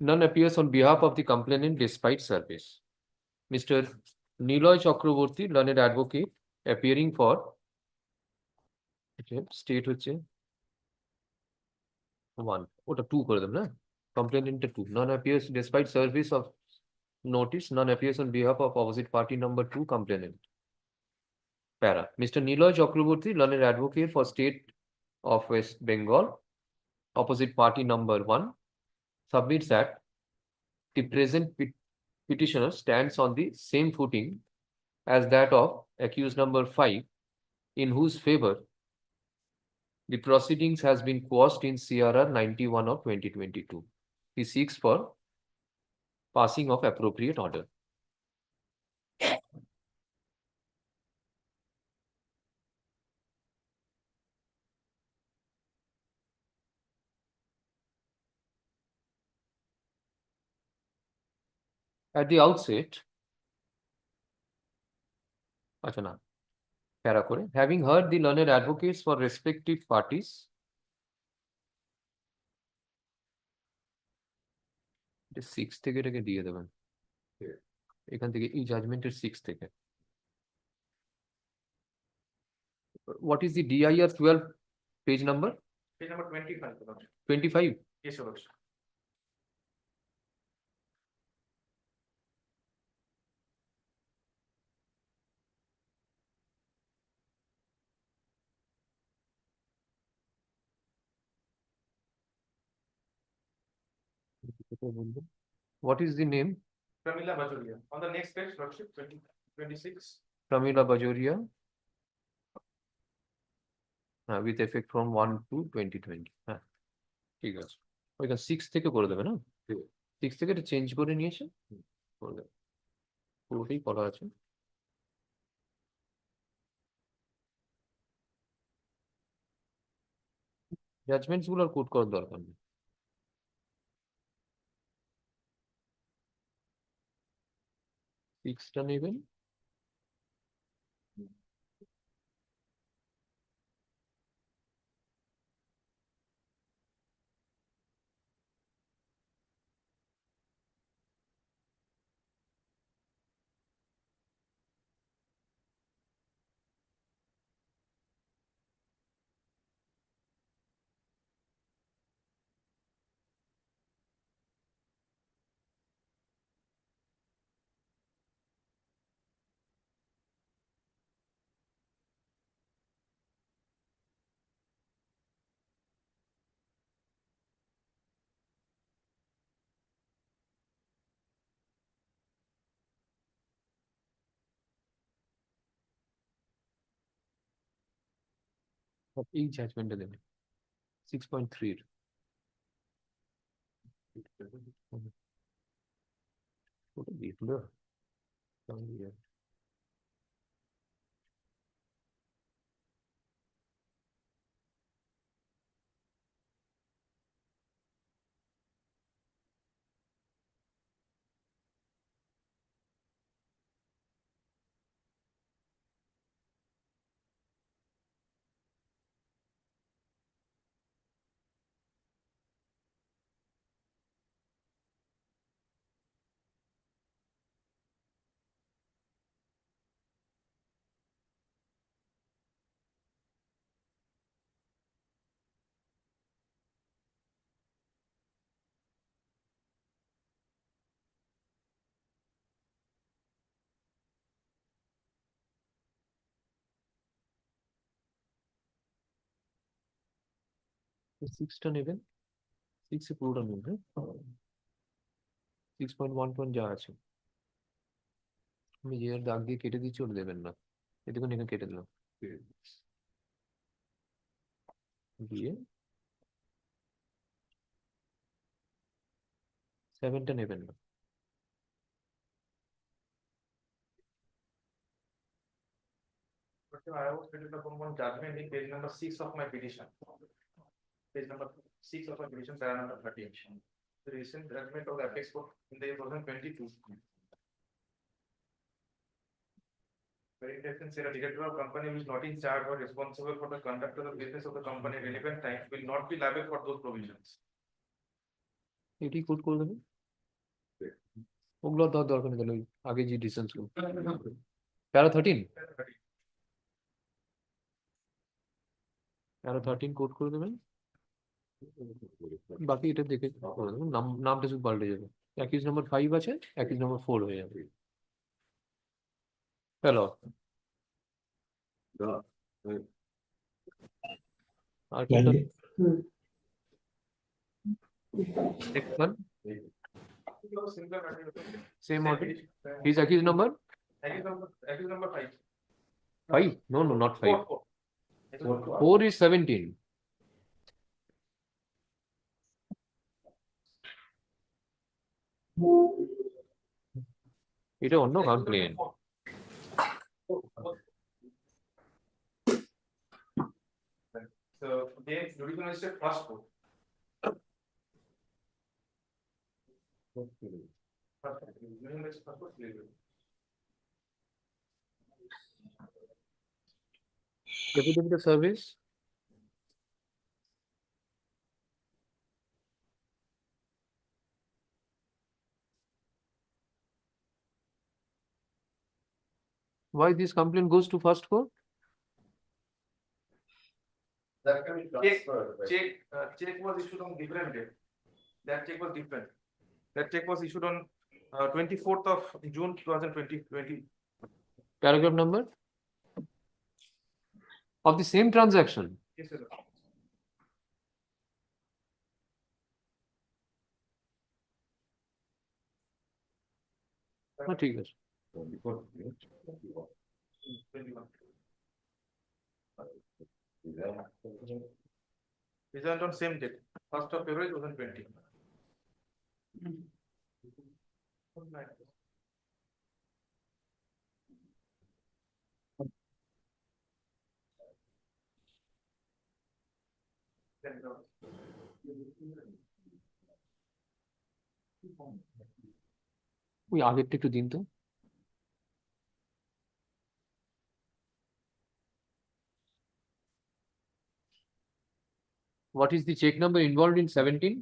None appears on behalf of the complainant despite service. Mr. Niloy Chakraborty, learned advocate, appearing for state হচ্ছে 1 ওটা 2 করে দেব না complainant 2 none appears despite service of notice none appears on behalf of opposite party number 2 complainant para Mr. Niloy Chakraborty, learned advocate for state of West Bengal, opposite party number 1, submits that the present petitioner stands on the same footing as that of accused number 5, in whose favor the proceedings has been quashed in CRR 91 of 2022. He seeks for passing of appropriate order. At the outset, having heard the learned advocates for respective parties, the 6th থেকে এটাকে দিয়ে দেবেন এখান থেকে এই জাজমেন্টের 6 থেকে what is the DIR 12 page number? Page number 25. 25. Yes, Your Lordship. What is the name? Pramila Bajoria. On the next page, Lordship, 26. Pramila Bajoria. With effect from 1 to 2020. ঠিক আছে ওইখানে 6 থেকে করে দেবে না 6 থেকে এটা চেঞ্জ করে নিয়েছে করে দেবে পুরোটাই করা আছে জাজমেন্টস গুলো আর কোড করার দরকার নেই সিক্সটা নেবেন এই জাজমেন্টটা দেবেন 6.3 ওটা দেখলো সিক্সটা নেবেন 6 এ পুরোটা নেবেন 6.1 যা আছে আমি যে দাগ দিয়ে কেটে দিচ্ছি ওটা দেবেন না এদিকে এখানে কেটে দিলাম দিয়ে 7টা নেবেন না I was stated upon one judgment in page number 6 of my petition. Page number 6 of my petition, para number 13. The recent judgment of the apex court in the year 2022. Very interesting, say the director of company who is not in charge or responsible for the conduct of the business of the company relevant time will not be liable for those provisions. এটি code করে দেবে ওগুলো দরকার নেই, তাহলে আগে যে distance গুলো প্যারা 13 প্যারা 13 কোড করে দেবেন, বাকি এটা দেখে করে দেবেন, নামটা শুধু পাল্টে যাবে। অ্যাকিউজ নাম্বার 5 আছে, অ্যাকিউজ নাম্বার 4 হয়ে যাবে। হ্যালো আর কোনটা next one same order, his accused number Accused number 5. 5, no not 5, 4 is 17. এটা অন্য complain. So they judicial magistrate first court. Deputy service why this complaint goes to first court? Check was issued on different date. That check was different. That check was issued on 24th of June 2020. Paragraph number of the same transaction. Yes, sir. ঠিক আছে। Result on same date, 1st of February 2020. ওই আগেরটা একটু দিন তো। What is the check number involved in 17?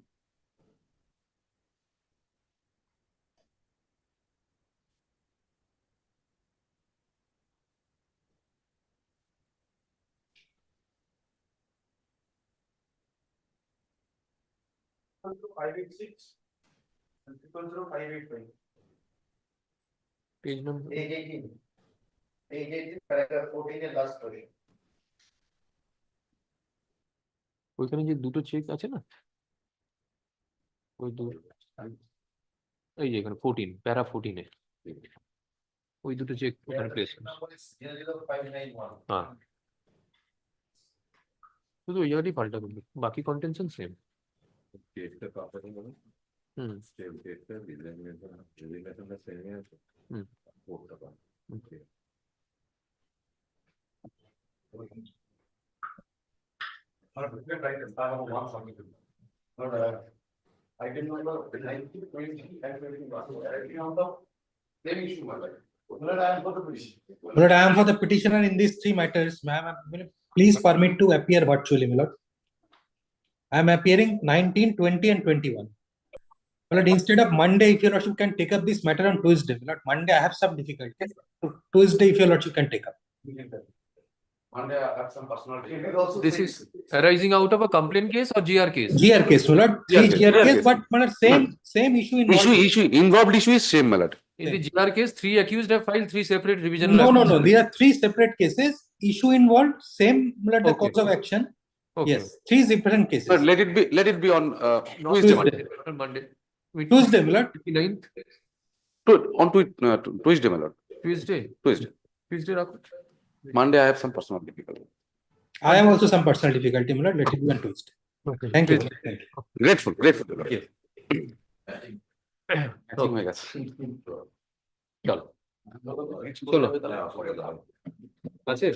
So 586 and 585. Page number Page 18. Page 18, paragraph 14 এর last portion. ওইখানে যে দুটো চেক আছে না, ওই এই যে এখানে 14 প্যারা 14 এ ওই দুটো চেক ওখানে প্লেস হ্যাঁ, শুধু ওই জায়গাটাই পাল্টা করবে, বাকি contention same. Item number 19, 20 and 21. Same issue, my lord. I am for the petition. Lord, I am for the petitioner in these three matters. Ma'am, please permit to appear virtually, my lord. I am appearing 19, 20 and 21. My lord, instead of Monday, if your lordship can take up this matter on Tuesday. My lord, Monday I have some difficulties. So Tuesday, if your lordship can take up. Monday, I have some personal. This is arising out of a complaint case or GR case? GR case, my lord. Three GR case, but my lord, same issue involved. Involved issue is same, my lord. In the GR case, 3 accused have filed 3 separate revision. No. There are 3 separate cases. Issue involved, same, my lord, the cause of action. Okay. Yes, 3 different cases. But let it be on Tuesday. Monday. Tuesday, my lord. 29th. On Tuesday, my lord. Tuesday. রাখো। Monday, I have some personal difficulty. I have also some personal difficulty, my lord. Let it be on Tuesday. Okay. Thank you. Grateful, my lord. Yes. ঠিক হয়ে গেছে। চলো আছে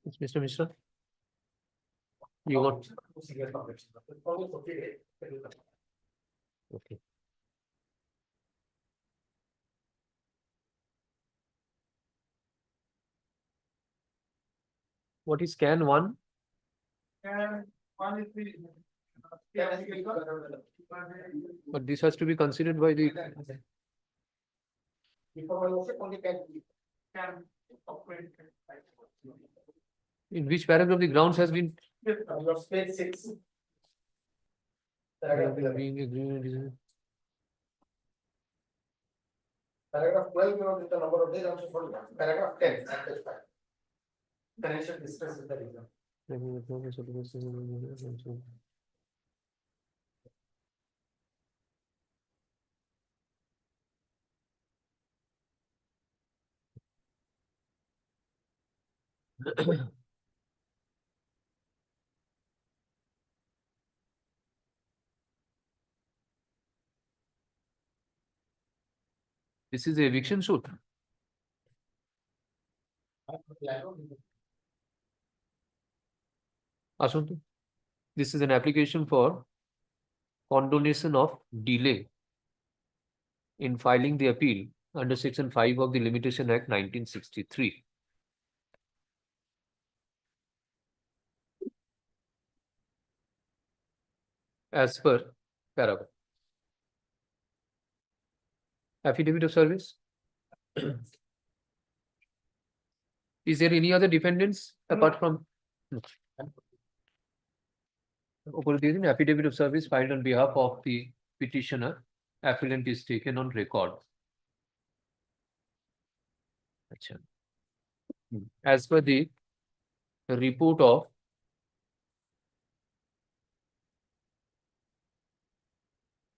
It's Mr. Mishra. You want? Okay. What is scan one? But this has to be considered by the. In which paragraph the grounds has been? Page 6. Paragraph 12, you know, with the number of days, also for paragraph 10, page 5. Financial distress is the reason. This is the eviction suit. Ashwin, this is an application for condonation of delay in filing the appeal under Section 5 of the Limitation Act 1963. As per paragraph. Affidavit of service. Is there any other defendants apart from? Affidavit of service filed on behalf of the petitioner. Appellant is taken on record. As per the report of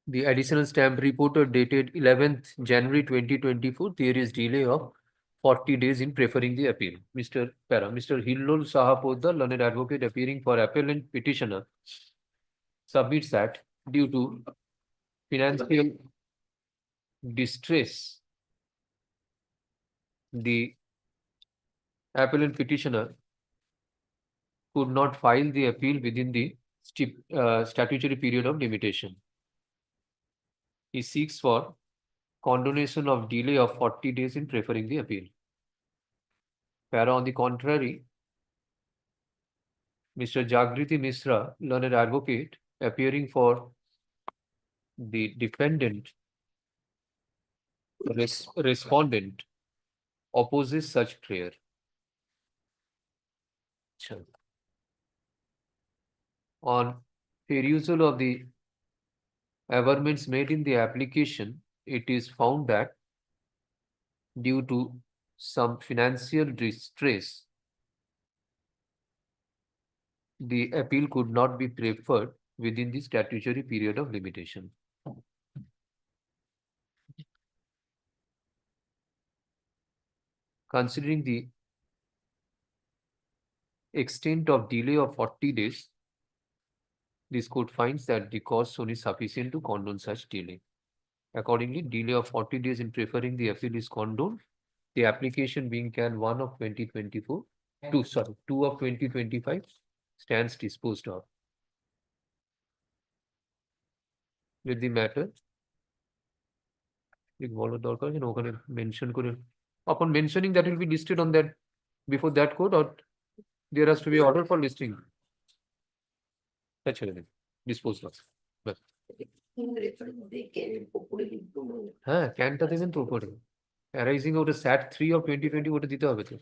the additional stamp reporter dated 11th January 2024, there is delay of 40 days in preferring the appeal. Mr. Hillol Sahapodda, learned advocate appearing for appellant petitioner, submits that due to financial distress, the appellant petitioner could not file the appeal within the statutory period of limitation. He seeks for condonation of delay of 40 days in preferring the appeal. Para, on the contrary, Mr. Jagriti Misra, learned advocate, appearing for the defendant, respondent, opposes such prayer. On perusal of the averments made in the application, it is found that due to some financial distress, the appeal could not be preferred within the statutory period of limitation. Considering the extent of delay of 40 days, this court finds that the cause only sufficient to condone such delay. Accordingly, delay of 40 days in preferring the appeal is condoned. The application being can 1 of 2024, 2 of 2025 stands disposed of. With the matter, mention upon mentioning that will be listed on that before that code, or there has to be order for listing. That's disposed of. But canটা দেবেন তো উপরে arising out of SAT 3 of 2020 ওটা দিতে হবে তো।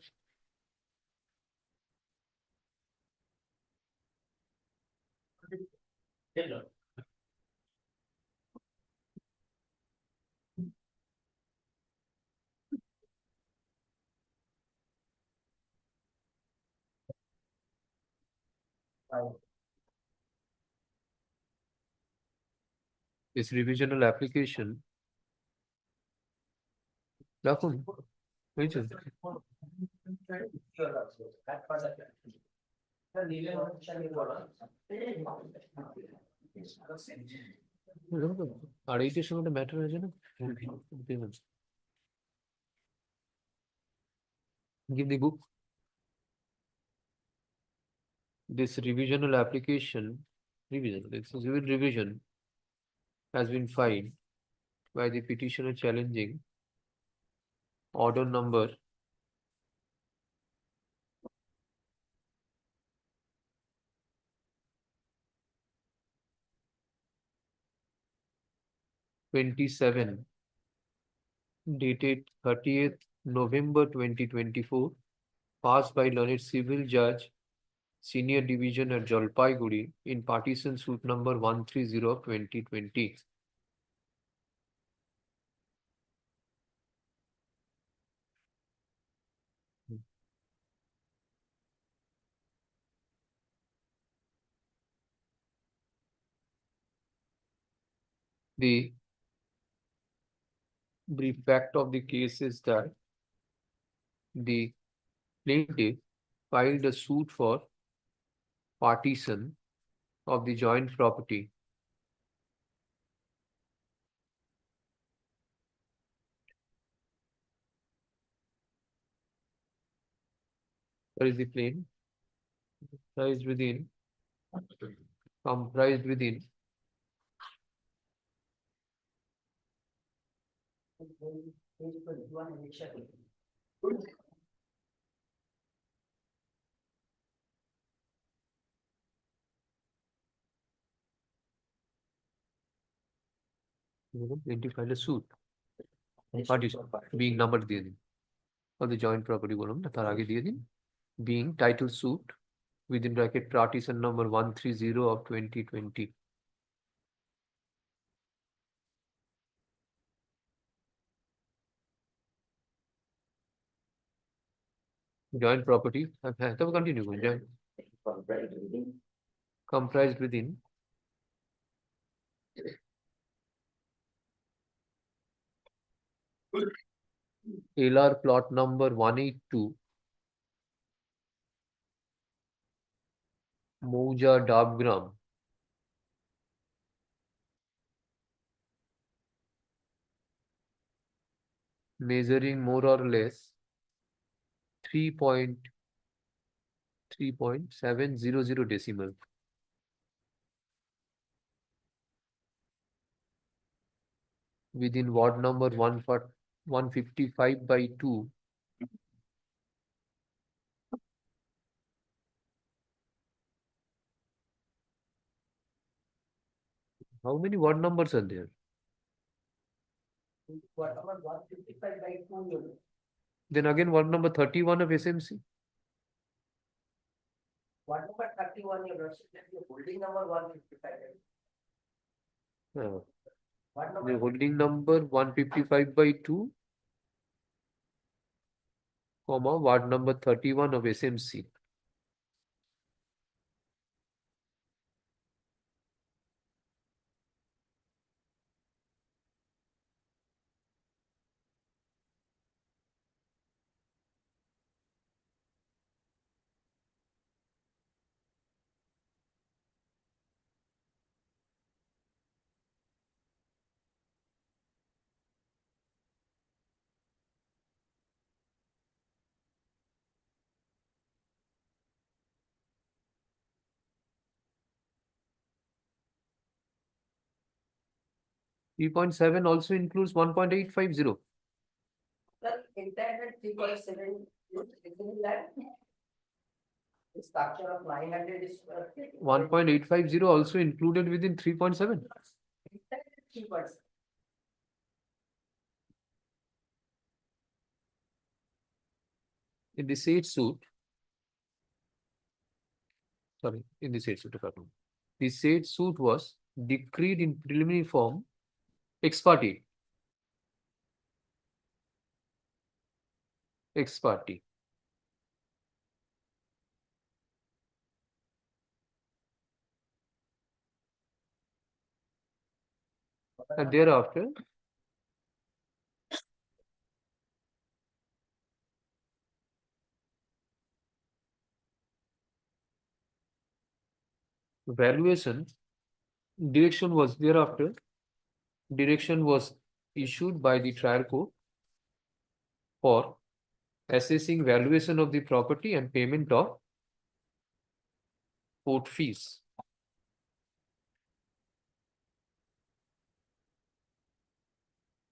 This revisional application রাখুন হয়েছে আর এইটার সঙ্গে ম্যাটার আছে না Give the book. This revisional application, this is revision has been filed by the petitioner challenging order number 27 dated 30th November 2024, passed by learned civil judge, senior division at Jalpaiguri in partition suit number 130 of 2020. The brief fact of the case is that the plaintiff filed a suit for partition of the joint property. Where is the plane? Comprised within plaintiff filed a suit partition being numbered দিয়ে দিন of the joint property বলুন না তার আগে দিয়ে দিন being title suit within bracket partition number 130 of 2020. Joint property তবে continue করুন joint comprised within LR plot number 182 Mouja Dabgram, measuring more or less 3.700 decimal. Within ward number 155 by 2. How many ward numbers are there? Ward number 155 by 2. Then again ward number 31 of SMC. Ward number 31, your lordship, the holding number 155. The holding number 155 by 2, comma, ward number 31 of SMC. Three point seven also includes 1.850. Sir, entire 3.7 is in that. The structure of 900 is 1.850 also included within 3.7. 3.7. In the said suit, the said suit was decreed in preliminary form ex parte. And thereafter, valuation direction was issued by the trial court for assessing valuation of the property and payment of court fees.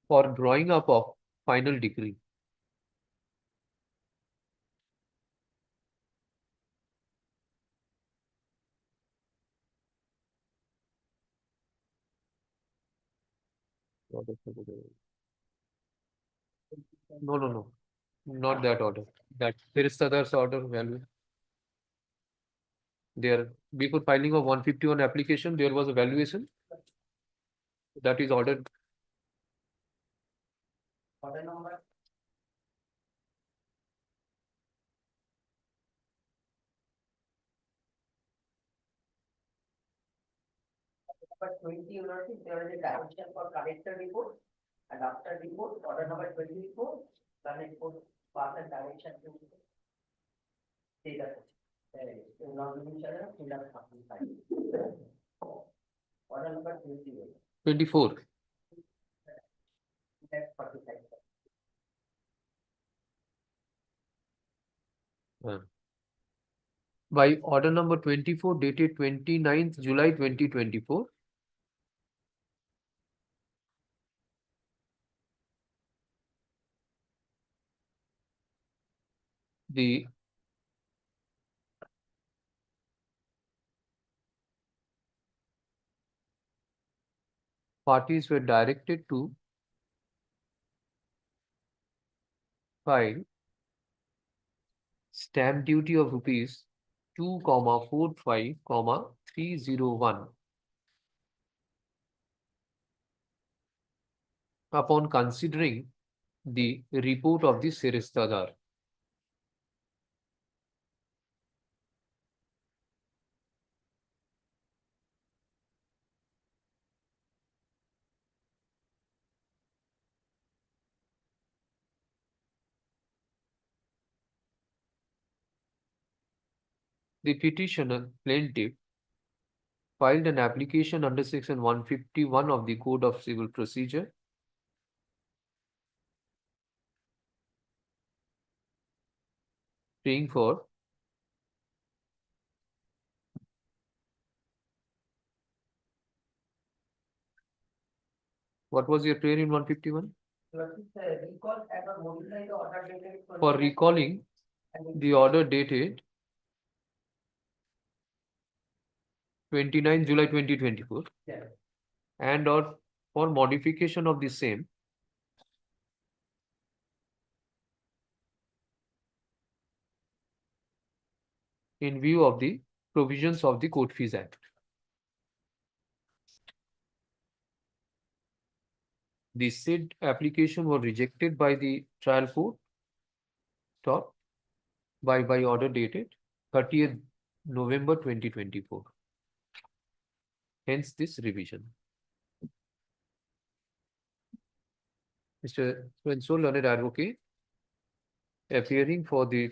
For drawing up of final decree. No, not that order. That Firistadar's order value. There, before filing of 151 application, there was a valuation. That is ordered. Order number. Number 20, you notice there is a direction for collector report, adopted report, order number 24, current report, path and direction to. See that. Non-judicial, fill up something. Order number 28. 24. That's 45. By order number 24 dated 29th July 2024. The parties were directed to file stamp duty of rupees 2,45,301 upon considering the report of the Seristadar. The petitioner plaintiff filed an application under section 151 of the Code of Civil Procedure praying for what was your prayer in 151? Recall and or modify the order dated. For recalling the order dated 29 July 2024 Yeah. and or for modification of the same in view of the provisions of the Court Fees Act. The said application was rejected by the trial court by order dated 30th November 2024. Hence this revision. Mr. So learned advocate appearing for the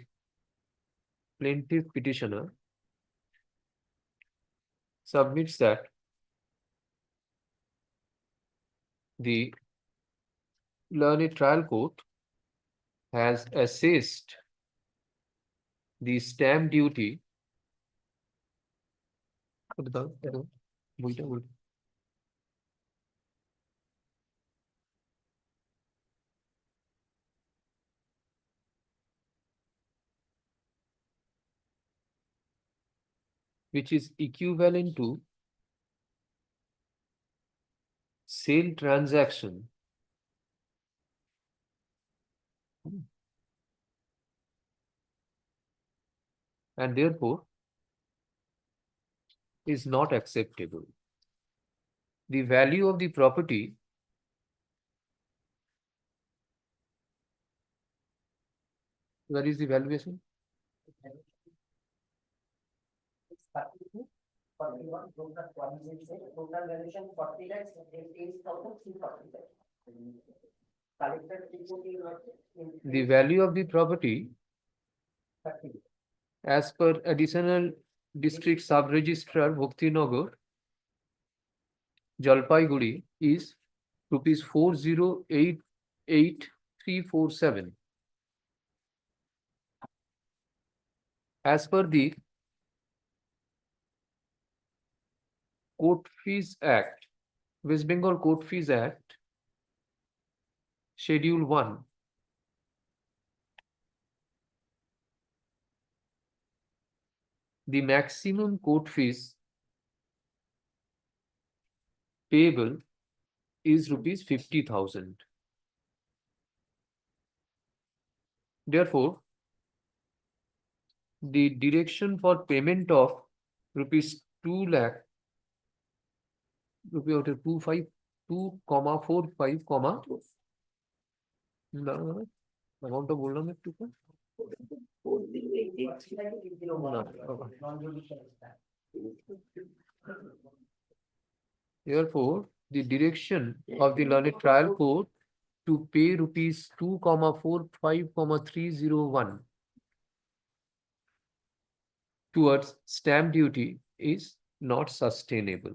plaintiff petitioner submits that the learned trial court has assessed the stamp duty which is equivalent to sale transaction and therefore is not acceptable. The value of the property where is the valuation? 41, total valuation 40 lakhs, 18,340. Collected The value of the property 30. as per additional district sub-registrar Bhaktinagar, Jalpaiguri is rupees 4088347. As per the Court Fees Act, West Bengal Court Fees Act, Schedule 1, the maximum court fees payable is rupees 50,000. Therefore, the direction for payment of rupees 2 lakh, rupee 252,45, amount of बोलना मैं तुमको Therefore, the direction of the learned trial court to pay rupees 2,45,301 towards stamp duty is not sustainable.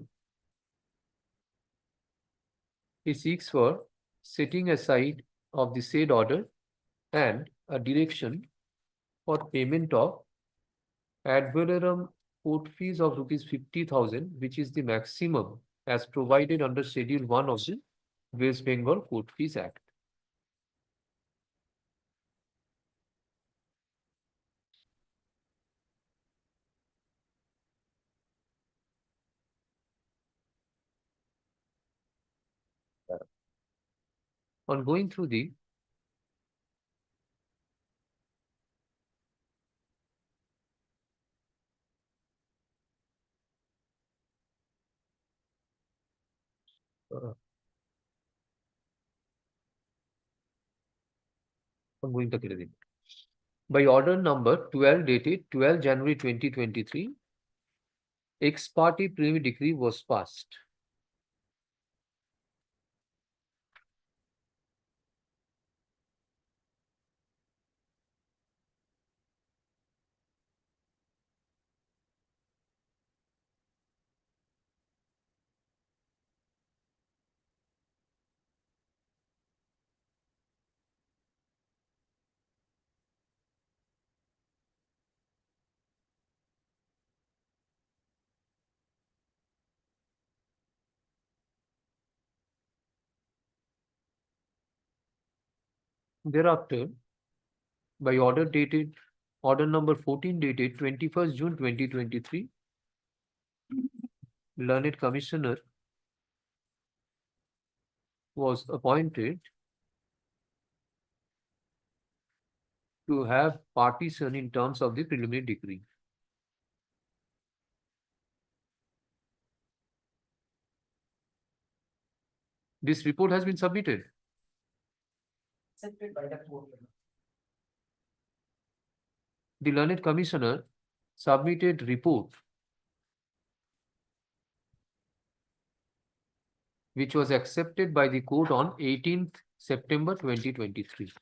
He seeks for setting aside of the said order and a direction for payment of ad valorem court fees of rupees 50,000, which is the maximum as provided under Schedule 1 of the West Bengal Court Fees Act. On going through the ongoing तक ले देंगे. By order number 12 dated 12 January 2023, ex parte preliminary decree was passed. Thereafter, by order number 14 dated 21st June 2023, learned commissioner was appointed to have partition in terms of the preliminary decree. This report has been submitted. Accepted by the court. The learned commissioner submitted report which was accepted by the court on 18th September 2023.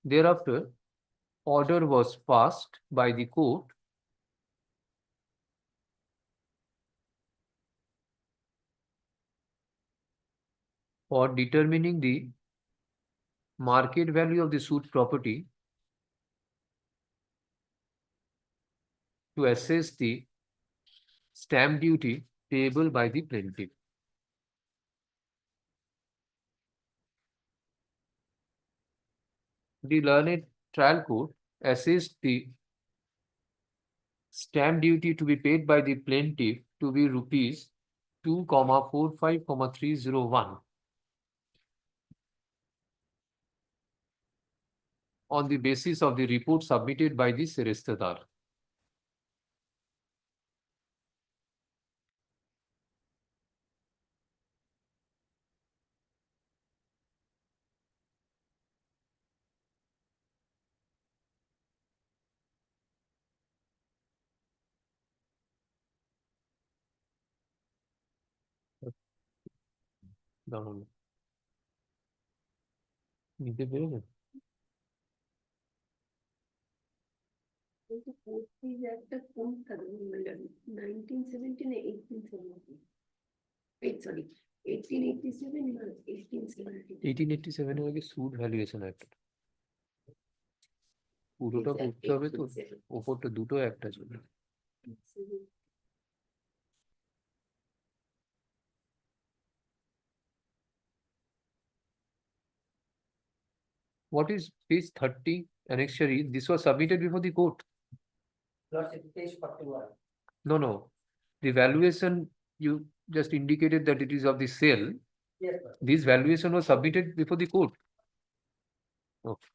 Thereafter, order was passed by the court for determining the market value of the suit property to assess the stamp duty payable by the plaintiff. The learned trial court assessed the stamp duty to be paid by the plaintiff to be rupees 2,45,301 on the basis of the report submitted by the Serestadar. Down. Niente bene. The Court Fees Act of 1917 and 1817. Wait, sorry. 1887 এর আগে সুদ valuation act পুরোটা করতে হবে তো ওপরটা দুটো একটা ছিল What is page 30 annexure E? This was submitted before the court. Page 41. No. The valuation you just indicated that it is of the sale. Yes, sir. This valuation was submitted before the court. Okay.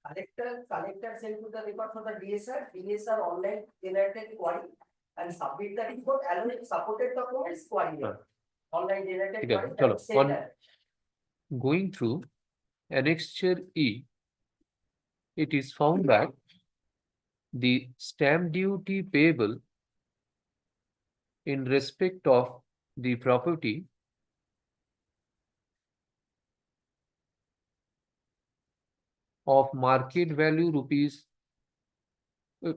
Collector sent to the record for the DSR online generated query and submit the report along with supported documents query. Online generated Okay, query. chalo, and send one- that. Going through annexure E, it is found that the stamp duty payable in respect of the property of market value rupees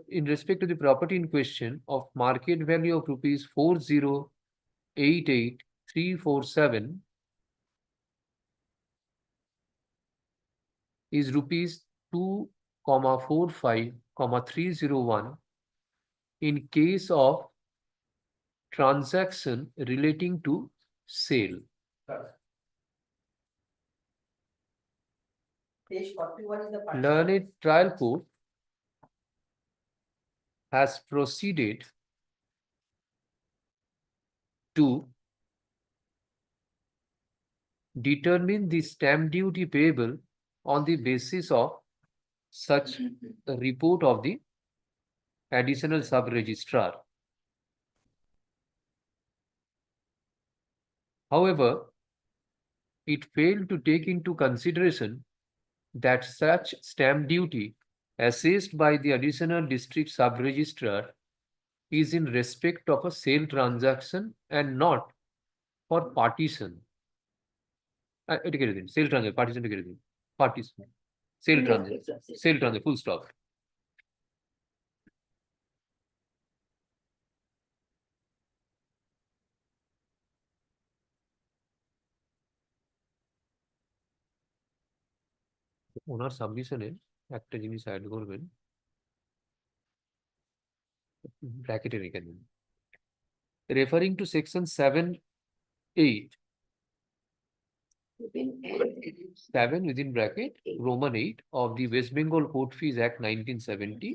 in respect to the property in question of market value of rupees 4088,347 is rupees 2,45,301 in case of transaction relating to sale. Page 41 is the partition. Learned trial court has proceeded to determine the stamp duty payable on the basis of such a report of the additional sub-registrar. However, it failed to take into consideration that such stamp duty assessed by the additional district sub-registrar is in respect of a sale transaction and not for partition. Sale transaction, partition, partition, sale transaction, full stop. ওনার সাবমিশনে একটা জিনিস add করবেন ব্র্যাকেটে রেখে দিন referring two section 7(8) 7 within bracket Roman 8 of the West Bengal Court Fees Act 1970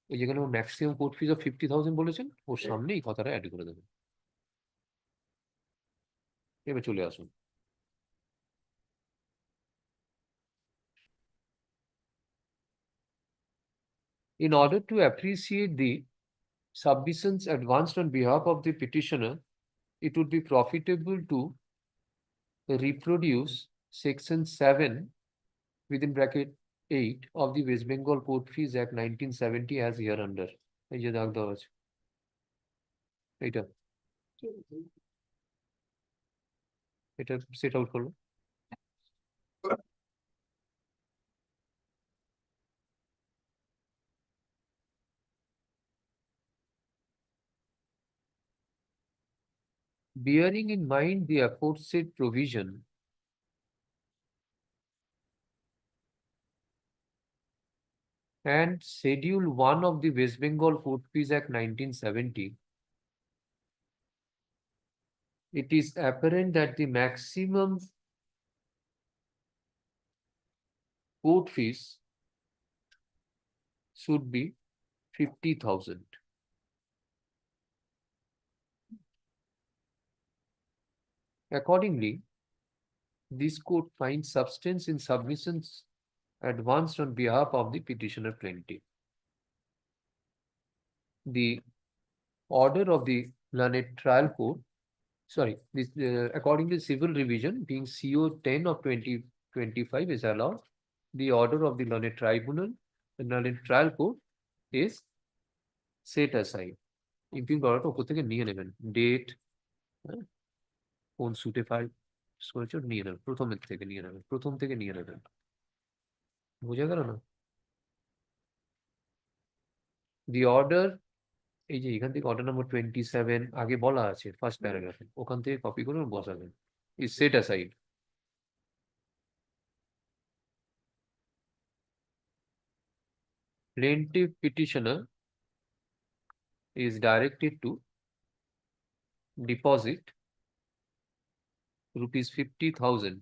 এই যেখানে maximum court fees of 50,000 বলেছেন ওর সামনে এই কথাটা অ্যাড করে দেবেন এবার চলে আসুন In order to appreciate the submissions advanced on behalf of the petitioner, it would be profitable to reproduce section 7 within bracket 8 of the West Bengal Court Fees Act 1970 as hereunder. এই যে দাগ দেওয়া আছে এইটা এটা সেট আউট করলো Bearing in mind the aforesaid provision, and Schedule 1 of the West Bengal Court Fees Act 1970, it is apparent that the maximum court fees should be 50,000. Accordingly, this court finds substance in submissions advanced on behalf of the petitioner plaintiff. The order of the learned trial court, this according to civil revision being CO 10 of 2025 is allowed. The order of the learned tribunal, the learned trial court is set aside. Impugn করাটা উপর থেকে নিয়ে নেবেন date কোন সুটে file করেছো নিয়ে নেবেন প্রথম থেকে নিয়ে নেবেন বুঝা গেল না The order এই যে এখান থেকে অর্ডার নাম্বার 27 আগে বলা আছে ফার্স্ট প্যারাগ্রাফে, ওখান থেকে কপি করে বসাবেন। Is set aside. Plaintiff petitioner is directed to deposit rupees 50,000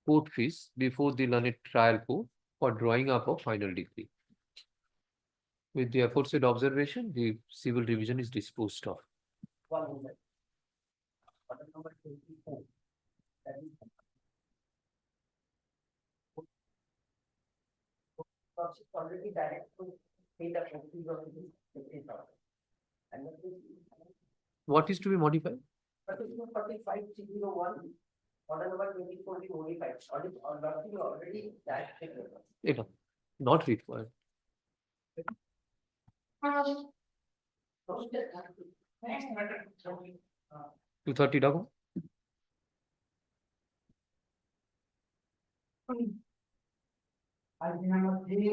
court fees before the learned trial court for drawing up a final decree. With the aforesaid observation, the civil revision is disposed of. One moment. Order number 24. That is- Already direct to pay the fees of the 50,000. And that is. What is to be modified? Partition 45/301, order number 24/45, already that. It not required. Next matter. 230 ডাকো। Item number 3.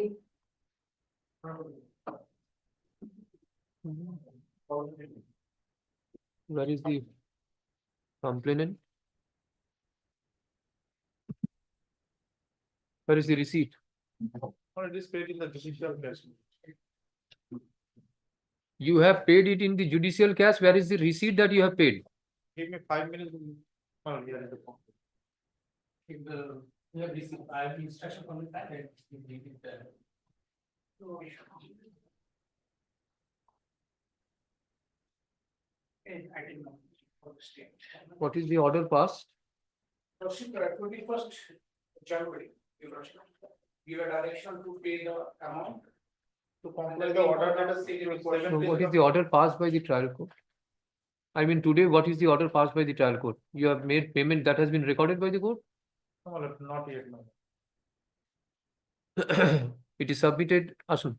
Where is the complainant? Where is the receipt? It is paid in the judicial case. You have paid it in the judicial cash. Where is the receipt that you have paid? Give me 5 minutes. Oh, here is the form. If the, you have received, I have instruction from the packet. You give it there. So, I didn't know. What is the order passed? Procedure 21st January, give a direction to pay the amount. To comply the order number 6. So what is the order passed by the trial court? I mean, today, what is the order passed by the trial court? You have made payment that has been recorded by the court? No, not yet, no. It is submitted, Asun.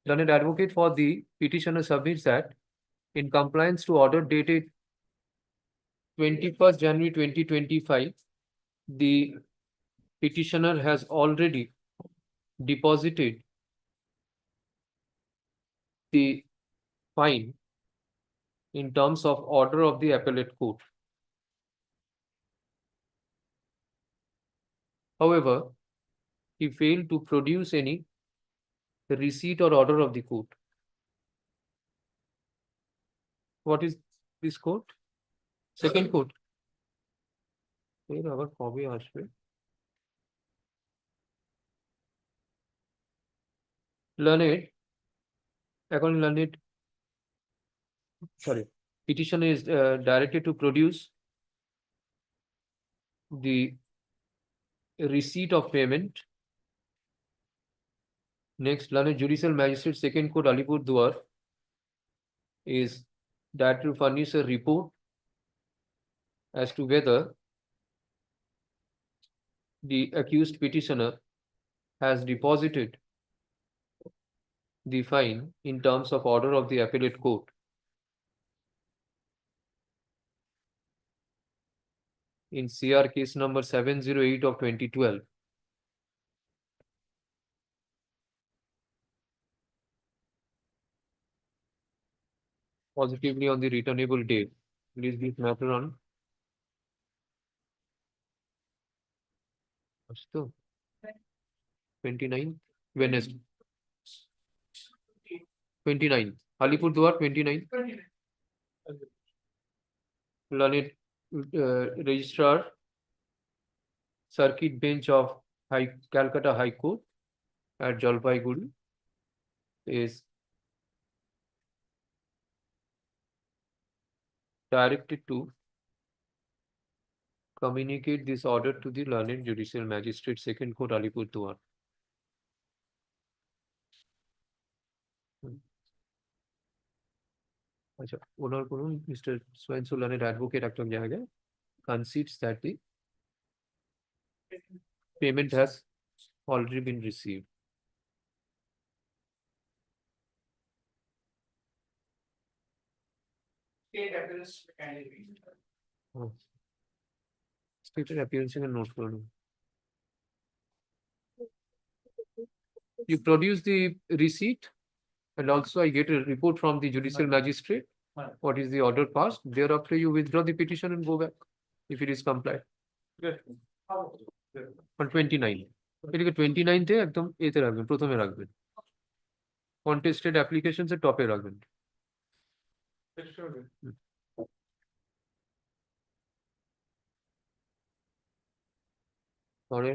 Learned advocate for the petitioner submits that in compliance to order dated 21st January 2025, the petitioner has already deposited the fine in terms of order of the appellate court. However, he failed to produce any receipt or order of the court. What is this court? Second court. এর আবার কবে আসবে? Learned, according learned, sorry, petitioner is directed to produce the receipt of payment. Next, learned judicial magistrate second court Alipurduar is that to furnish a report as to whether the accused petitioner has deposited the fine in terms of order of the appellate court. In CR case number 708 of 2012. Positively on the returnable date. Please this matter on 29 Wednesday. 29 Alipurduar 29. Learned registrar circuit bench of Calcutta High Court at Jalpaiguri is directed to communicate this order to the learned judicial magistrate second court Alipurduar. আচ্ছা, ওনার করুন mister সোয়েন্সো learned advocate একটা জায়গায় concedes that the payment has already been received. State appearance candidate. Stated appearance and note করুন। You produce the receipt, and also I get a report from the judicial magistrate. What is the order passed? Thereafter, you withdraw the petition and go back if it is complied. On 29. এটাকে 29 একদম এতে রাখবেন, প্রথমে রাখবেন। Contested applications এর টপে রাখবেন। পরে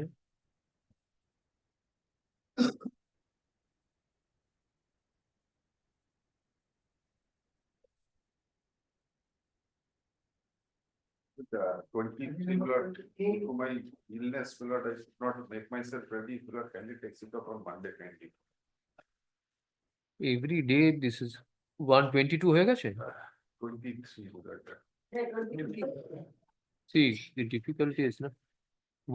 For my illness, Lord, I should not make myself ready, Lord, can you take it up on Monday, kindly? every day this is 122 হয়ে গেছে? 23, Lord. See, the difficulty is na,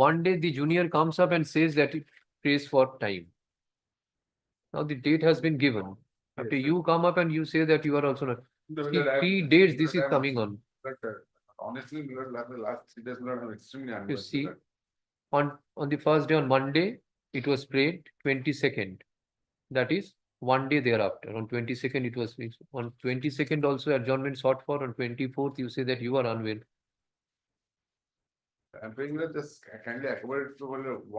one day the junior comes up and says that it prays for time. Now the date has been given. After you come up and you say that you are also not. See, 3 days this is coming on. Honestly, Lord, the last 3 days, Lord, I'm extremely You unwell. see, on the first day on Monday, it was prayed 22nd. That is 1 day thereafter. On 22nd, it was on 22nd also adjournment sought for. On 24th, you say that you are unwell. I'm praying that just kindly accommodate to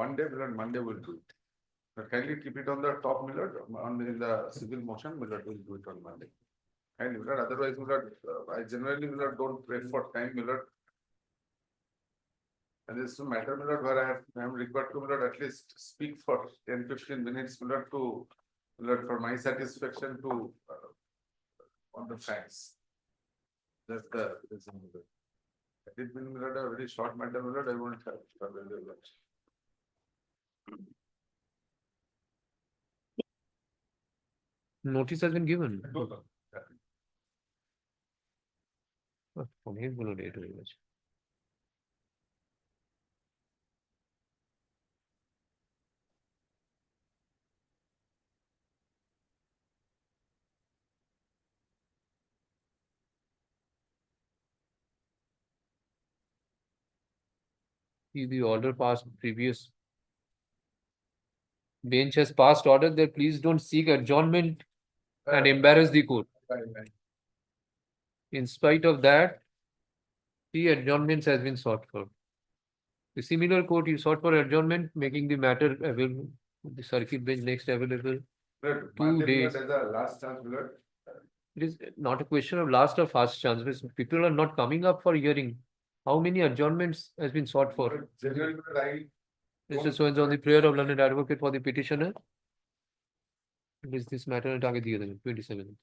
one day, Lord, Monday will do it. But kindly keep it on the top, Lord, in the civil motion, Lord, will do it on Monday. And Lord, otherwise, Lord, I generally, Lord, don't pray for time, Lord. And this is a matter, Lord, where I am required to, Lord, at least speak for 10-15 minutes, Lord, to, Lord, for my satisfaction to on the facts. That's the reason, Lord. It has been, Lord, a very short matter, Lord, I won't have trouble, Lord. Notice has been given. অনেকগুলো date হয়ে গেছে। See the order passed previous. Bench has passed order that please don't seek adjournment and embarrass the court. In spite of that, 3 adjournments has been sought for. The similar court you sought for adjournment, making the matter available, the circuit bench next available. Lord, 2 Monday, days. Lord, as a last chance, Lord. It is not a question of last or first chance. People are not coming up for hearing. How many adjournments has been sought for? Generally, Lord, I Mr. So on the prayer of learned advocate for the petitioner. Is this matter at আগে দিয়ে দেবেন 27?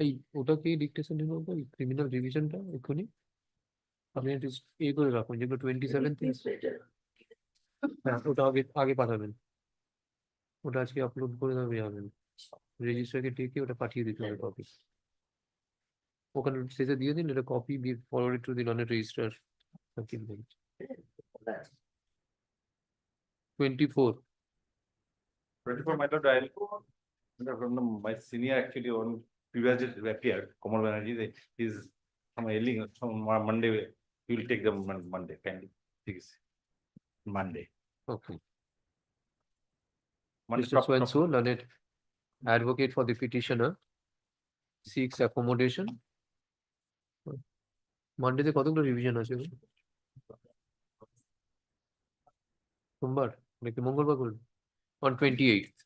এই ওটা কি dictation নিল criminal রিভিশনটা এক্ষুনি আপনি একটু এ করে রাখুন যেগুলো 27 হ্যাঁ ওটা আগে আগে পাঠাবেন ওটা আজকে আপলোড করে দেবে যাবেন রেজিস্ট্রারকে ডেকে ওটা পাঠিয়ে দিতে হবে কপি ওখানে শেষে দিয়ে দিন এটা copy be forward to the লনের registrar 24 24, my lord, my senior actually on previously appeared, Kamal Banerjee, he's from ailing from Monday, he will take them Monday, kindly, please. Monday. Okay. Monday, Mr. Swenso, learned advocate for the petitioner, seeks accommodation. Monday তে কতগুলো revision আছে সোমবার নাকি মঙ্গলবার করুন on 28th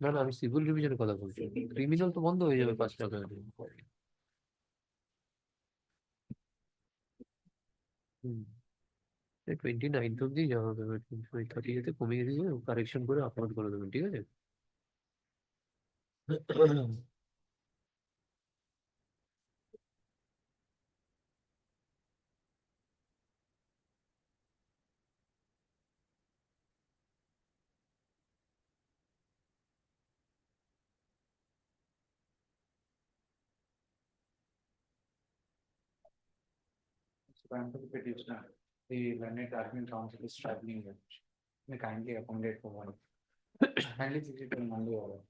না না আমি সিভিল রিভিশনের কথা বলছি ক্রিমিনাল তো বন্ধ হয়ে যাবে 5 টাকা 29th অব্দি যাওয়া হবে 30তে কমিয়ে দিয়ে কারেকশন করে আপলোড করে দেবেন ঠিক আছে Grant for the petitioner, the learned argument council is traveling here. May kindly accommodate for one. Kindly visit on Monday or.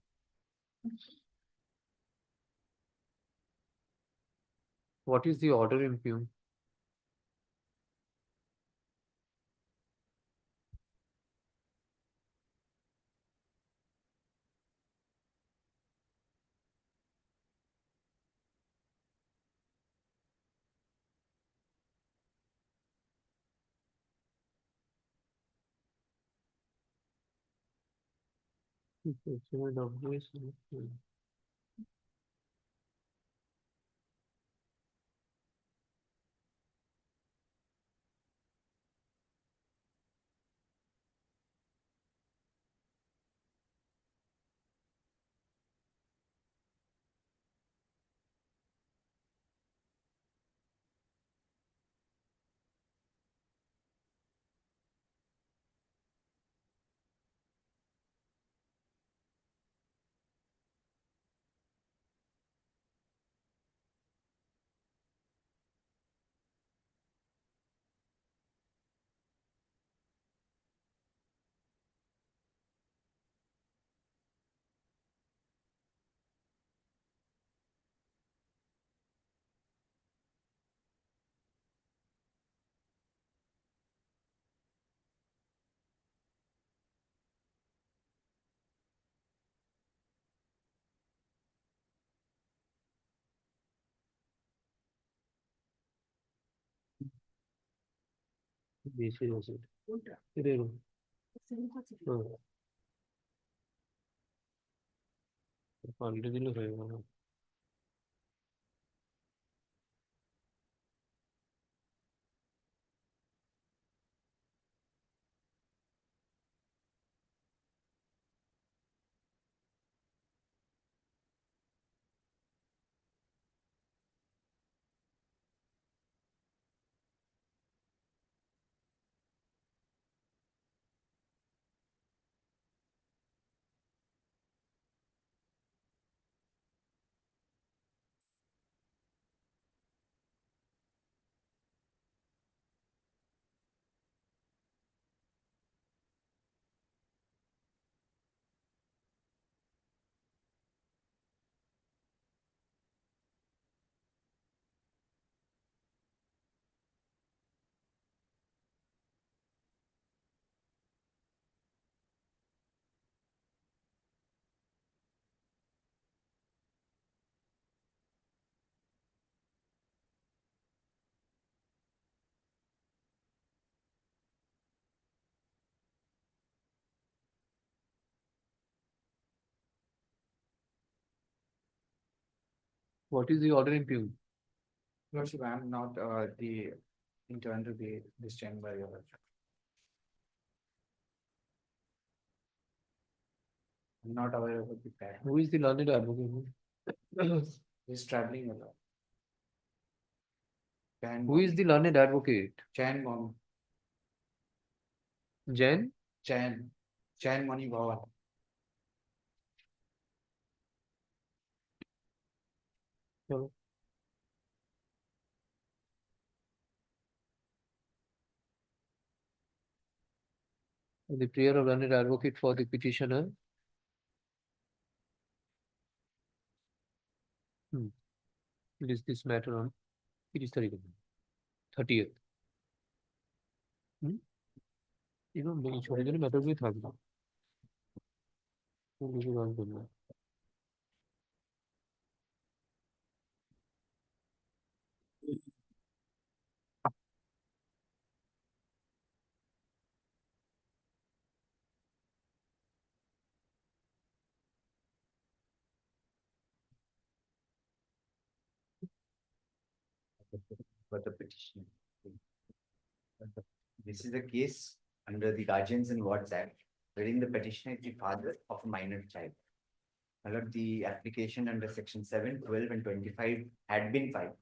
What is the order impugned? Basic acid. Zero. Already दिलो रहेगा. What is the order impugned? Lordship, I am not the intern to be this chamber. Your Lordship. I'm not aware of the fact. Who is the learned advocate? He's traveling a lot. Who is the learned advocate? Chan Mon. Jen? Chan Mani Bhavan. No. The prayer of learned advocate for the petitioner. It is this matter on. It is 30th. You know, the original matter with her. For the petition. This is a case under the Guardians and Wards Act, wherein the petitioner is the father of a minor child. The application under section 7, 12, and 25 had been filed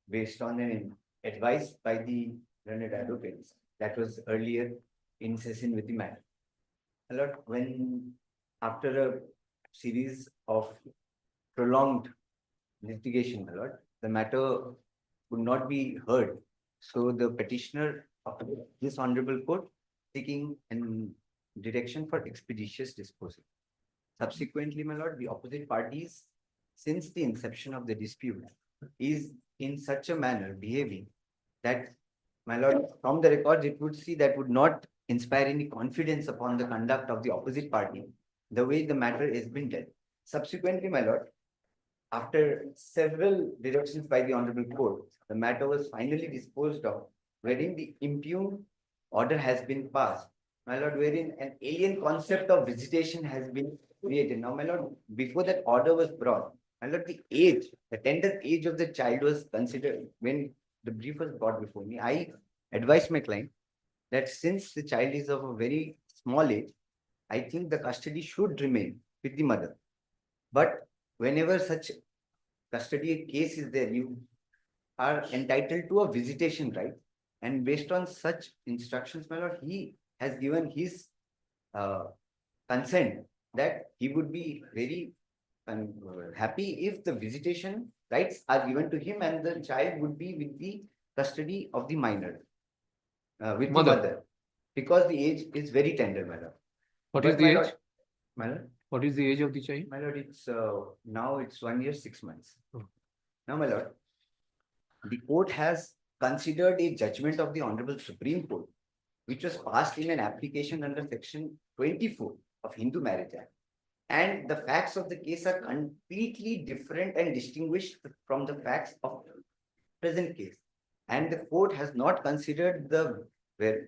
based on an advice by the learned advocates that was earlier in session with the matter. When after a series of prolonged litigation, the matter would not be heard So the petitioner of this honorable court seeking an direction for expeditious disposal. Subsequently, my lord, the opposite parties, since the inception of the dispute, is in such a manner behaving that, my lord, from the records, it would see that would not inspire any confidence upon the conduct of the opposite party, the way the matter has been dealt. Subsequently, my lord, after several directions by the honorable court, the matter was finally disposed of, wherein the impugned order has been passed, my lord, wherein an alien concept of visitation has been created. Now, my lord, before that order was brought, my lord, the tender age of the child was considered when the brief was brought before me. I advised my client that since the child is of a very small age, I think the custody should remain with the mother. But whenever such custody case is there, you are entitled to a visitation right. And based on such instructions, my lord, he has given his consent that he would be very happy if the visitation rights are given to him and the child would be with the custody of the minor, with the mother, because the age is very tender, my lord. What is the age? My lord? What is the age of the child? My lord, it's now it's 1 year, 6 months. Now, my lord, the court has considered a judgment of the Honorable Supreme Court, which was passed in an application under Section 24 of Hindu Marriage Act. And the facts of the case are completely different and distinguished from the facts of the present case. And the court has not considered the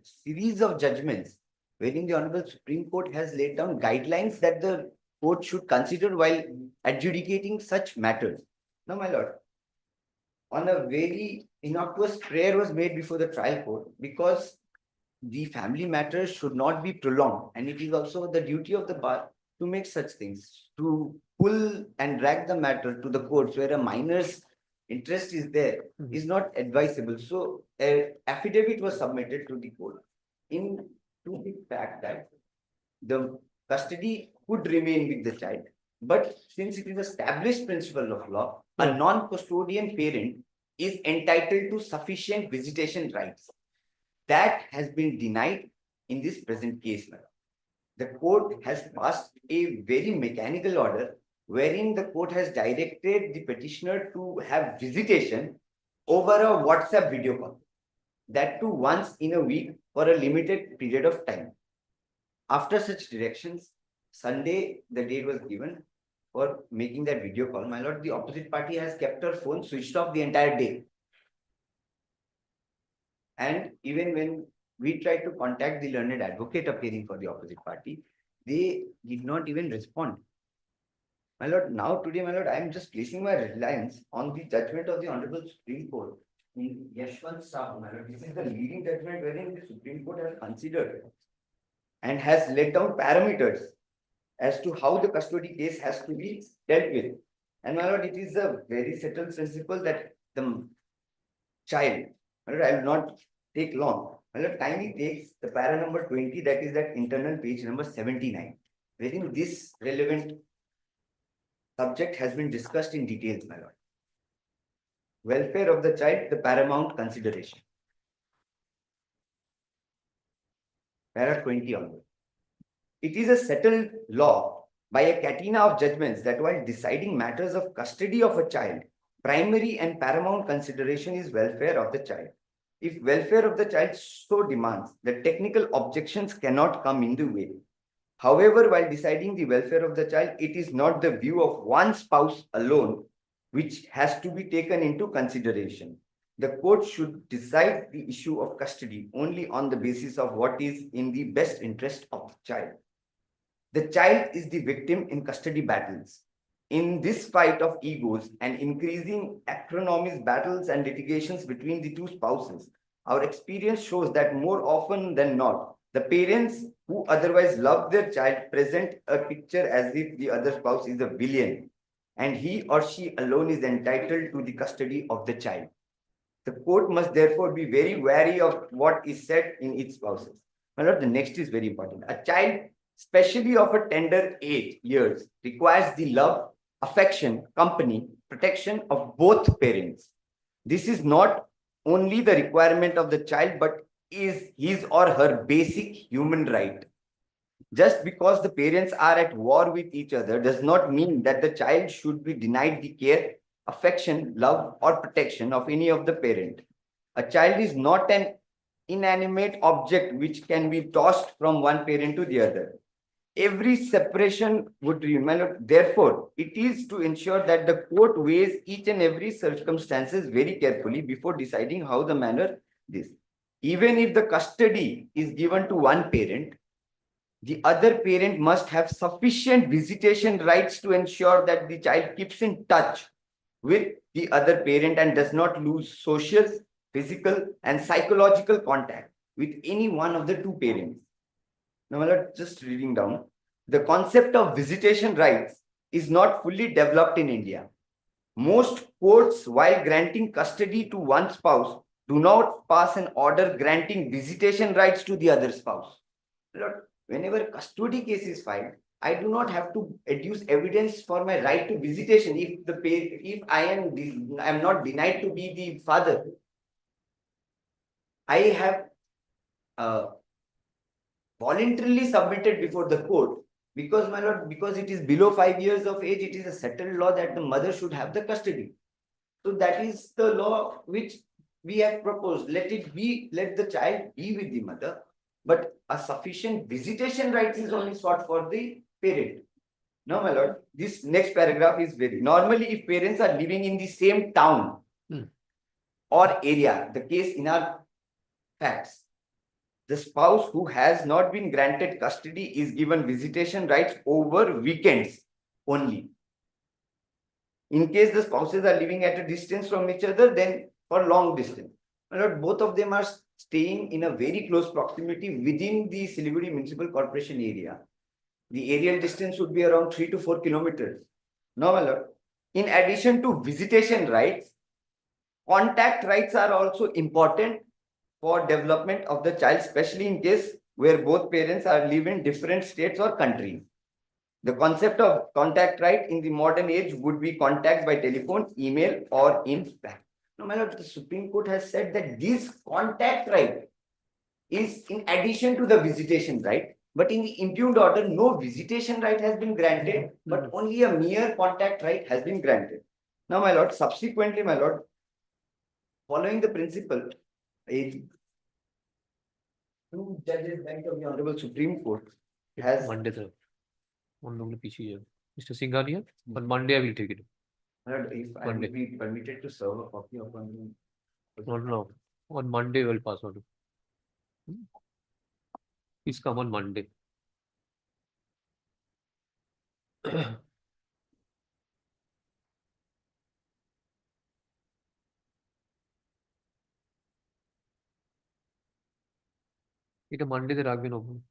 series of judgments wherein the Honorable Supreme Court has laid down guidelines that the court should consider while adjudicating such matters. Now, my lord, on a very innocuous prayer was made before the trial court because the family matters should not be prolonged, and it is also the duty of the bar to make such things, to pull and drag the matter to the courts where a minor's interest is there, is not advisable. So an affidavit was submitted to the court in to the fact that the custody could remain with the child, but since it is established principle of law, a non-custodian parent is entitled to sufficient visitation rights. That has been denied in this present case. The court has passed a very mechanical order wherein the court has directed the petitioner to have visitation over a WhatsApp video call, that too once in a week for a limited period of time. After such directions, Sunday, the date was given for making that video call. My lord, the opposite party has kept her phone switched off the entire day. And even when we tried to contact the learned advocate appearing for the opposite party, they did not even respond. My lord, now today, my lord, I am just placing my reliance on the judgment of the Honorable Supreme Court in Yashwant Sahu. My lord, this is the leading judgment wherein the Supreme Court has considered and has laid down parameters as to how the custody case has to be dealt with. And my lord, it is a very settled principle that the child, my lord, I will not take long. My lord, kindly takes the para number 20, that is that internal page number 79, wherein this relevant subject has been discussed in details, my lord. Welfare of the child, the paramount consideration. Para 20 onward. It is a settled law by a catena of judgments that while deciding matters of custody of a child, primary and paramount consideration is welfare of the child. If welfare of the child so demands, the technical objections cannot come in the way. However, while deciding the welfare of the child, it is not the view of one spouse alone which has to be taken into consideration. The court should decide the issue of custody only on the basis of what is in the best interest of the child. The child is the victim in custody battles. In this fight of egos and increasing acrimonious battles and litigations between the two spouses, our experience shows that more often than not, the parents who otherwise love their child present a picture as if the other spouse is a villain and he or she alone is entitled to the custody of the child. The court must therefore be very wary of what is said in its spouses. My lord, the next is very important. A child, especially of a tender age, years, requires the love, affection, company, protection of both parents. This is not only the requirement of the child, but is his or her basic human right. Just because the parents are at war with each other does not mean that the child should be denied the care, affection, love, or protection of any of the parent. A child is not an inanimate object which can be tossed from one parent to the other. Every separation would remain. Therefore, it is to ensure that the court weighs each and every circumstances very carefully before deciding how the manner this. Even if the custody is given to one parent, the other parent must have sufficient visitation rights to ensure that the child keeps in touch with the other parent and does not lose social, physical, and psychological contact with any one of the two parents. Now, just reading down, the concept of visitation rights is not fully developed in India. Most courts, while granting custody to one spouse, do not pass an order granting visitation rights to the other spouse. Whenever custody case is filed, I do not have to adduce evidence for my right to visitation if I am not denied to be the father. I have voluntarily submitted before the court because, my lord, because it is below 5 years of age, it is a settled law that the mother should have the custody. So that is the law which we have proposed. Let the child be with the mother, but a sufficient visitation rights is only sought for the parent. Now, my lord, this next paragraph is very normally if parents are living in the same town or area, the case in our facts, the spouse who has not been granted custody is given visitation rights over weekends only. In case the spouses are living at a distance from each other, then for long distance. My lord, both of them are staying in a very close proximity within the Siliguri Municipal Corporation area. The aerial distance would be around 3 to 4 kilometers. Now, my lord, in addition to visitation rights, contact rights are also important for development of the child, especially in case where both parents are live in different states or countries. The concept of contact right in the modern age would be contact by telephone, email, or in fact. No, my lord, the Supreme Court has said that this contact right is in addition to the visitation right, but in the impugned order, no visitation right has been granted, but only a mere contact right has been granted. Now, my lord, subsequently, my lord, following the principle, two judges bench of the Honorable Supreme Court has Monday the one only PC. Mr. Singhania, on Monday I will take it. if I will be permitted to serve a copy of one. No. On Monday we'll pass on. Please come on Monday. এটা মানডেতে রাখবেন ওখানে।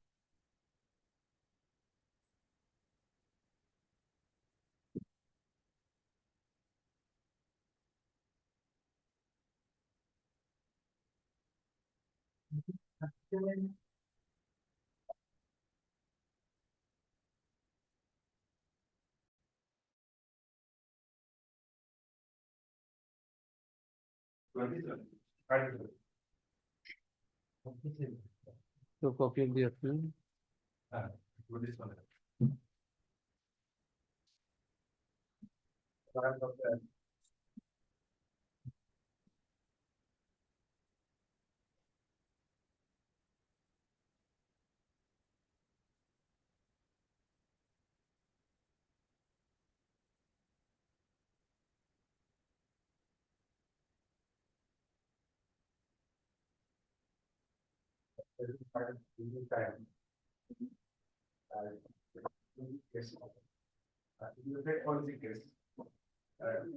So copy of the appeal.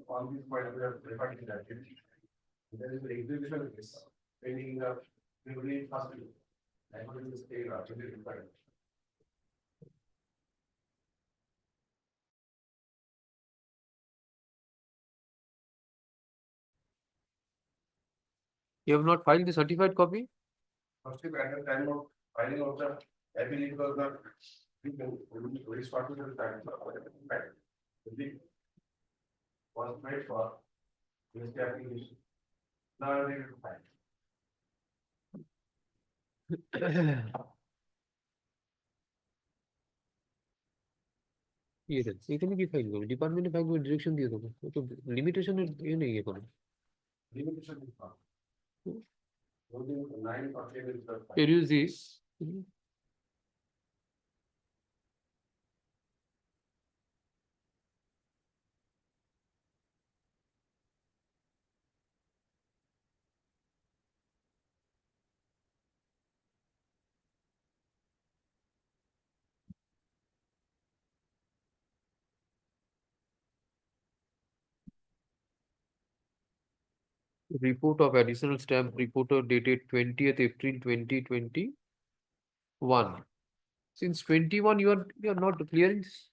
On this point, we are referring to that. There is an exhibition case pending in the Impleading hospital. I want to stay to the required. You have not filed the certified copy? First, at the time of filing of the appeal, it was not very spot to the time. Was made for this application. Now I'm ready to find. ये এখানে কি file করবে ডিপার্টমেন্টে file করে direction দিয়ে দেবো ও তো লিমিটেশনের ইয়ে নেই এখন Limitation is found. Holding 9 or 10 is the. Can you see report of additional stamp reporter dated 20th April 2021. Since 21 you are not clearing this.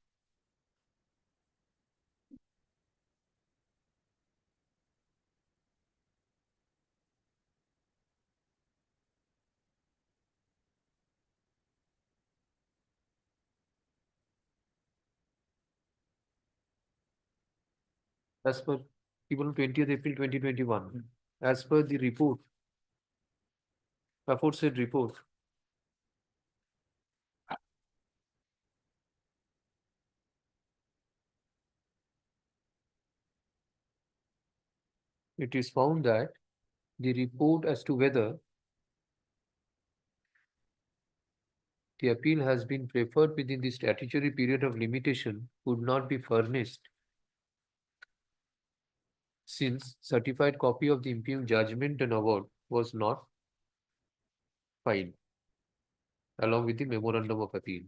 As per even 20th April 2021, as per the report, aforesaid report, it is found that the report as to whether the appeal has been preferred within the statutory period of limitation could not be furnished, since certified copy of the impugned judgment and award was not filed along with the memorandum of appeal.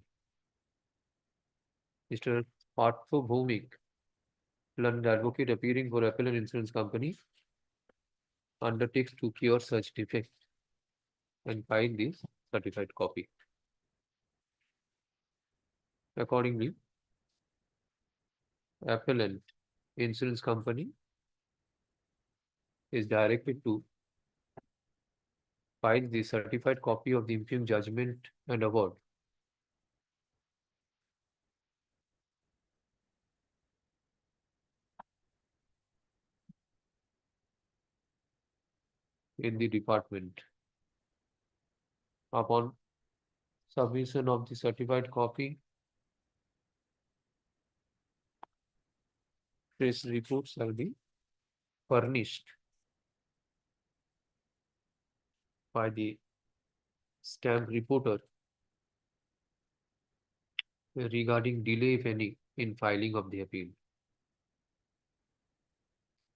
Mr. Partho Bhumik, learned advocate appearing for Appellant Insurance Company, undertakes to cure such defect and file this certified copy. Accordingly, Appellant Insurance Company is directed to file the certified copy of the impugned judgment and award in the department. Upon submission of the certified copy, press report shall be furnished by the stamp reporter regarding delay, if any, in filing of the appeal.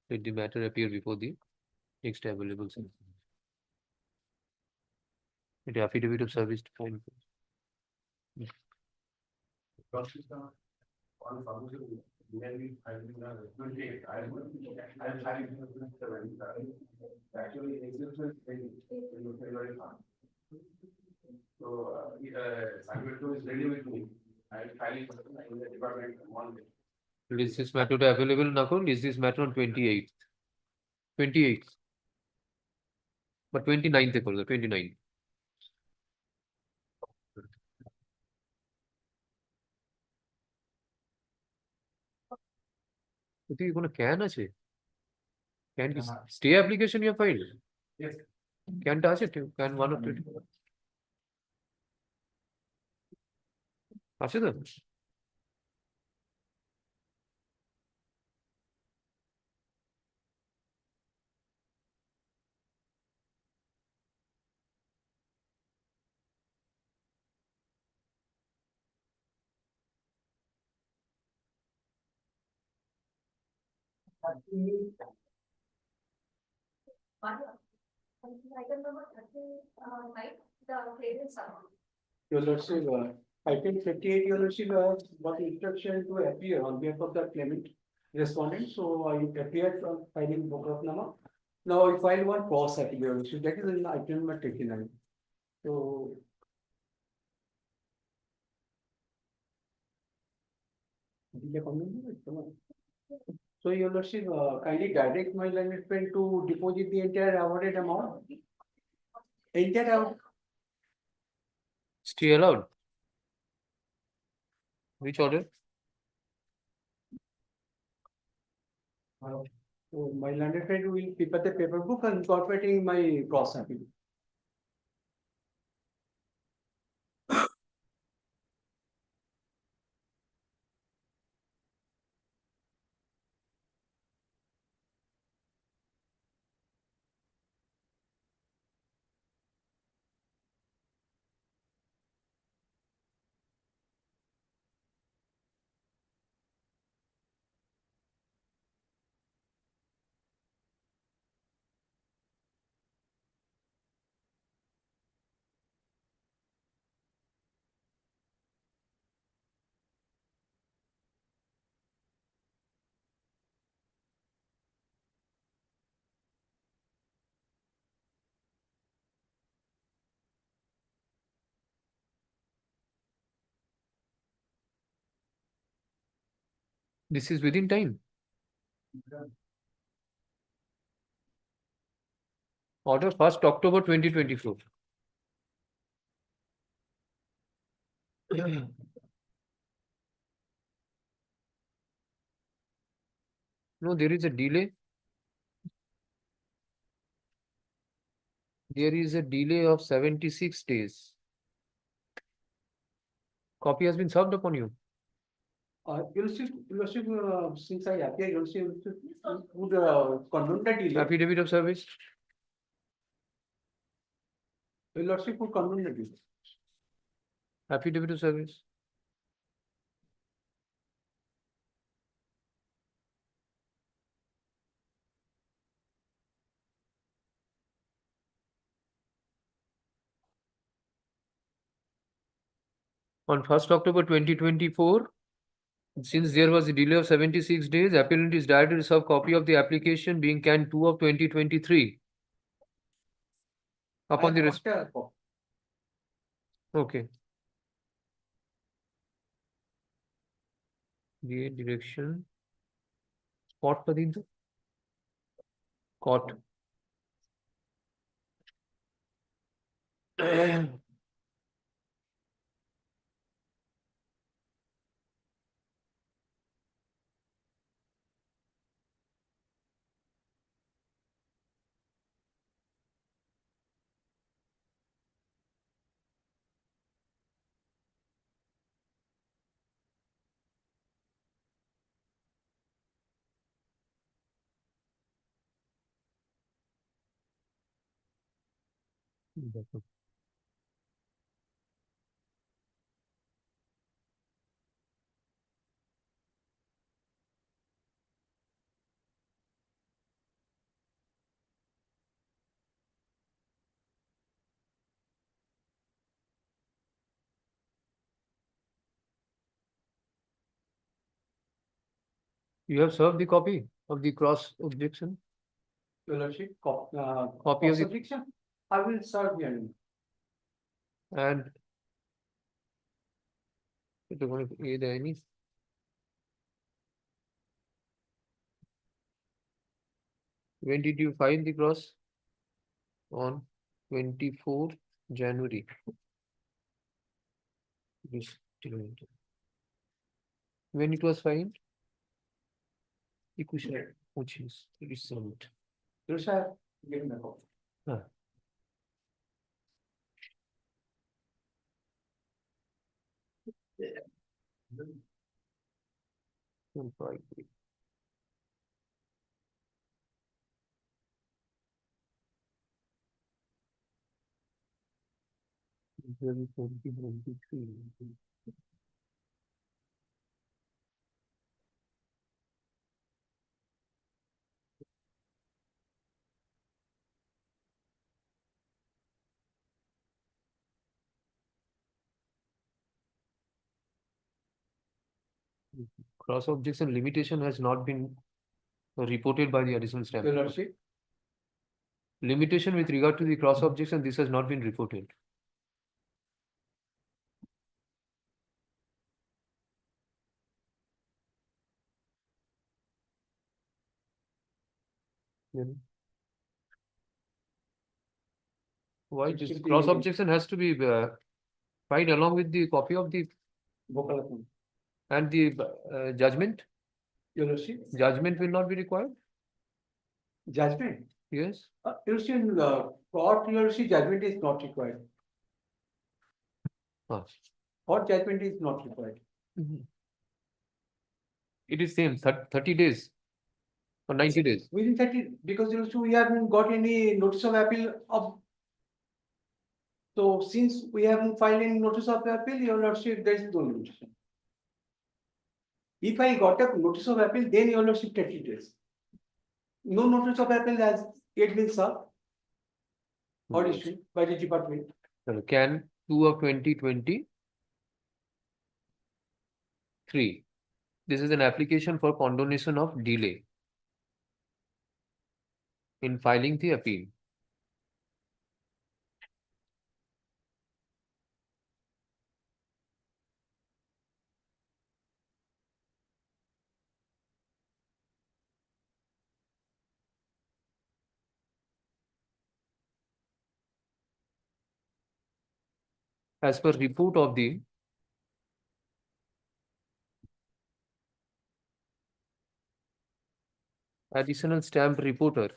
Let the matter appear before the next available session. The affidavit of service to find. On submission, maybe I will 28. I am filing 7. Actually, existence in February. So, Salvatore is ready with me. I am filing in the department on Monday. Is this matter available, Nakul? Is this matter on 28th? 28th. But 29th, 29th. তুই কোনো can আছে can কি stay application you file Yes. ক্যানটা আছে can 1 of 2 আছে তো Item number 39, the clearance amount. Your Lordship, item 58, Your Lordship, got instruction to appear on behalf of the claimant respondent, so I appeared on filing Bokratnama. Now I filed one cross appeal, Your Lordship, that is in item number 39. So. So Your Lordship, kindly direct my learned friend to deposit the entire awarded amount. Entire amount. stay allowed which order So my learned friend will prepare the paper book and incorporating my cross appeal. This is within time. Order 1st October 2024. No, there is a delay. There is a delay of 76 days. Copy has been served upon you. Your Lordship, since I appear, Your Lordship would condone the delay. Affidavit of service. Your Lordship would condone the delay. Affidavit of service. On 1st October 2024, since there was a delay of 76 days, appellant is directed to serve copy of the application being can 2 of 2023. Upon the okay. The direction. Court Padinda. Court. You have served the copy of the cross objection. Your Lordship, Copy cross of the objection, I will serve you. and any. When did you file the cross? On 24 January. When it was filed? Which is recent. You shall give me a copy. Cross objection limitation has not been reported by the additional stamp. Your Lordship, Limitation with regard to the cross objection, this has not been reported. Why this cross objection has to be filed along with the copy of the and the judgment? Your Lordship, Judgment will not be required? Judgment. Yes. Your Worship, court, your Worship, judgment is not required. Ah. Court judgment is not required. It is same 30 days or 90 days. Within 30, because Your Worship, we haven't got any notice of appeal of. So since we haven't filed any notice of appeal, Your Lordship, there is no limitation. If I got a notice of appeal, then Your Lordship 30 days. No notice of appeal has yet been served or issued by the department. Can 2 of 2023. This is an application for condonation of delay in filing the appeal. As per report of the additional stamp reporter,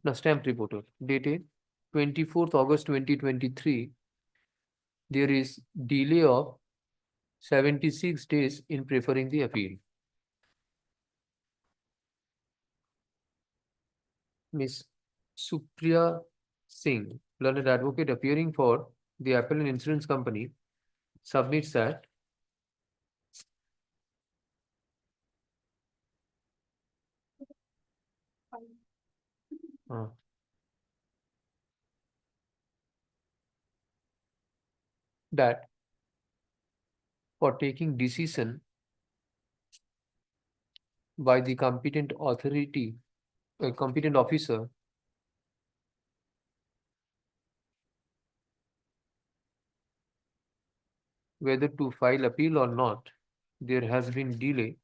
no, stamp reporter dated 24th August 2023, there is delay of 76 days in preferring the appeal. Miss Supriya Singh, learned advocate appearing for the appellant insurance company, submits that that for taking decision by the competent authority, competent officer, whether to file appeal or not, there has been delay,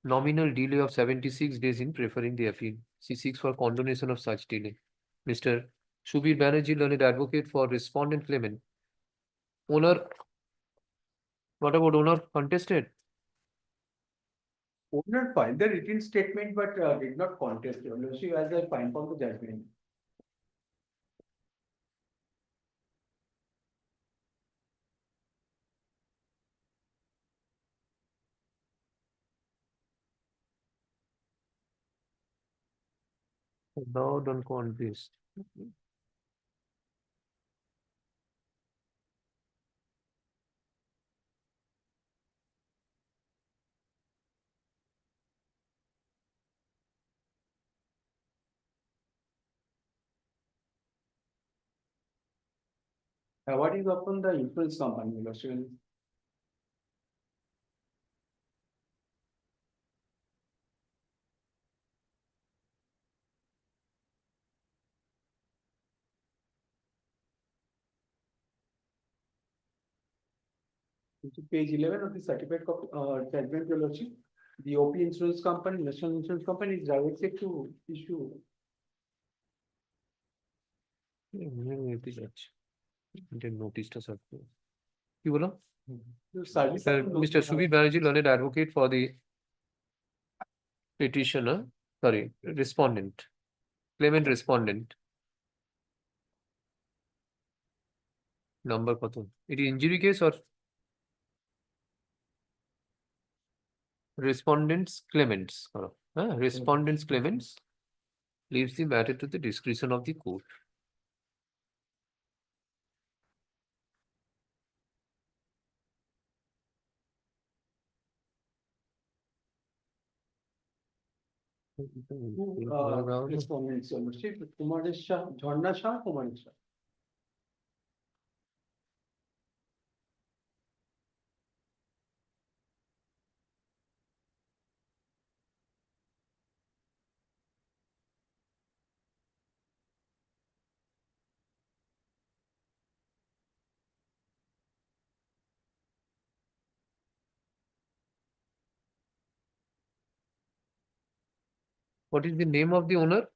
nominal delay of 76 days in preferring the appeal. She seeks for condonation of such delay. Mr. Shubir Banerjee, learned advocate for respondent claimant. Owner, what about owner contested? Owner filed the written statement but did not contest. Your Lordship, as I find from the judgment. Now don't contest. What is upon the insurance company, Your Lordship? Page 11 of the certificate copy, judgment, Your Lordship. The OP insurance company, national insurance company is directed to issue. Notice to কি বলো? Service. Mr. Shubir Banerjee, learned advocate for the petitioner, sorry, respondent, claimant respondent. Number কত? It is injury case or respondents claimants? Respondents claimants leaves the matter to the discretion of the court. Respondents, Your Lordship, Kumar Shah, Jharna Shah, Kumar Shah. What is the name of the owner?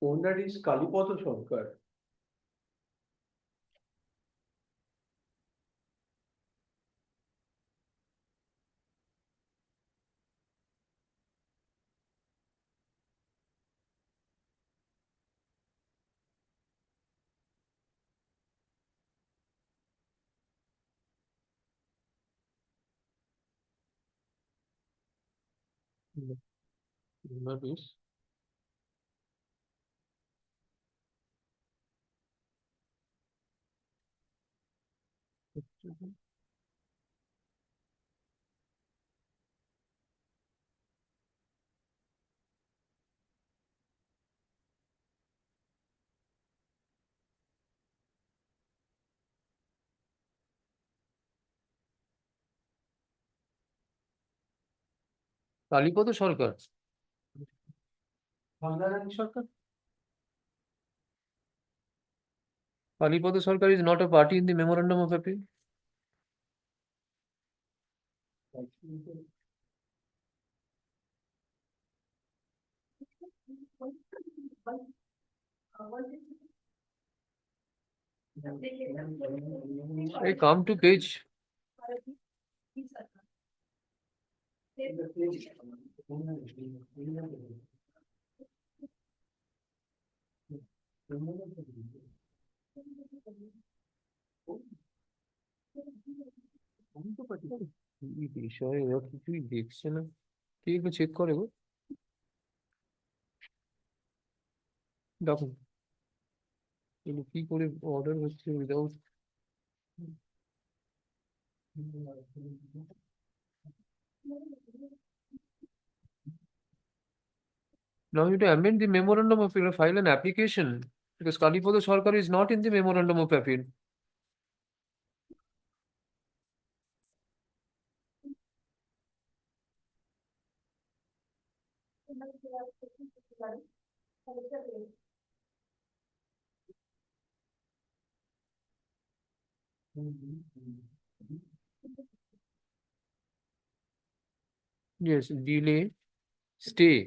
owner is Kalipoto Shankar. Owner is Kalipada Sarkar. Banglarani Shankar. Kalipado Sarkar is not a party in the memorandum of appeal. I come to page. এই বিষয়ে ওরা কিছুই দেখছে না, কে একটু check করে গো, দেখুন এগুলো কি করে অর্ডার হচ্ছে without. Now you have to amend the memorandum of appeal, file an application, because Kalipada Sarkar is not in the memorandum of appeal. Yes, delay, stay.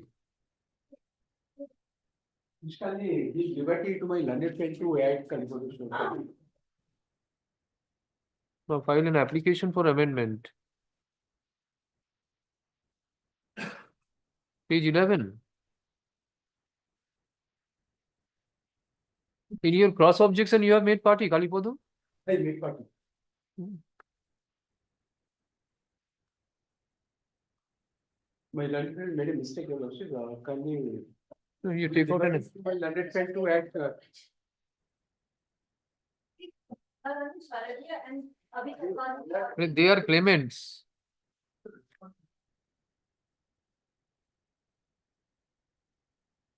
Give liberty to my learned friend to add Kalipoto Shankar. Now file an application for amendment. Page 11. In your cross objection, you have made party, Kalipodo? I made party. My learned friend made a mistake, Your Lordship. Can you? No, you take out an. My learned friend to add. They are claimants.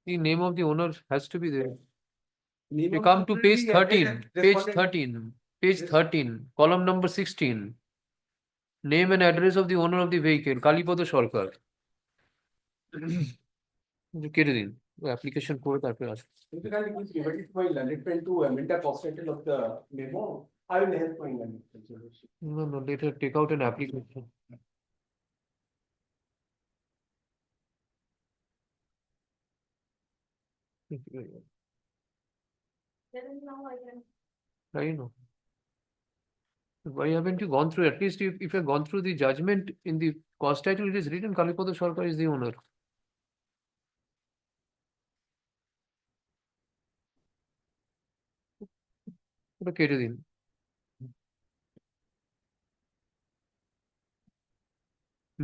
The name of the owner has to be there. We come to page 13, page 13, column number 16. Name and address of the owner of the vehicle, Kalipada Sarkar. কেটে দিন, application করে তারপরে আসবে। Typically, give liberty to my learned friend to amend the cost title of the memo. I will help my learned friend. Your Lordship. No, later take out an application. I know. Why haven't you gone through, at least if you have gone through the judgment in the cost title, it is written Kalipada Sarkar is the owner. ওটা কেটে দিন।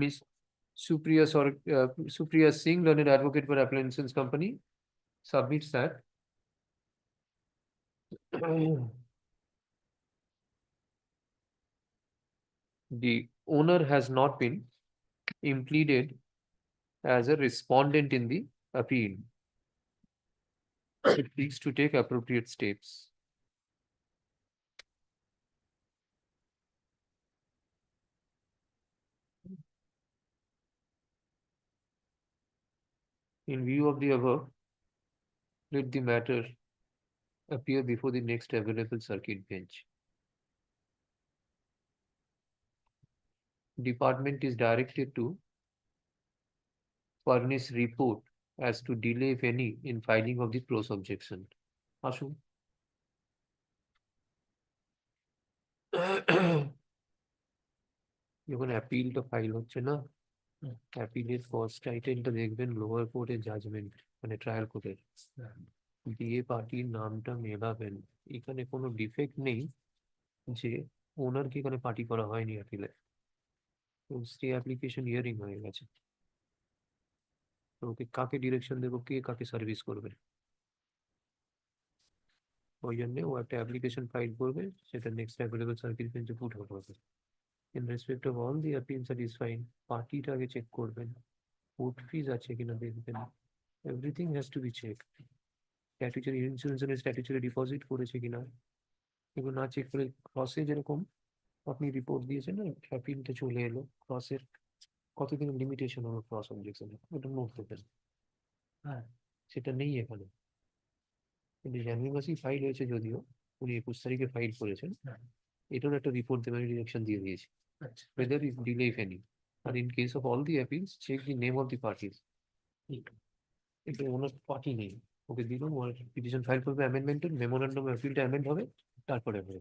Miss Supriya Singh, learned advocate for Appliances Company, submits that. The owner has not been impleaded as a respondent in the appeal. It needs to take appropriate steps. In view of the above, let the matter appear before the next available circuit bench. Department is directed to furnish report as to delay, if any, in filing of the pros objection. Ashu. যখন অ্যাপিলটা file হচ্ছে না, অ্যাপিলের first টাইটেলটা দেখবেন lower কোর্টের judgement, মানে trial কোর্টের, দিয়ে পার্টির নামটা মেলাবেন। এখানে কোনো ডিফেক্ট নেই যে ওনারকে এখানে পার্টি করা হয়নি অ্যাপিলে, তো স্টে অ্যাপ্লিকেশন হিয়ারিং হয়ে গেছে। তো ওকে কাকে ডিরেকশন দেবো, কে কাকে সার্ভিস করবে, ওই জন্য ও একটা অ্যাপ্লিকেশন ফাইল করবে, সেটা নেক্সট অ্যাভেলেবল সার্কিট বেঞ্চে পুট হবে। In respect of all the appeals satisfying, পার্টিটা আগে চেক করবেন, কোর্ট ফিজ আছে কিনা দেখবেন, everything has to be check. Statutory insurance statutory deposit করেছে কিনা, এগুলো না চেক করে ক্রসে যেরকম আপনি রিপোর্ট দিয়েছেন না, অ্যাপিলটা চলে এলো, ক্রসের কতদিনের লিমিটেশন হলো ক্রস অবজেকশন, ওটা নোট দেবেন। হ্যাঁ, সেটা নেই এখানে, কিন্তু জানুয়ারি মাসেই ফাইল হয়েছে, যদিও উনি 21 তারিখে ফাইল করেছেন, এটার একটা রিপোর্ট দেবেন, ডিরেকশন দিয়ে দিয়েছি, whether is delay if any. And in case of all the appeals, check the name of the parties. এটা ওনার পার্টি নেই, ওকে দিলাম, ওর পিটিশন ফাইল করবে অ্যামেন্ডমেন্টের, মেমোরান্ডাম অ্যাপিলটা অ্যামেন্ড হবে, তারপরে হবে।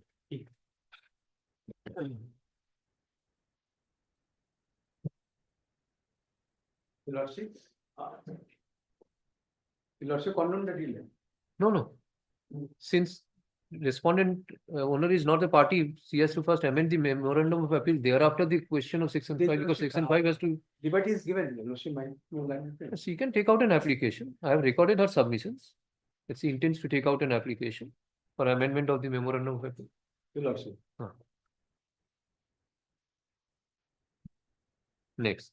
Lordship, Lordship, condemn the delay. No, no. Since respondent owner is not the party, he has to first amend the memorandum of appeal. Thereafter, the question of section 5, because section 5 has to. Debate is given, Lordship, So you can take out an application. I have recorded her submissions. If she intends to take out an application for amendment of the memorandum of appeal. Lordship. Next.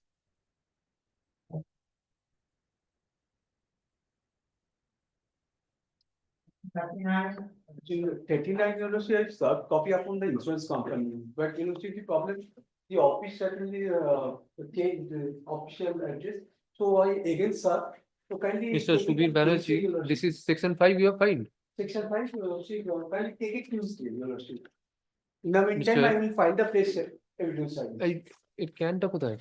Thirty-nine, Lordship, served copy upon the insurance company, but Lordship, the problem, the office certainly changed the official address, so I again, sir, so kindly. Mr. Subir Banerjee, this is section 5 you have filed. Section 5, Lordship, kindly take it Tuesday, Lordship. In the meantime, I will find the fresh evidence. It can talk about that.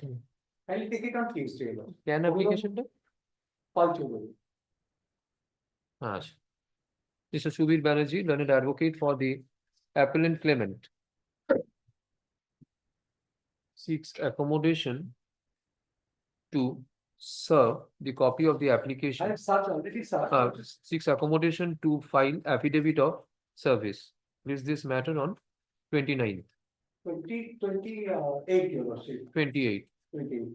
I'll take it on Tuesday. Can application টা? আচ্ছা। Mr. Subir Banerjee, learned advocate for the appellant claimant, seeks accommodation to serve the copy of the application. I have served already, sir. Seeks accommodation to file affidavit of service. Is this matter on 29th? 28, Your Lordship. 28. 28.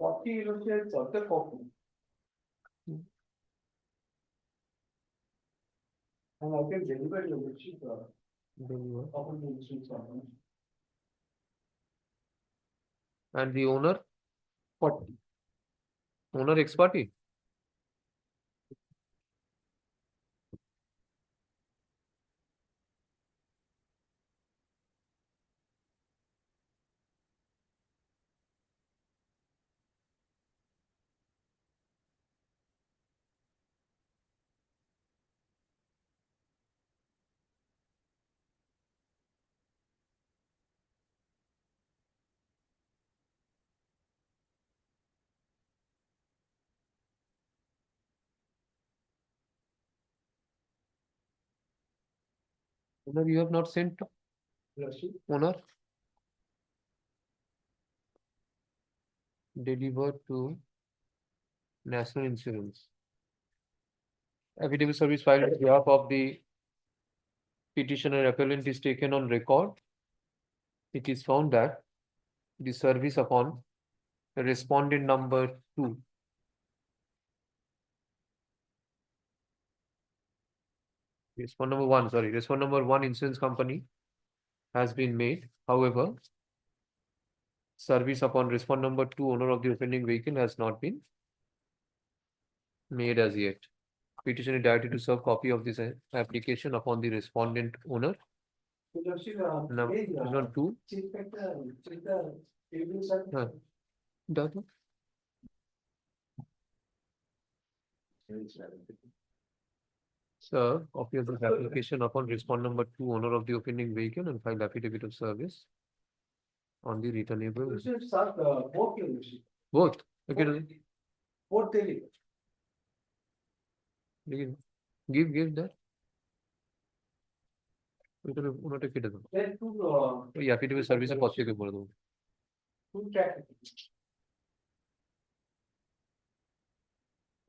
Forty, Lordship, the copy. And I can deliver your Lordship. Upon the insurance company. And the owner? 40. Owner ex parte? Owner, you have not sent to owner? Delivered to National Insurance. Affidavit service filed on behalf of the petitioner appellant is taken on record. It is found that the service upon respondent number 2 respondent number 1, sorry, respondent number 1 insurance company has been made. However, service upon respondent number 2 owner of the offending vehicle has not been made as yet. Petitioner directed to serve copy of this application upon the respondent owner. Number 2. Done. Sir, copy of this application upon respond number 2, owner of the offending vehicle, and file affidavit of service on the returnable. Sir, both your worship. Both. Okay. Both daily. Give that. ওনাটা কেটে দাও। Then two, ওই affidavit service এর পর থেকে করে দেবো। two track.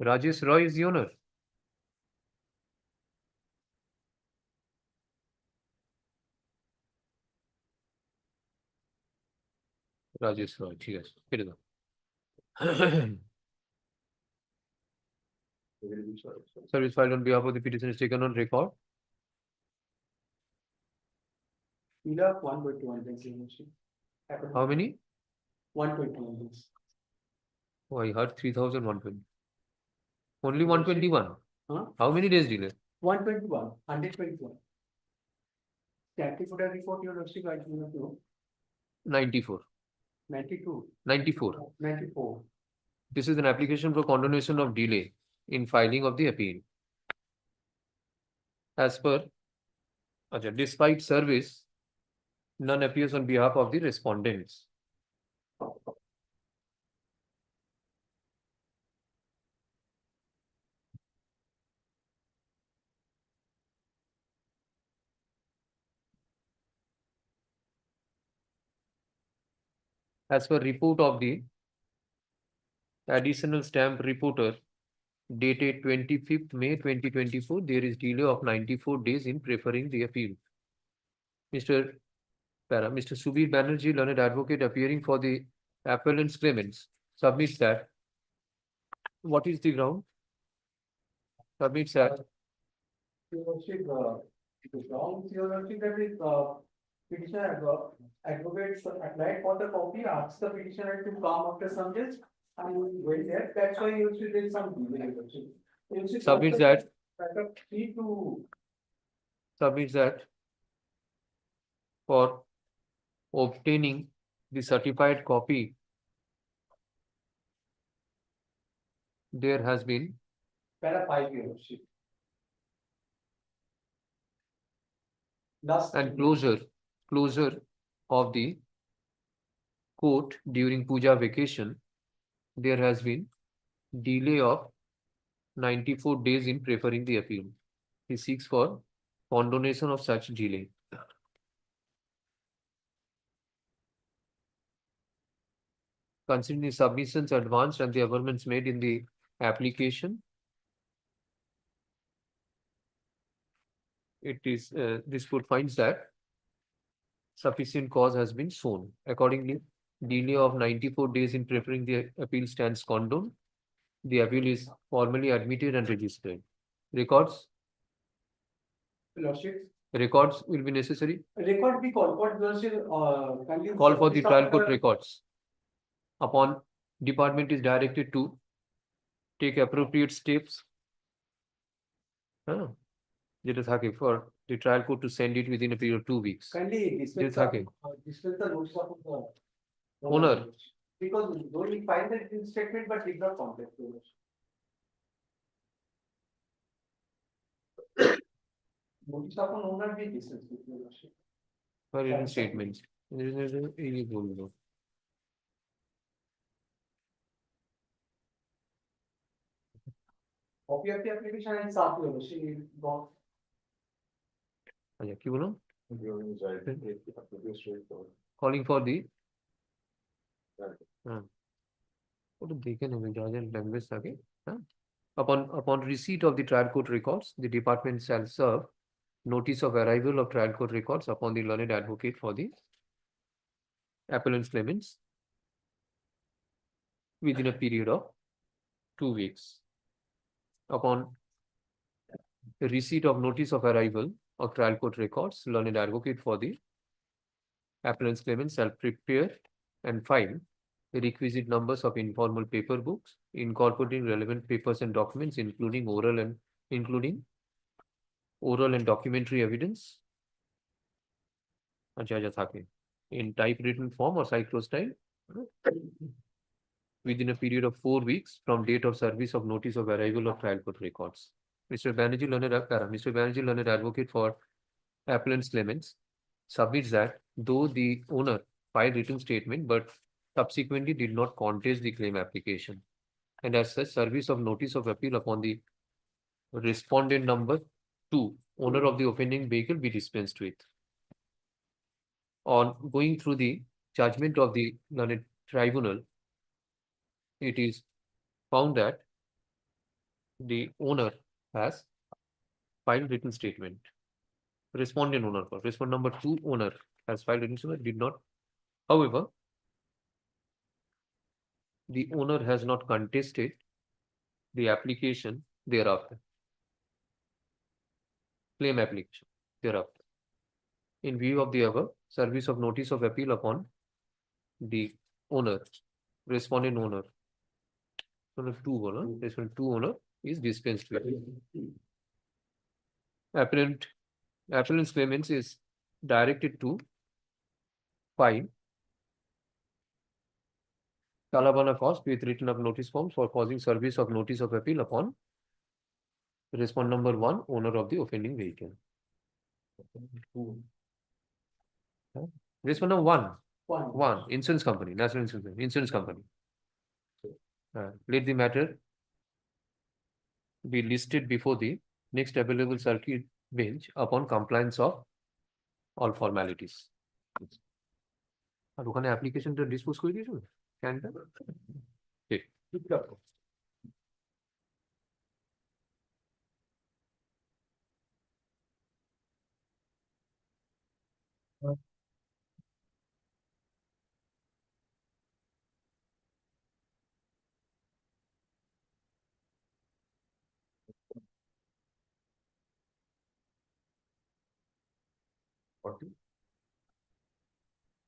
Rajesh Roy is the owner. Rajesh Roy, ঠিক আছে, কেটে দাও। Service filed on behalf of the petition is taken on record. Fill up 121 days, your worship. How many? 121 days. Oh, I heard 3,120. Only 121. Huh? How many days delay? 121, 121. Static order report, your worship, I do not know. 94. 92, 94. 94. This is an application for condonation of delay in filing of the appeal. As per, despite service, none appears on behalf of the respondents. As per report of the additional stamp reporter dated 25th May 2024, there is delay of 94 days in preferring the appeal. Mr. Subir Banerjee, learned advocate appearing for the appellant's claimants, submits that. What is the ground? Submits that. Your worship, the ground, your worship, that is, petitioner advocates applied for the copy, asks the petitioner to come after some days, and we wait there. That's why you see there is some delay, your worship. You see, Submits that. backup key to Submits that for obtaining the certified copy, there has been para 5 your worship. Last and closure of the court during puja vacation, there has been delay of 94 days in preferring the appeal. He seeks for condonation of such delay. Considering the submissions advanced and the amendments made in the application, it is this court finds that sufficient cause has been shown. Accordingly, delay of 94 days in preferring the appeal stands condoned. The appeal is formally admitted and registered. Records will be necessary. Record be called, what worship, Call for the trial court records. Upon department is directed to take appropriate steps. যেটা থাকে for the trial court to send it within a period of 2 weeks. Kindly dispense the notice of the Owner. Because though we find that in statement, but did not contact the owner. Notice of an owner be dispensed with your worship. For written statements. এই বলবো। Copy of the application and start your worship. আচ্ছা কি বলুন? Calling for the ওটা দেখে নেবে যা যা ল্যাঙ্গুয়েজ থাকে। Upon receipt of the trial court records, the department shall serve notice of arrival of trial court records upon the learned advocate for the appellant's claimants within a period of 2 weeks. Upon receipt of notice of arrival of trial court records, learned advocate for the appellant's claimants shall prepare and file the requisite numbers of informal paper books incorporating relevant papers and documents, including oral and documentary evidence in typewritten form or cyclostyle within a period of 4 weeks from date of service of notice of arrival of trial court records. Mr. Banerjee, learned advocate for appellant's claimants, submits that though the owner filed written statement but subsequently did not contest the claim application, and as such, service of notice of appeal upon the respondent number 2, owner of the offending vehicle, be dispensed with. On going through the judgment of the learned tribunal, it is found that the owner has filed written statement. Respondent owner, respondent number 2 owner has filed written statement, did not. However, the owner has not contested the application thereafter. Claim application thereafter. In view of the above, service of notice of appeal upon the owner, respondent owner, respondent 2 owner is dispensed with. Appellant's claimants is directed to file Talabana cost with written up notice forms for causing service of notice of appeal upon respondent number 1, owner of the offending vehicle. Respondent number 1, insurance company, national insurance company. Let the matter be listed before the next available circuit bench upon compliance of all formalities. আর ওখানে অ্যাপ্লিকেশনটা dispose করে দিয়েছো ক্যানটা ঠিক 40.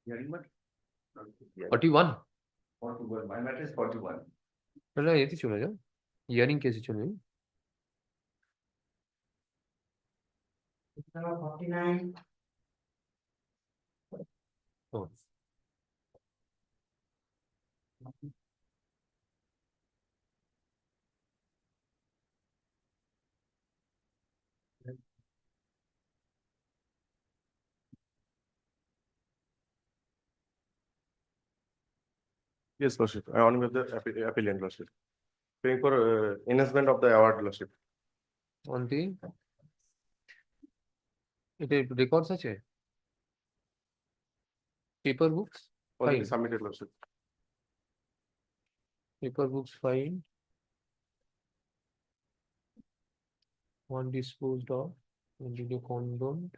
Hearing matter? 41 41. My matter is 41. তাহলে এতে চলে যাও hearing কেসে চলে যাও 49. Oh. Yes, Lordship. I on with the appellant, Lordship. Paying for enhancement of the award, Lordship. On the এটা রেকর্ডস আছে paper books Already submitted, Lordship. Paper books fine. One disposed of, one video condoned.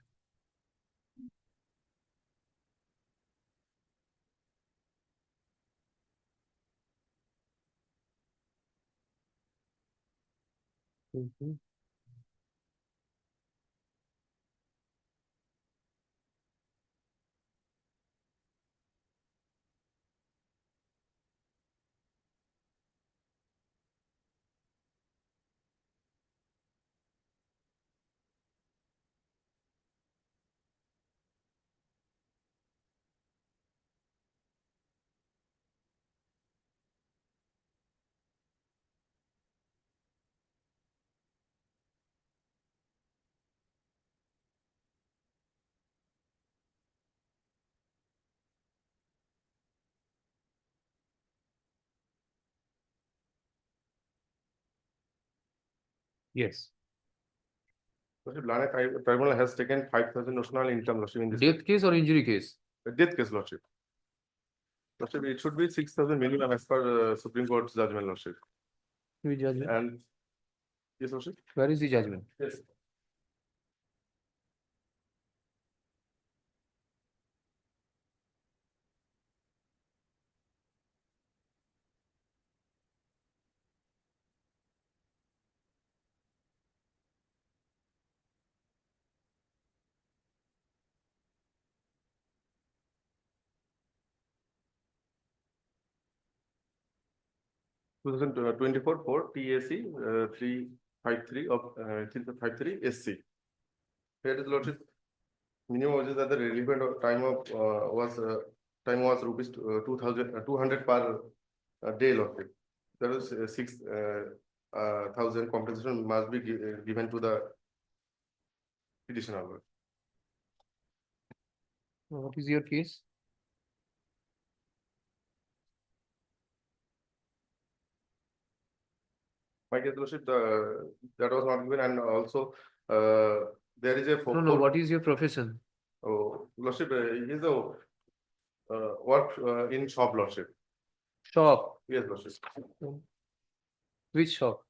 Yes. Lordship, Lana Tribunal has taken 5,000 notional income, Lordship, in this. Death case or injury case? Death case, Lordship. Lordship, it should be 6,000 minimum as per Supreme Court's judgment, Lordship. Which judgment? And yes, Lordship. Where is the judgment? Yes. Two 2024 for TAC 353 of 353 SC. Here is Lordship. Minimum wages at the relevant time was rupees 2,200 per day lordship. There is 6,000 compensation must be given to the petitioner. What is your case? My case lordship, that was not given, and also there is a No, what is your profession? Oh, lordship, he is a work in shop lordship. Shop. Yes, lordship. Which shop?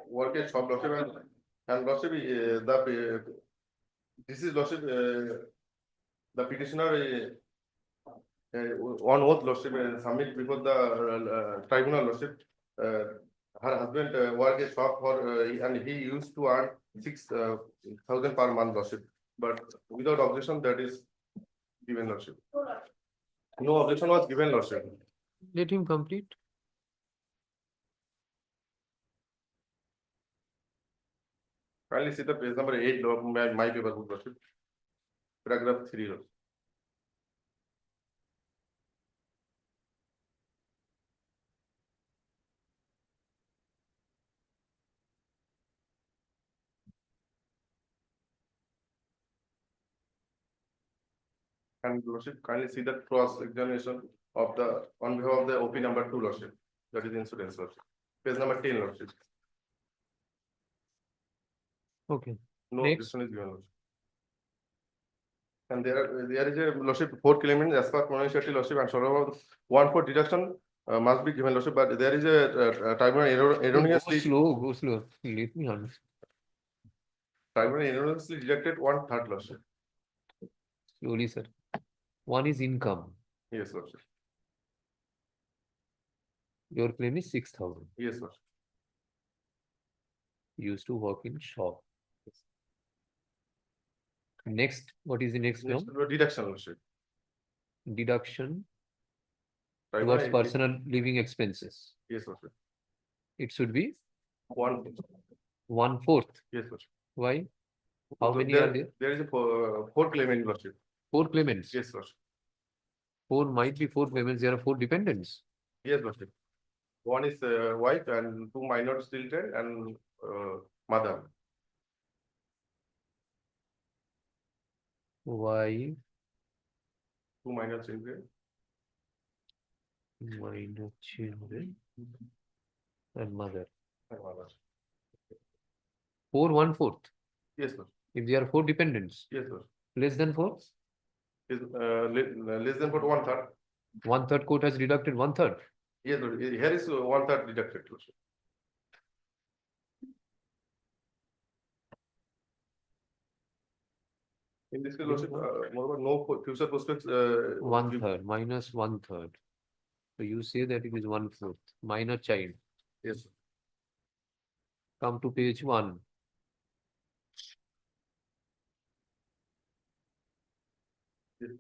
Work in shop lordship, and lordship, this is lordship, the petitioner on oath lordship submit before the tribunal lordship. Her husband work a shop for and he used to earn 6,000 per month lordship, but without objection that is given lordship. No objection was given lordship. Let him complete. Kindly see the page number 8 my paper book lordship. Paragraph 3 lordship. And lordship, kindly see the cross examination of the on behalf of the OP number 2 lordship, that is insurance lordship. Page number 10 lordship. Okay. No Next. objection is given lordship. And there is a lordship 4 claimant as per pronunciation lordship, and sort of 1 for deduction must be given lordship, but there is a tribunal erroneously Go slow. Let me understand. tribunal erroneously deducted 1/3 lordship. Slowly, sir. One is income. Yes, lordship. Your claim is 6,000. Yes, lordship. Used to work in shop. Next, what is the next Next, term? deduction lordship. Deduction Tribunal towards personal living expenses. Yes, lordship. It should be 1/4. Yes, lordship. Why? How So many are there? There is a 4 claimant lordship. 4 claimants. Yes, lordship. 4 might be 4 claimants. There are 4 dependents. Yes, lordship. One is wife and 2 minor children and mother. Wife, 2 minor children. minor children, and mother. And mother. 4 1/4. Yes, lordship. If there are 4 dependents, Yes, lordship. less than 4, Is less than 1/3. 1/3 court has deducted 1/3. Yes, lordship. Here is 1/3 deducted, lordship. In this case, lordship, moreover, no future prospects. 1/3 minus 1/3. So you say that it is 1/4. Minor child. Yes, sir. Come to page 1. Yes.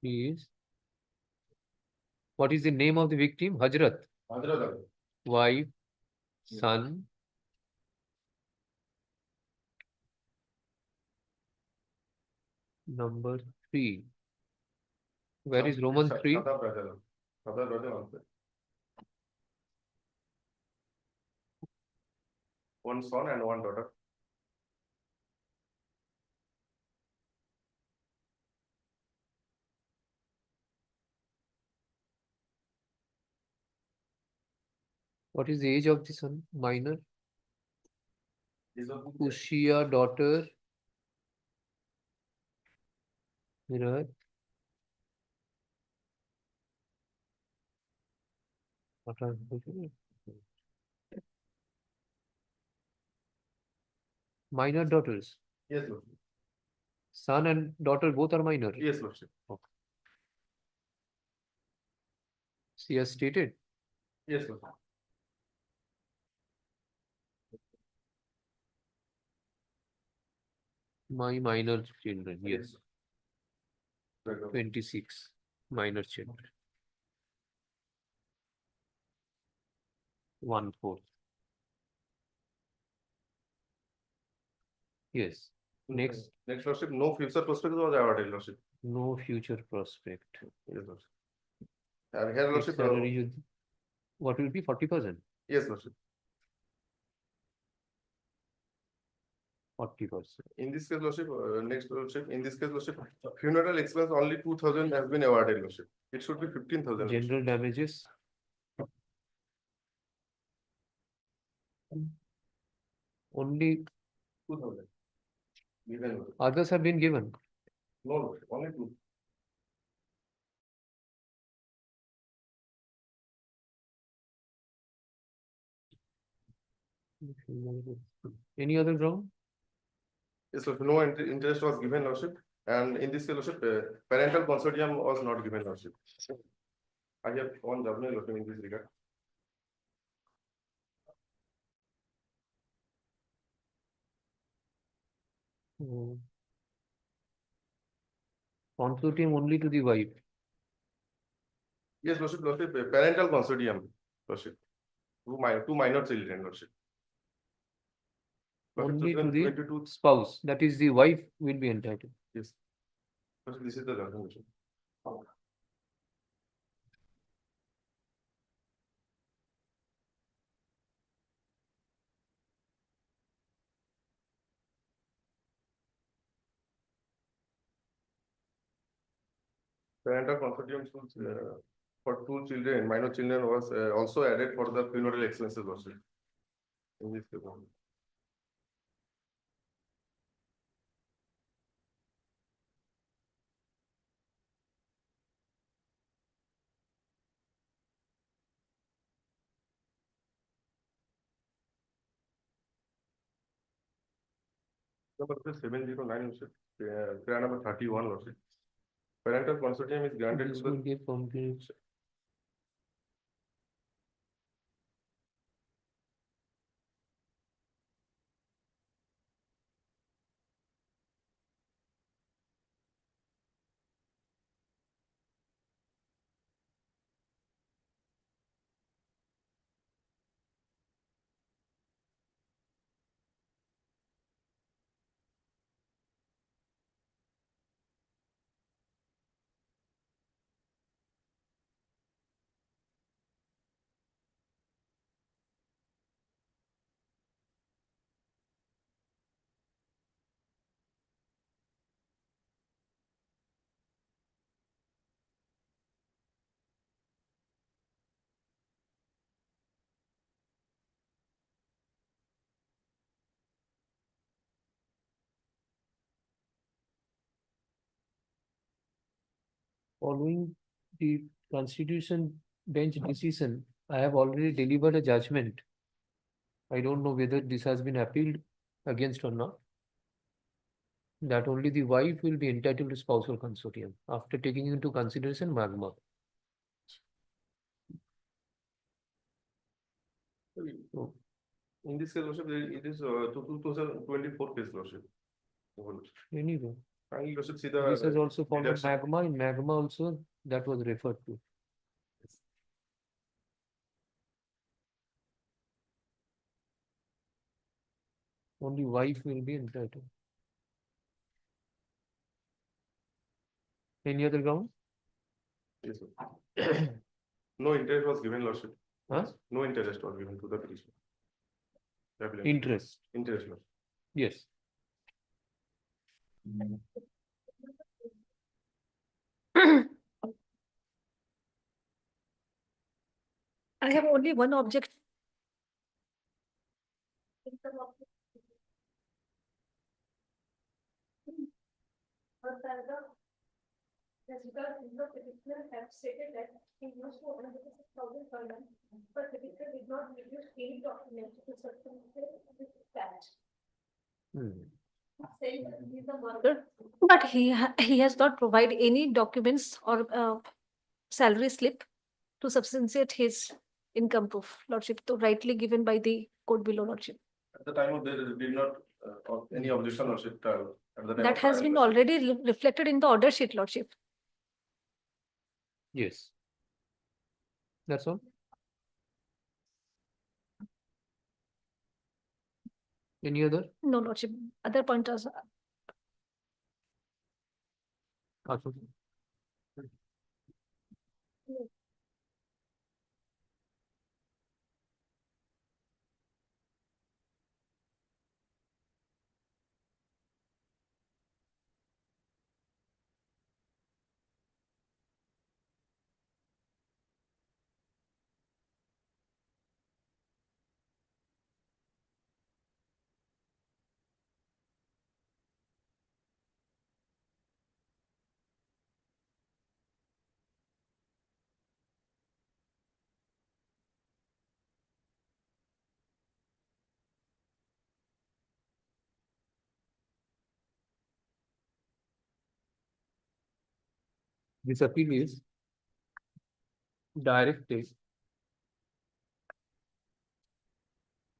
Is what is the name of the victim? Hajrat. Hajrat. Wife, son, number 3. Where is Roman 3? One son and one daughter. What is the age of the son? Minor. Ushia, daughter. Mirror. What are Minor daughters. Yes, Lordship. Son and daughter both are minor. Yes, Lordship. Okay. She has stated. Yes, Lordship. My minor children, yes. Right, Lordship. 26 minor children. 1/4. Yes. Next. Next, Lordship, no future prospect was awarded, Lordship. No future prospect. Yes, Lordship. And here, Fixed Lordship, salary what will be 40%? yes, Lordship. 40%. In this case, Lordship, next, Lordship, in this case, Lordship, funeral expense only 2,000 has been awarded, Lordship. It should be 15,000. General damages. Only 2,000. Given. others have been given. No, Lordship, only 2. Any other ground? Yes, Lordship, no interest was given, Lordship. And in this case, Lordship, parental consortium was not given, Lordship. I have one judgment, Lordship, in this regard. Consortium only to the wife. Yes, Lordship, Lordship, parental consortium, Lordship. Two minor children, Lordship. Only to the 22. spouse, that is the wife will be entitled. Yes. Lordship, this is the judgment, Lordship. Parental consortium for 2 children, minor children was also added for the funeral expenses, Lordship. In this case. Number 709, Lordship. Prayer number 31, Lordship. Parental consortium is granted This to will give complete. Following the Constitution Bench decision, I have already delivered a judgment. I don't know whether this has been appealed against or not. That only the wife will be entitled to spousal consortium after taking into consideration magma. So, in this case, Lordship, it is 2024 case, Lordship. Anyway, Kindly, Lordship, see the. this has also followed deduction. magma. In magma also, that was referred to. Only wife will be entitled. Any other ground? Yes, sir. No interest was given, Lordship. Huh? No interest was given to the petition. Interest. Interest, Lordship. Yes. I have only one objection. Yes, because the petitioner have stated that he used to earn 1,000 per month, but the petitioner did not produce any document to substantiate this fact. But he has not provided any documents or salary slip to substantiate his income proof, Lordship, to rightly given by the court below, Lordship. At the time of they did not any objection or shift at the time. That of has trial. been already reflected in the order sheet, Lordship. Yes. That's all. Any other? No, Lordship. Other pointers. Ashok? This appeal is directed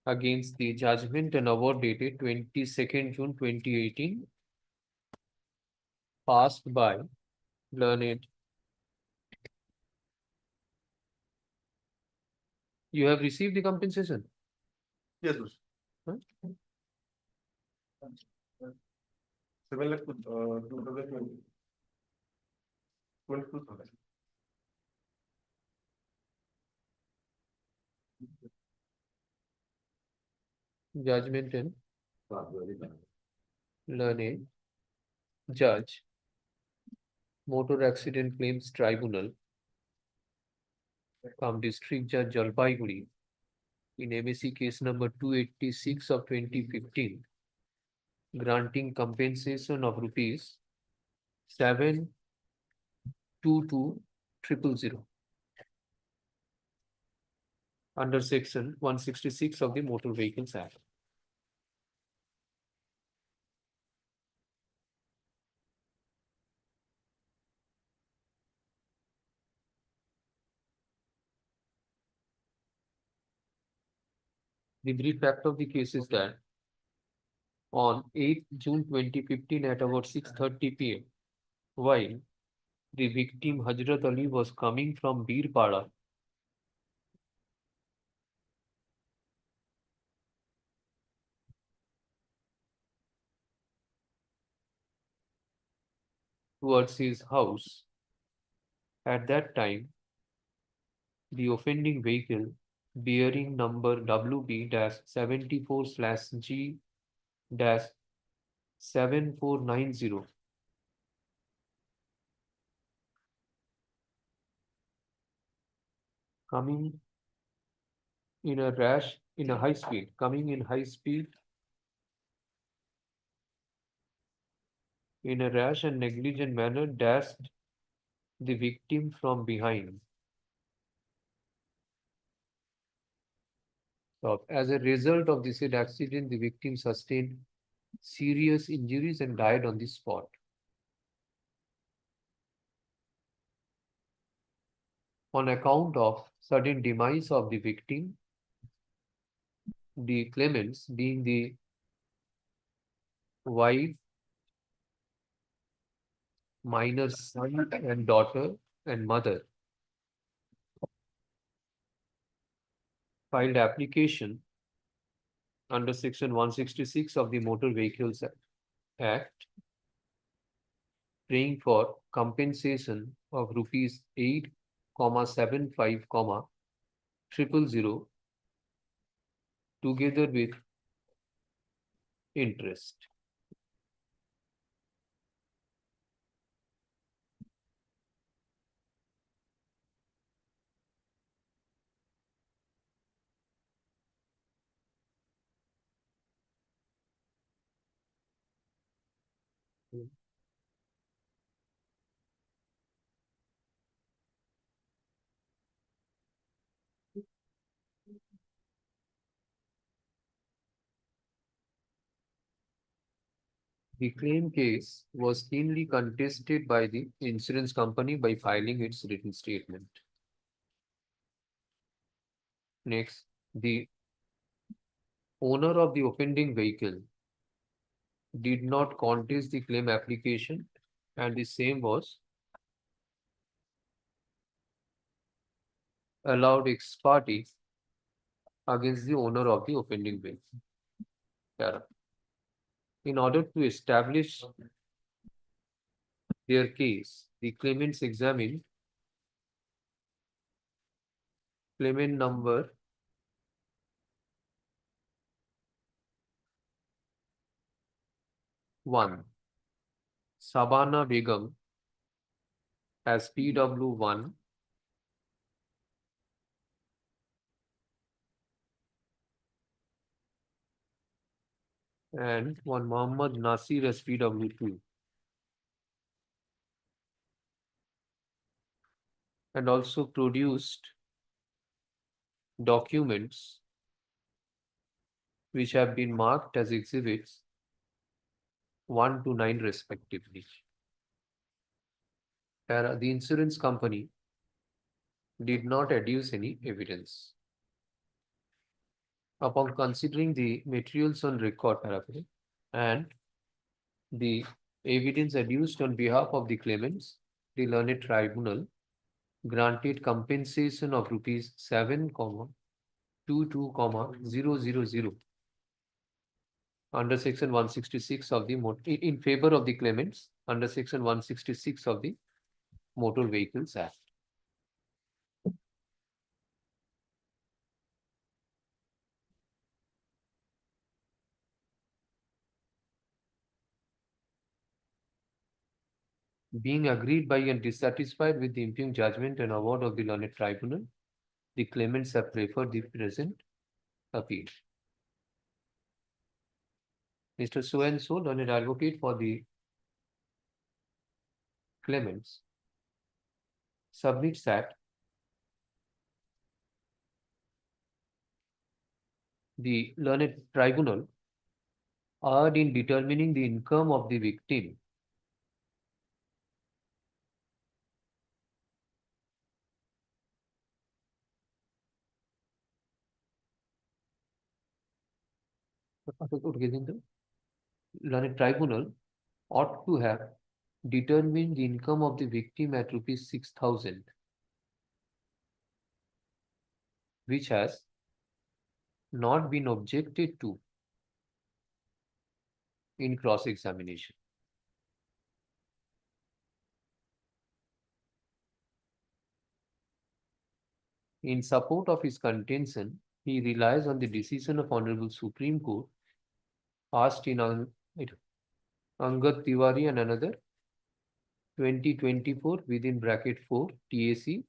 against the judgment and award dated 22nd June 2018, passed by learned. You have received the compensation? Yes, sir. Huh? 7 lakh 2020. 22,000. Judgment and learned judge, Motor Accident Claims Tribunal, from District Judge Jalpaiguri, in MSC case number 286 of 2015, granting compensation of rupees 722,000 under section 166 of the Motor Vehicles Act. The brief fact of the case is that on 8th June 2015 at about 6:30 p.m., while the victim Hajrat Ali was coming from Birpada towards his house, at that time, the offending vehicle bearing number WB-74/G-7490 coming in a rash, in a high speed, coming in high speed, in a rash and negligent manner, dashed the victim from behind. So, as a result of this accident, the victim sustained serious injuries and died on the spot. On account of sudden demise of the victim, the claimants, being the wife, minor son and daughter and mother, filed application under section 166 of the Motor Vehicles Act, praying for compensation of rupees 8,75,000 together with interest. The claim case was keenly contested by the insurance company by filing its written statement. Next, the owner of the offending vehicle did not contest the claim application and the same was allowed ex parte against the owner of the offending vehicle. In order to establish their case, the claimants examined claimant number 1, Sabana Begum as PW1, and one Muhammad Nasir as PW2. And also produced documents which have been marked as exhibits 1 to 9 respectively. The insurance company did not adduce any evidence. Upon considering the materials on record and the evidence adduced on behalf of the claimants, the learned tribunal granted compensation of rupees 7,22,000 under section 166 of the in favor of the claimants under section 166 of the Motor Vehicles Act. Being agreed by and dissatisfied with the impugned judgment and award of the learned tribunal, the claimants have preferred the present appeal. Mr. So and so, learned advocate for the claimants, submits that the learned tribunal erred in determining the income of the victim learned tribunal ought to have determined the income of the victim at rupees 6,000, which has not been objected to in cross-examination. In support of his contention, he relies on the decision of Honorable Supreme Court passed in Angad Tiwari and another 2024 within bracket 4 TAC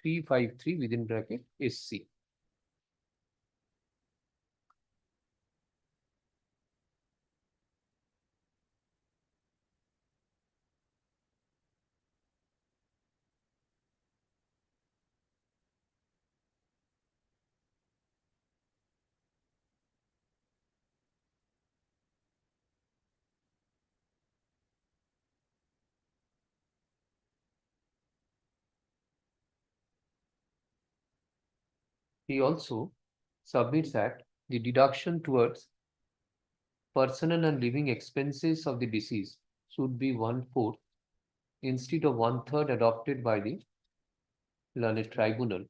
353 within bracket SC. He also submits that the deduction towards personal and living expenses of the deceased should be 1/4 instead of 1/3 adopted by the learned tribunal,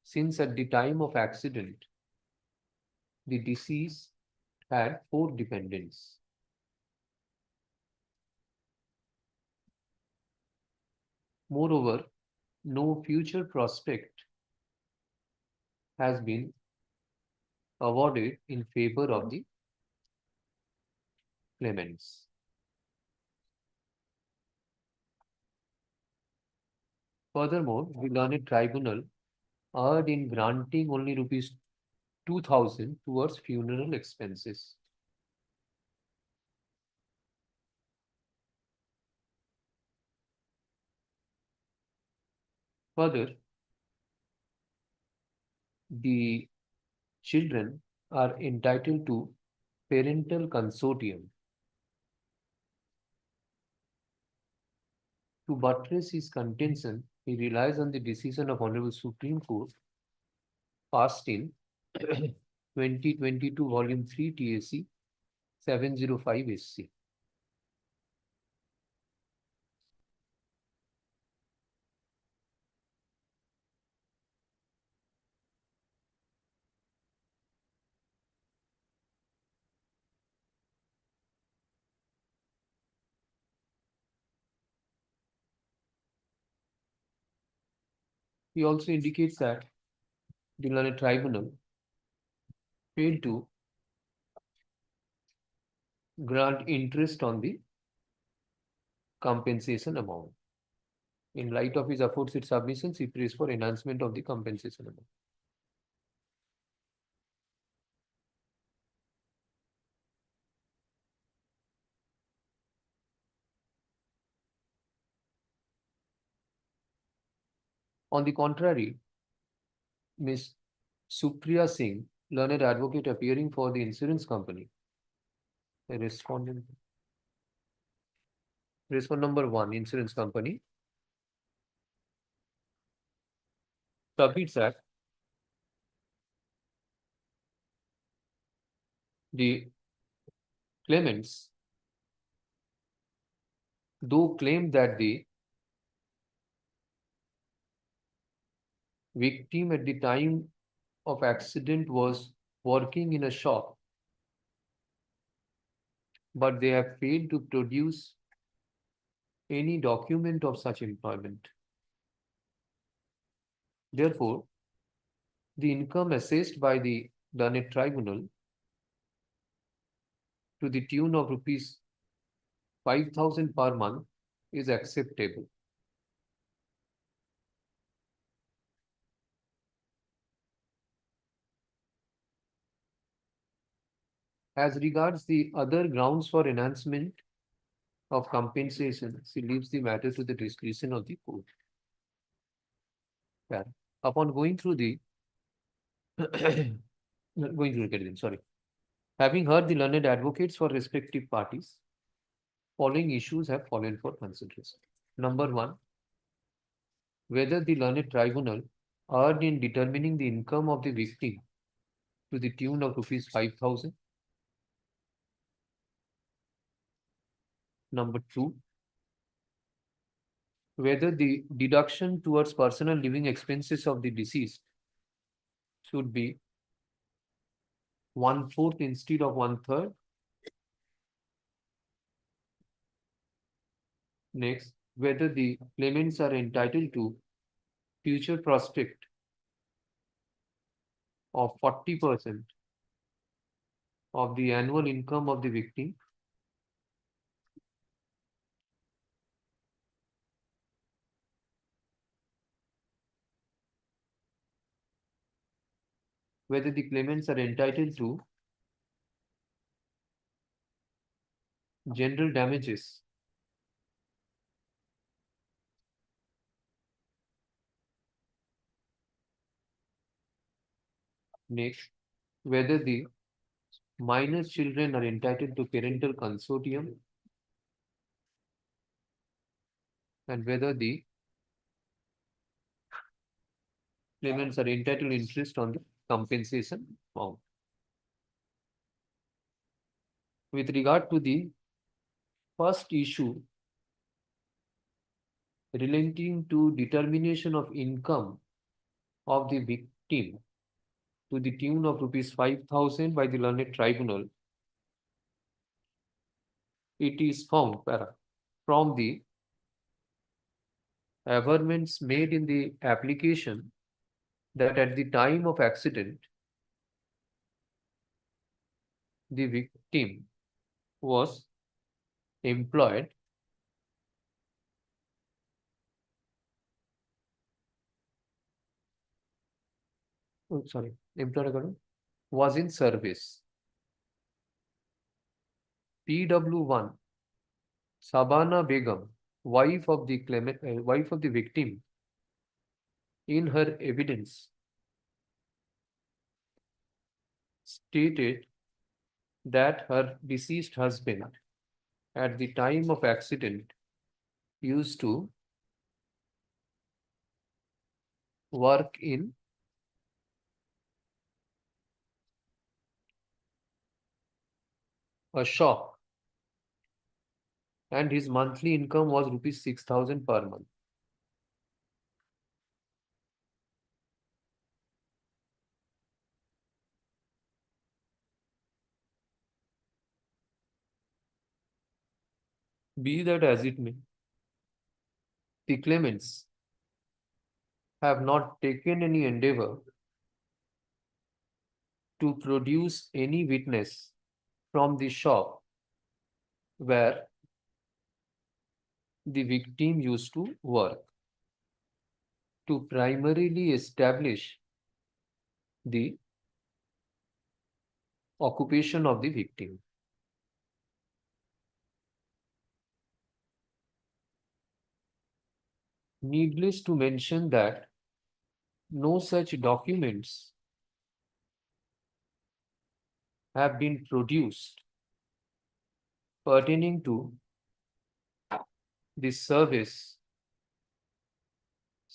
since at the time of accident, the deceased had 4 dependents. Moreover, no future prospect has been awarded in favor of the claimants. Furthermore, the learned tribunal erred in granting only rupees 2,000 towards funeral expenses. Further, the children are entitled to parental consortium To buttress his contention, he relies on the decision of Honorable Supreme Court passed in 2022 Volume 3 TAC 705 SC. He also indicates that the learned tribunal failed to grant interest on the compensation amount. In light of his aforesaid submissions, he prays for enhancement of the compensation amount. On the contrary, Ms. Supriya Singh, learned advocate appearing for the insurance company, a respondent. Respondent number 1, insurance company, submits that the claimants, though claimed that the victim at the time of accident was working in a shop, but they have failed to produce any document of such employment. Therefore, the income assessed by the learned tribunal to the tune of rupees 5,000 per month is acceptable. As regards the other grounds for enhancement of compensation, she leaves the matter to the discretion of the court. Yeah. Upon going through the having heard the learned advocates for respective parties, following issues have fallen for consideration. Number 1, whether the learned tribunal erred in determining the income of the victim to the tune of rupees 5,000. Number 2, whether the deduction towards personal living expenses of the deceased should be 1/4 instead of 1/3. Next, whether the claimants are entitled to future prospect of 40% of the annual income of the victim. Whether the claimants are entitled to general damages next, whether the minor children are entitled to parental consortium, and whether the claimants are entitled to interest on the compensation amount. With regard to the first issue relating to determination of income of the victim to the tune of rupees 5,000 by the learned tribunal, it is found from the averments made in the application that at the time of accident, the victim was employed was in service. PW1 Sabana Begum, wife of the victim, in her evidence stated that her deceased husband at the time of accident used to work in a shop and his monthly income was rupees 6,000 per month. Be that as it may, the claimants have not taken any endeavor to produce any witness from the shop where the victim used to work to primarily establish the occupation of the victim. Needless to mention that no such documents have been produced pertaining to the service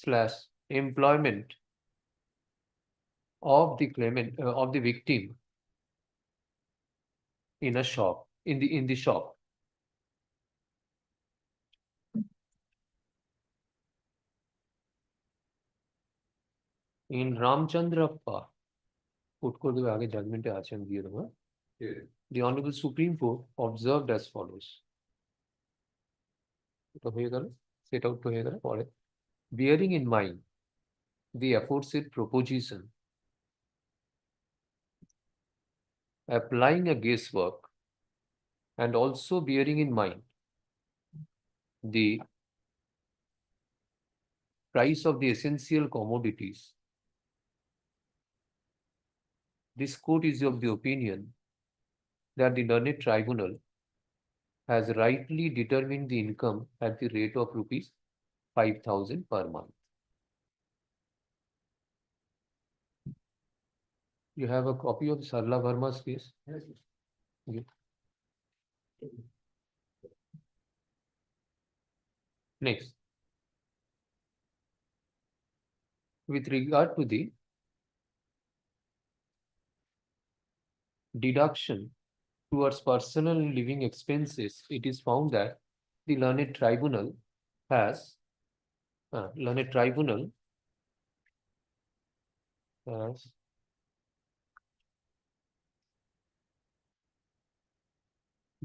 / employment of the claimant of the victim in a shop in the shop. In Ramchandrappa, put করে দেবে আগে judgment এ আছে আমি দিয়ে দেবো the Honorable Supreme Court observed as follows. এটা হয়ে গেল, set out হয়ে গেল পরে bearing in mind the aforesaid proposition, applying a guesswork and also bearing in mind the price of the essential commodities, this court is of the opinion that the learned tribunal has rightly determined the income at the rate of rupees 5,000 per month. You have a copy of Sarla Verma's case? Yes. Okay. Next. With regard to the deduction towards personal living expenses, it is found that the learned tribunal has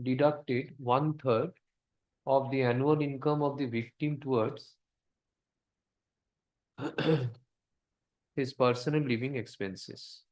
deducted 1/3 of the annual income of the victim towards his personal living expenses.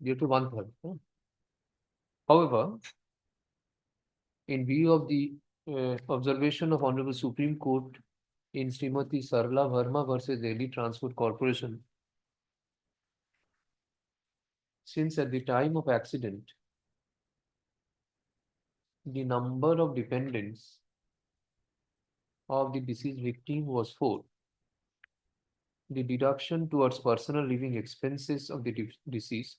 Due to 1/3. However, in view of the observation of Honorable Supreme Court in Srimati Sarla Verma versus Delhi Transport Corporation, since at the time of accident, the number of dependents of the deceased victim was 4. The deduction towards personal living expenses of the deceased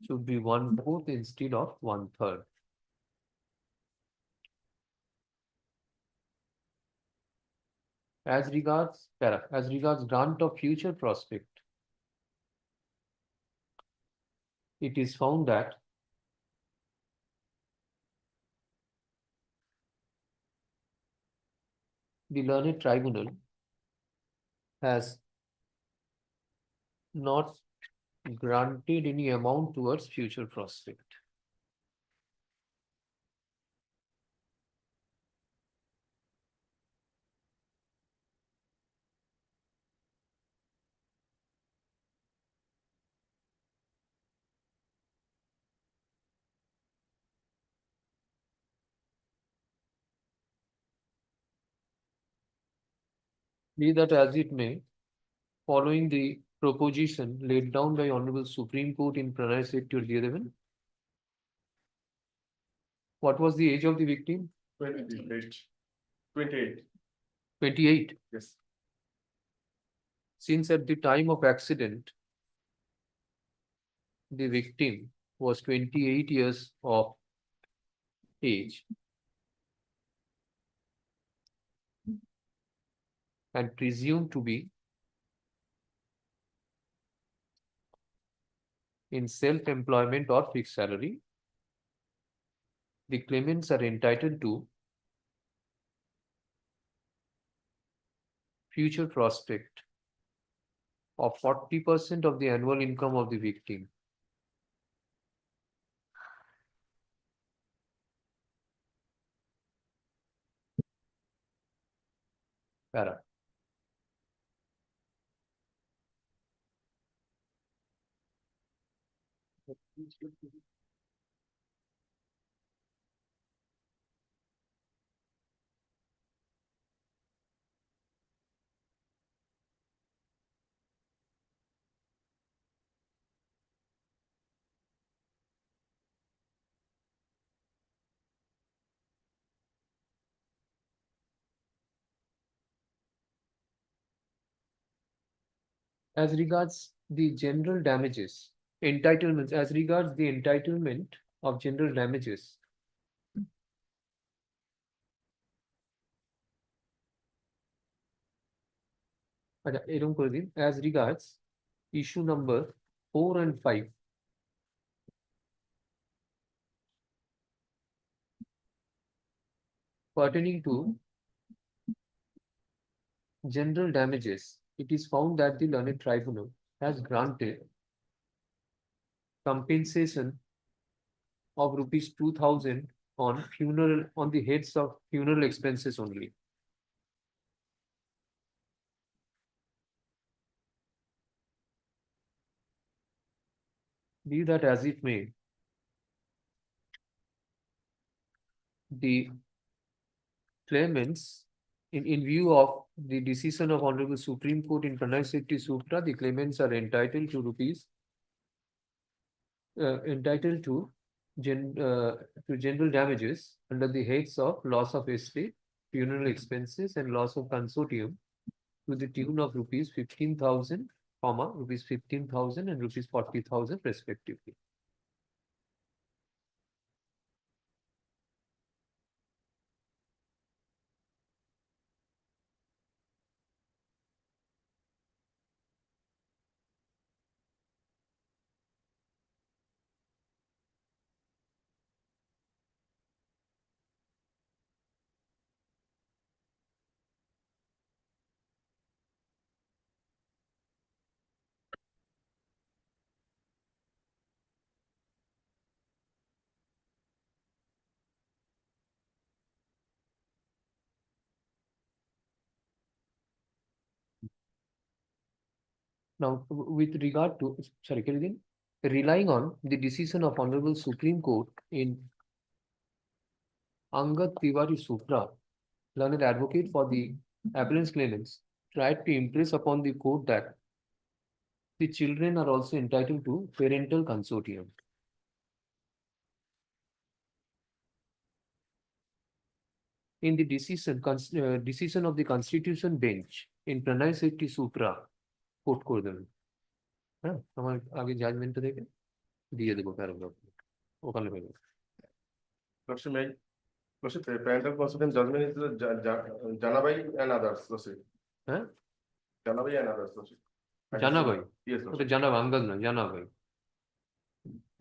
should be 1/4 instead of 1/3. As regards grant of future prospect, it is found that the learned tribunal has not granted any amount towards future prospect. Be that as it may, following the proposition laid down by Honorable Supreme Court in Pranay Sector 11, what was the age of the victim? 28. 28. 28. Yes. Since at the time of accident, the victim was 28 years of age and presumed to be in self-employment or fixed salary, the claimants are entitled to future prospect of 40% of the annual income of the victim. Para. As regards the general damages, entitlements, as regards the entitlement of general damages, এরকম করে দিন, as regards issue number 4 and 5, pertaining to general damages, it is found that the learned tribunal has granted compensation of rupees 2,000 on funeral, on the heads of funeral expenses only. Be that as it may, the claimants, in view of the decision of Honorable Supreme Court in Pranay Sector Sutra, the claimants are entitled to general damages under the heads of loss of estate, funeral expenses, and loss of consortium to the tune of rupees 15,000, rupees 15,000 and rupees 40,000 respectively. Now, with regard to, sorry, can you again? Relying on the decision of Honorable Supreme Court in Angad Tiwari Sutra, learned advocate for the appellant's claimants tried to impress upon the court that the children are also entitled to parental consortium. In the decision of the Constitution Bench in Pranay Sector Sutra, quote করে দেবেন, হ্যাঁ, আমার আগে জাজমেন্টটা দেখে দিয়ে দেবো paragraph, ওখানে হয়ে যাবে। Parental consortium judgment is Janabai and others, হ্যাঁ, Janabai and others, জানাবাই, Yes, ওটা জানাবা, আঙ্গাজ না, জানাবাই।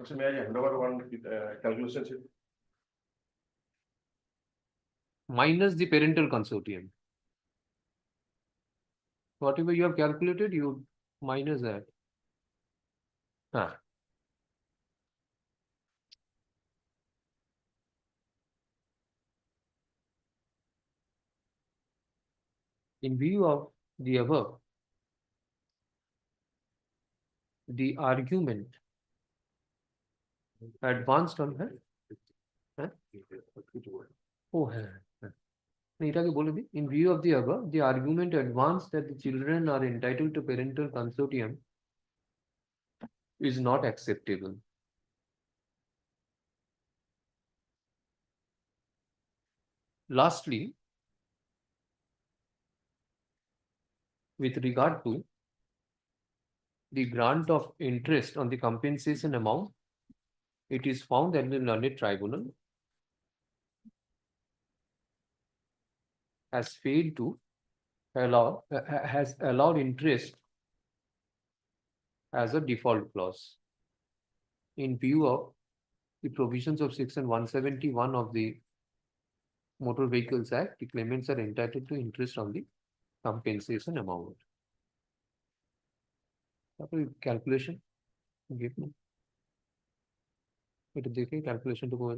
So may I hand over one calculation sheet? Minus the parental consortium. Whatever you have calculated, you minus that. Ah. In view of the above, the argument advanced on her. Oh, in view of the above, the argument advanced that the children are entitled to parental consortium is not acceptable. Lastly, with regard to the grant of interest on the compensation amount, it is found that the learned tribunal has failed to allow, has allowed interest as a default clause. In view of the provisions of section 171 of the Motor Vehicles Act, the claimants are entitled to interest on the compensation amount. Calculation give me. Calculation to go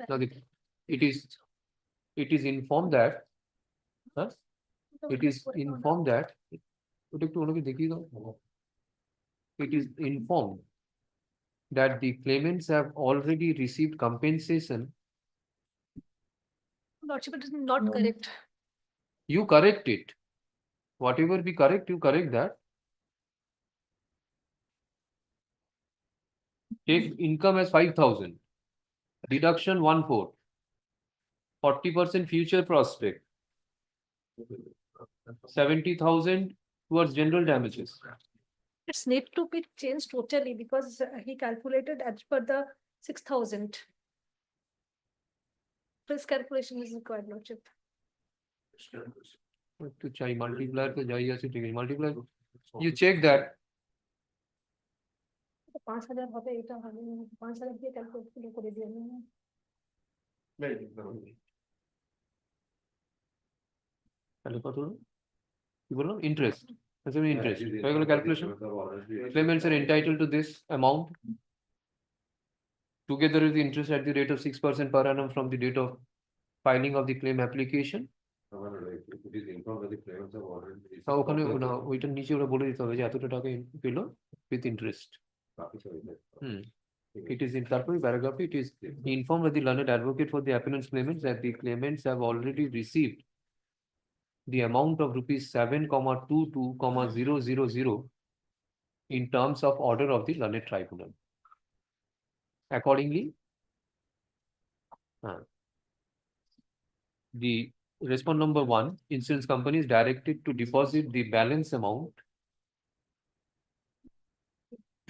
now it is informed that it is informed that the claimants have already received compensation. Lordship, it is not correct. You correct it. Whatever be correct, you correct that. Take income as 5,000. Deduction 1/4. 40% future prospect. 70,000 towards general damages. It's need to be changed totally because he calculated as per the 6,000. This calculation is required, Lordship. To multiply. You check that. 5,000 হবে এটা হবে 5,000 দিয়ে calculate করে দিয়ে Interest. Interest. Calculation. Claimants are entitled to this amount together with the interest at the rate of 6% per annum from the date of filing of the claim application. ওইটার নিচে ওরা বলে দিতে হবে যে এতটা টাকা পেলো with interest. It is in paragraph. It is informed by the learned advocate for the appellant's claimants that the claimants have already received the amount of rupees 7,22,000 in terms of order of the learned tribunal. Accordingly, the response number 1, insurance company is directed to deposit the balance amount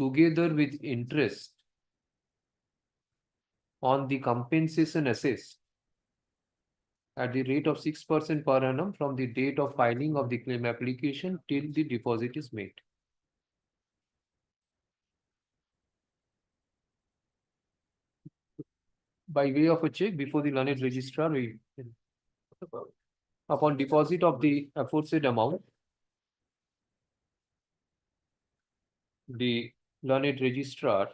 together with interest on the compensation assessed at the rate of 6% per annum from the date of filing of the claim application till the deposit is made. By way of a check before the learned registrar, upon deposit of the aforesaid amount, the learned registrar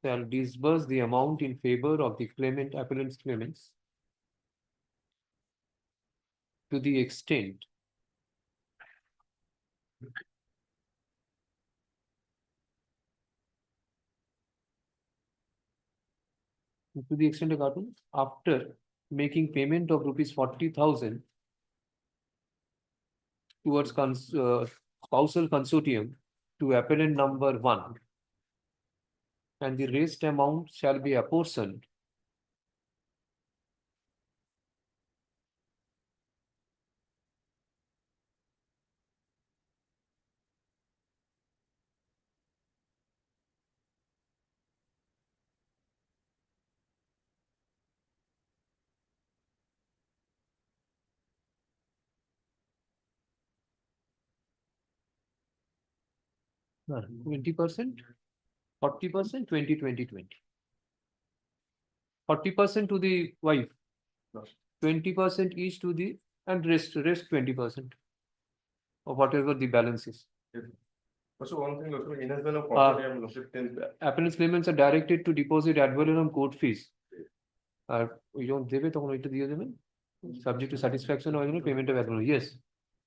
shall disburse the amount in favor of the appellant's claimants to the extent after making payment of rupees 40,000 towards spousal consortium to appellant number 1, and the rest amount shall be apportioned 20%, 40%, 20, 20, 20. 40% to the wife, 20% each to the, and rest 20%. Or whatever the balance is. Also, one thing, also, enhancement of consortium, lordship, 10. Appellant's claimants are directed to deposit ad valorem court fees. We don't give it on subject to satisfaction or payment of ad valorem. Yes.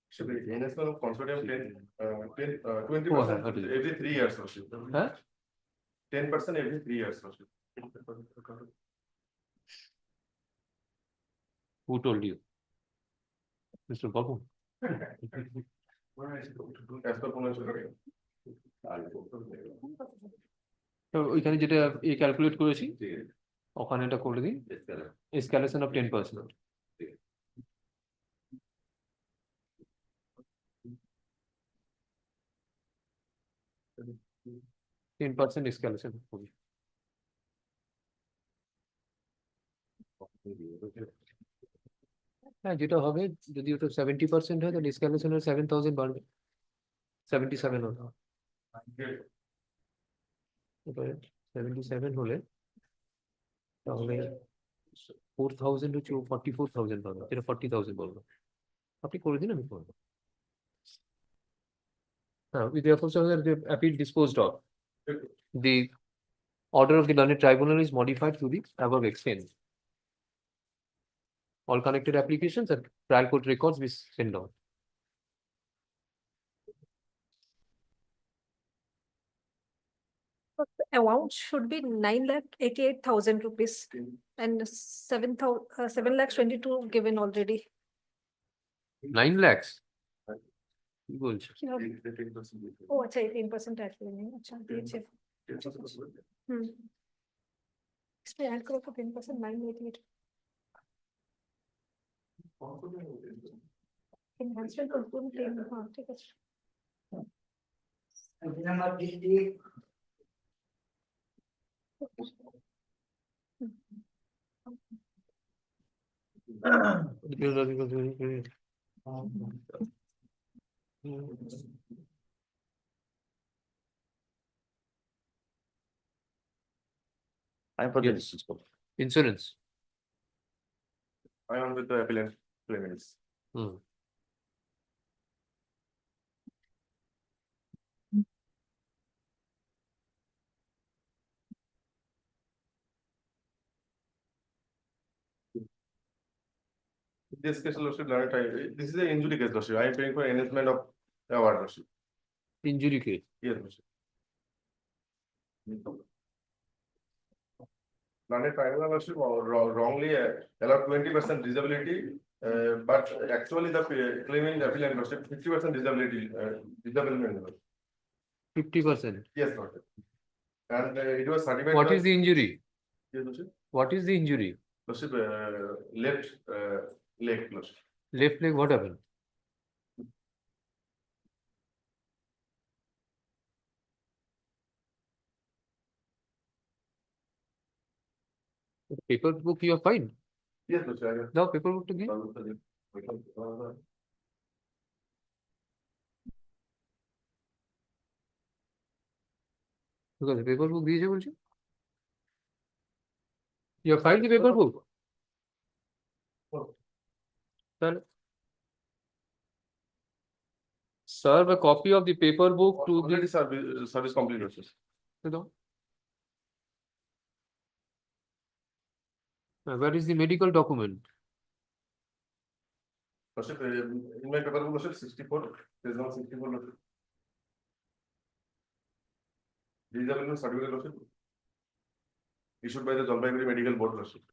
So the enhancement of consortium 20% Oh, every 3 years, lordship. Huh? 10% every 3 years, lordship. Who told you? Mr. Babu. As per Punachal. তো ওইখানে যেটা calculate করেছি ওখানে এটা করে দিই এসক্যালেশন of 10%. escalation হবে। হ্যাঁ যেটা হবে যদি ওটা 70% হয় তাহলে escalation 7000 বাড়বে 77 হবে। 77 হলে তাহলে 4000 হচ্ছে 44000 পাবে যেটা 40000 বলবো আপনি করে দিন আমি করবো। We therefore say that the appeal disposed of. The order of the learned tribunal is modified to the above extent. All connected applications and trial court records be sent out. The amount should be 9,88,000 rupees and 7,22 given already. 9 lakhs? কি বলছো? ও আচ্ছা 18% add करेंगे अच्छा दिए इसमें add करो तो 10% 988 enhancement control team हां ठीक है I'm for Yes. Insurance. I am with the appellant claimants. This case, lordship, this is an injury case, lordship. I am paying for enhancement of award, lordship. Injury case? Yes, lordship. Learned tribunal, lordship, wrongly allowed 20% disability, but actually the claiming appellant, lordship, 50% disability, disablement. 50%? Yes, lordship. And it was certified. What is the injury? Yes, lordship. What is the injury? Lordship, left leg, lordship. Left leg, what happened? The paper book you have fine? Yes, lordship. No paper book to give? Because the paper book দিয়েছে বলছি? You have filed the paper book? Then serve a copy of the paper book to Already service complete, lordship. Where is the medical document? Lordship, in my paper book, lordship, 64, page number 64, lordship. Disablement certificate, lordship. Issued by the Jalpaiguri Medical Board, lordship.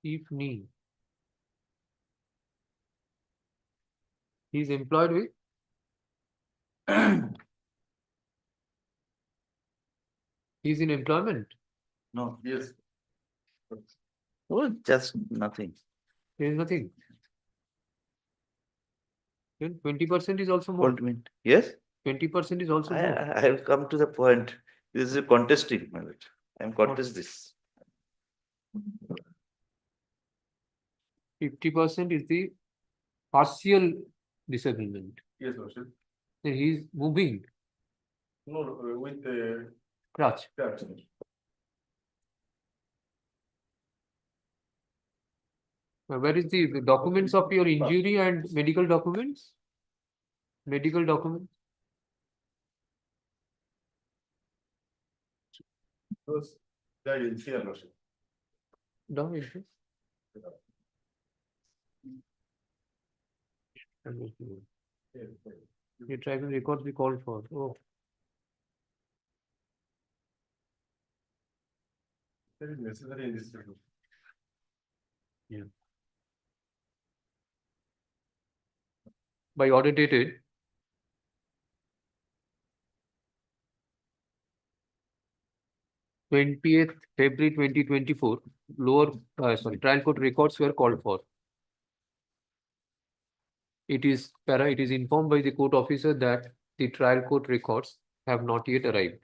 If knee. He is employed with? He is in employment? No. Yes. Oh, just nothing. There is nothing. Then 20% is also more. Yes? 20% is also more. I have come to the point. This is a contesting, my lord. I am contest this. 50% is the partial disagreement. Yes, Lordship. Then he is moving No, with crutch. that. Where is the documents of your injury and medical documents? Medical documents? Those, that is here, Lordship. Down into. The tribal records we called for. Oh, That is necessary in this case. yeah. By order dated 20th February 2024, trial court records were called for. It is informed by the court officer that the trial court records have not yet arrived.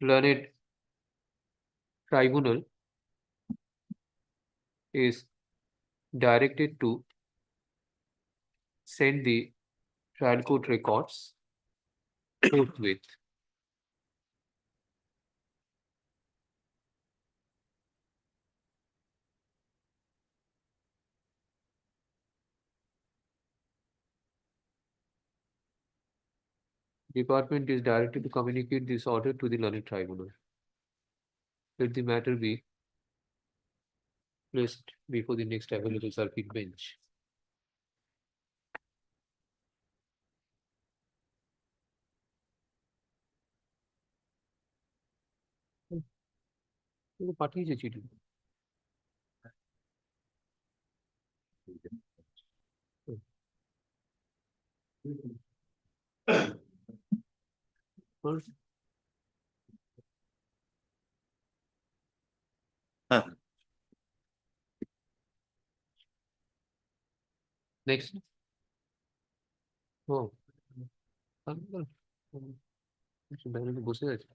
Learned tribunal is directed to send the trial court records forthwith. Department is directed to communicate this order to the learned tribunal. Let the matter be placed before the next available circuit bench. পাঠিয়েছে চিঠি। Next. Oh. বসে আছে।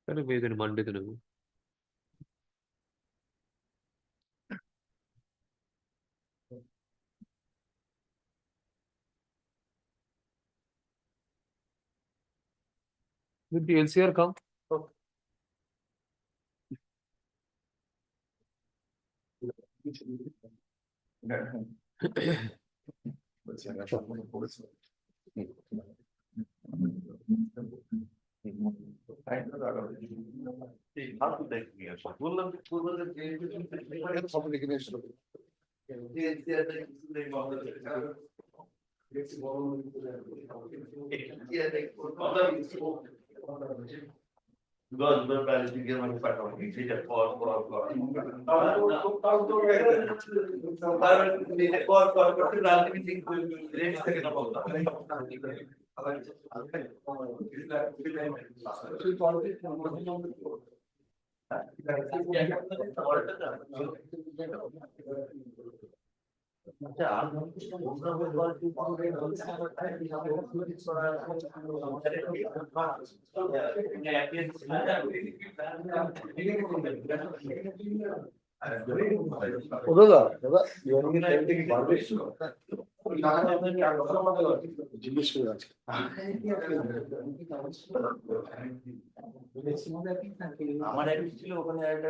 তাহলে বেদের মানডেতে নেব। Did the LCR come? আমার এক ছিল ওখানে একটা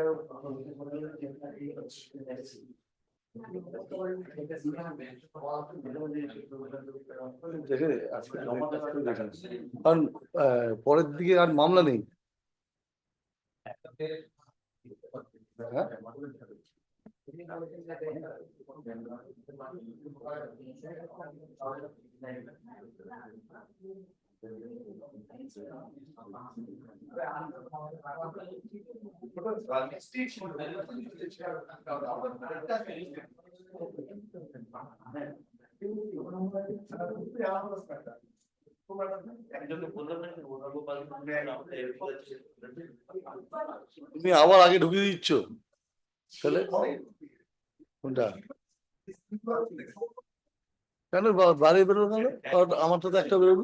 কারণ পরের দিকে আর মামলা নেই। তুমি আবার আগে ঢুকিয়ে দিচ্ছ তাহলে কোনটা কেন বাইরে বেরোলো কেন? আমার তো একটা বেরোলো।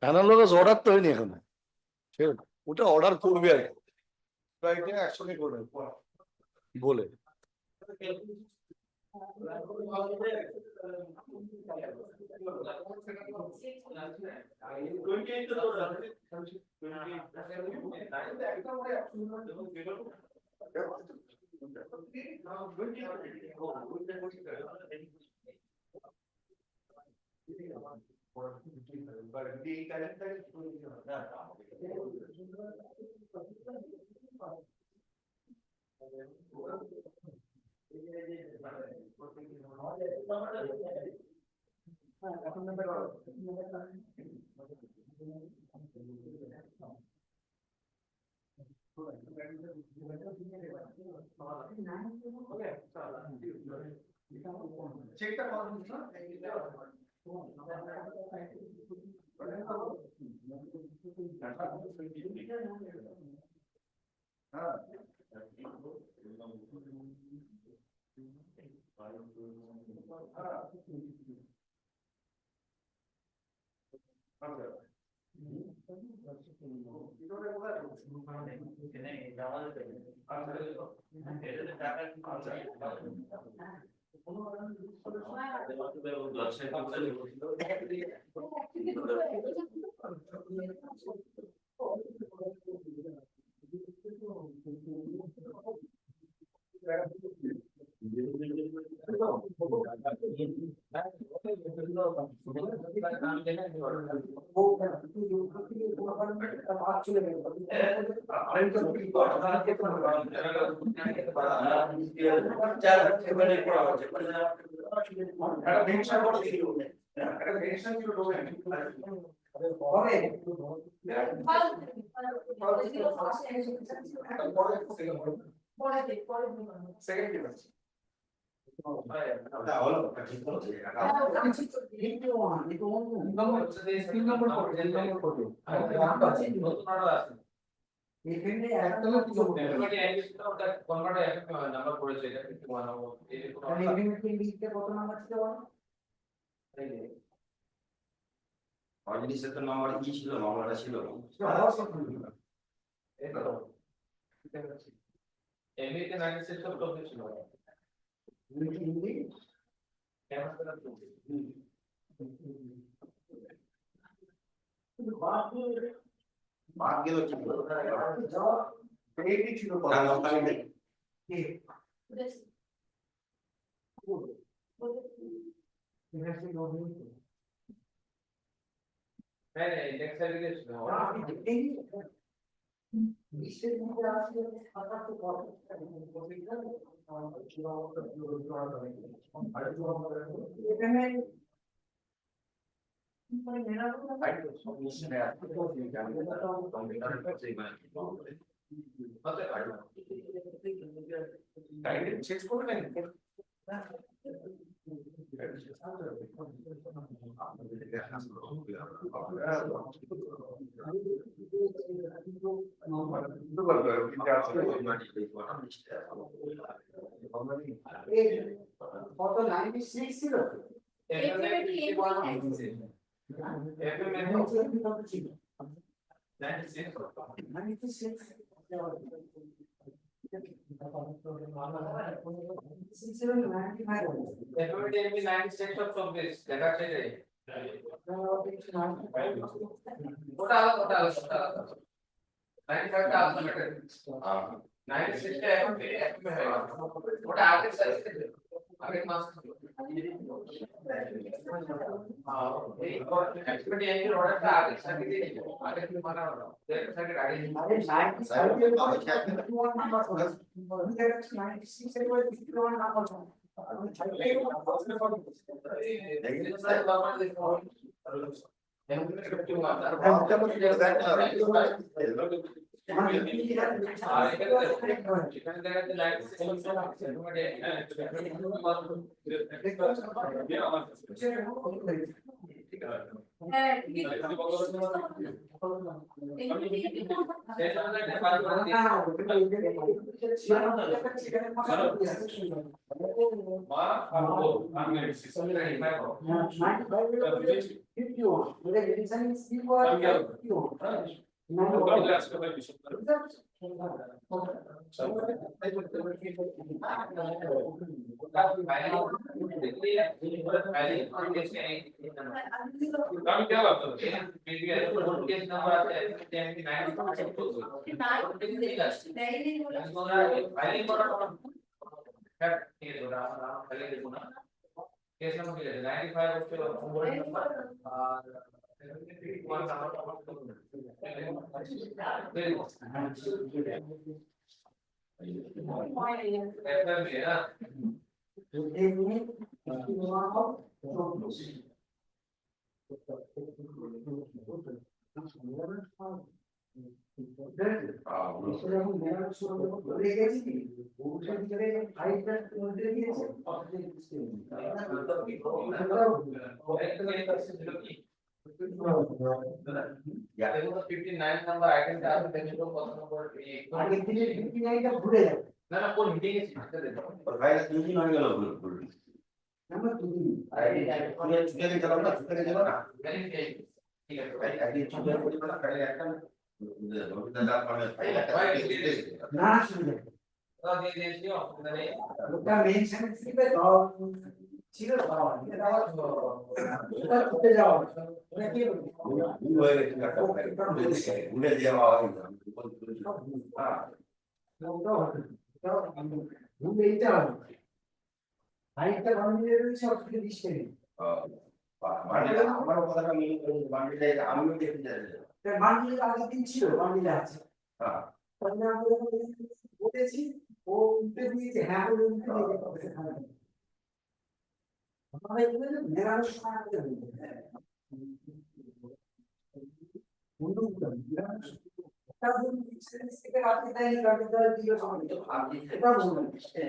অ্যানালগাস অর্ডার তো হয়নি এখনো, ঠিক আছে? ওটা অর্ডার করবে আর কি, এটা একসঙ্গে করবে বলে। অলরেডি সে তো নাম্বার কি ছিল, মামলাটা ছিল এমনিতে 96 এর টপিক ছিল। বাদ গেল কি এইটি ছিল নেক্সট সাইডে ছিল। চেক করবেন কত 96 ছিল ওটা আগের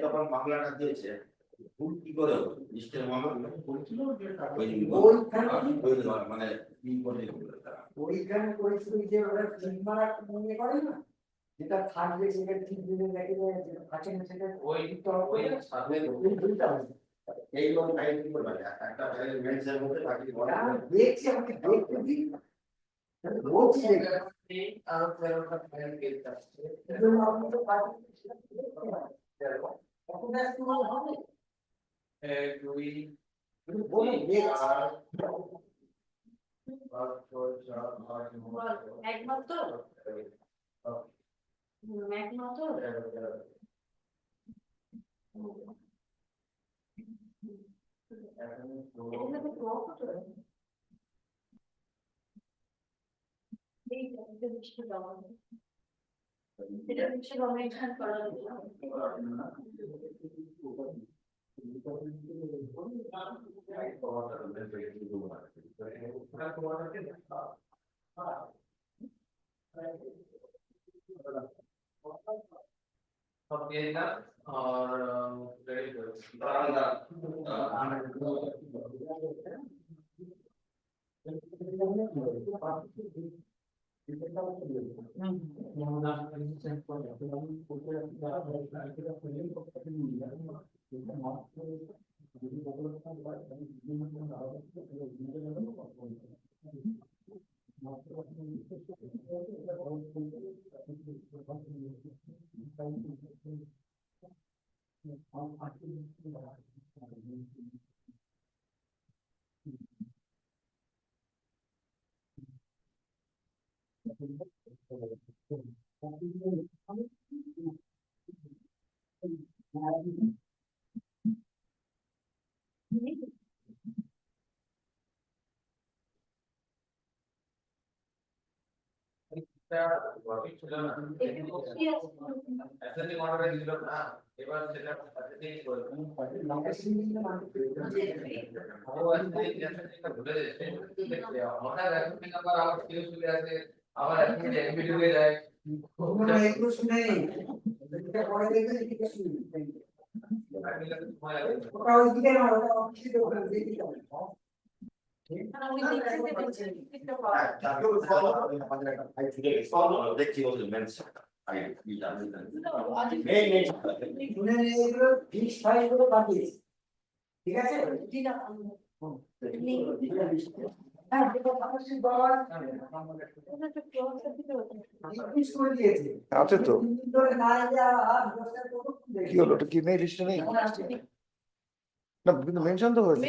তখন মামলাটা দিয়েছে ভুল কি করে হলো? নিশ্চয় মামলা মানে কি করে ওইখানে পরিস্থিতি যে ওরা ঠিক মারা মনে করে না, যেটা থাকবে সেটা ঠিক দিনে দেখে যেটা থাকে না সেটা ওই এই লোক টাইম কি করবে একটা মেন্সের মধ্যে বাকি দেখছি আমি দেখতে দিই বলছি আর ফেরোটা ফেল কেস আসছে এজন্য আপনি তো এখন একটু হবে দুই বলে আর একমাত্র ঠিক আছে আছে তো কি হলো ওটা কি নেই লিস্টে নেই না কিন্তু মেনশন তো হয়েছে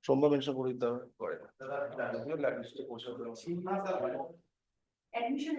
সোমবার মেনশন করে দিতে হবে Admission.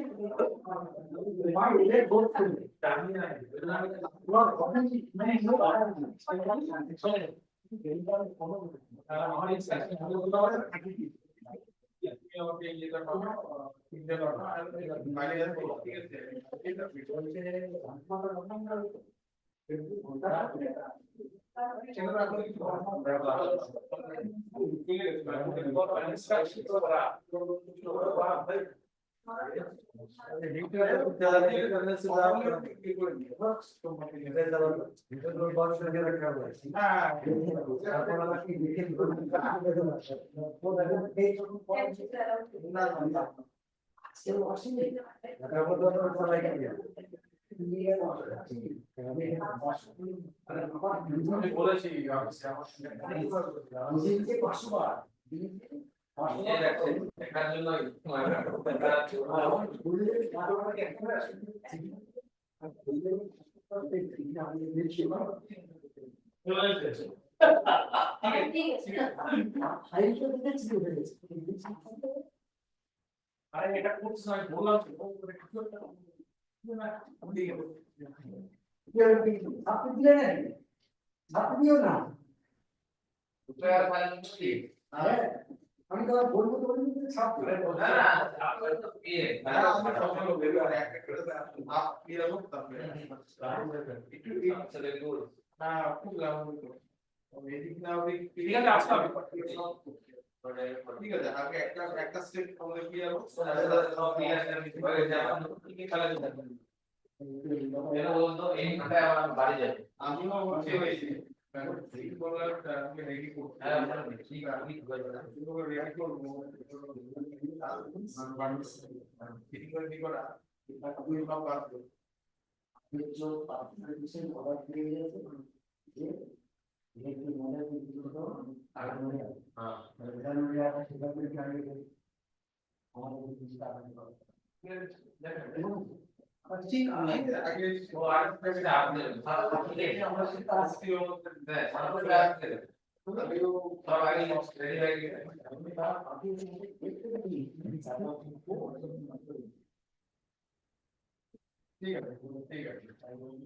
আমি তো বলবো তো ছাত্র ঠিক আছে আগে একটা স্টেপ আমাদের কি যাবো আমিও হয়েছি ঠিক আছে আগে ঠিক আছে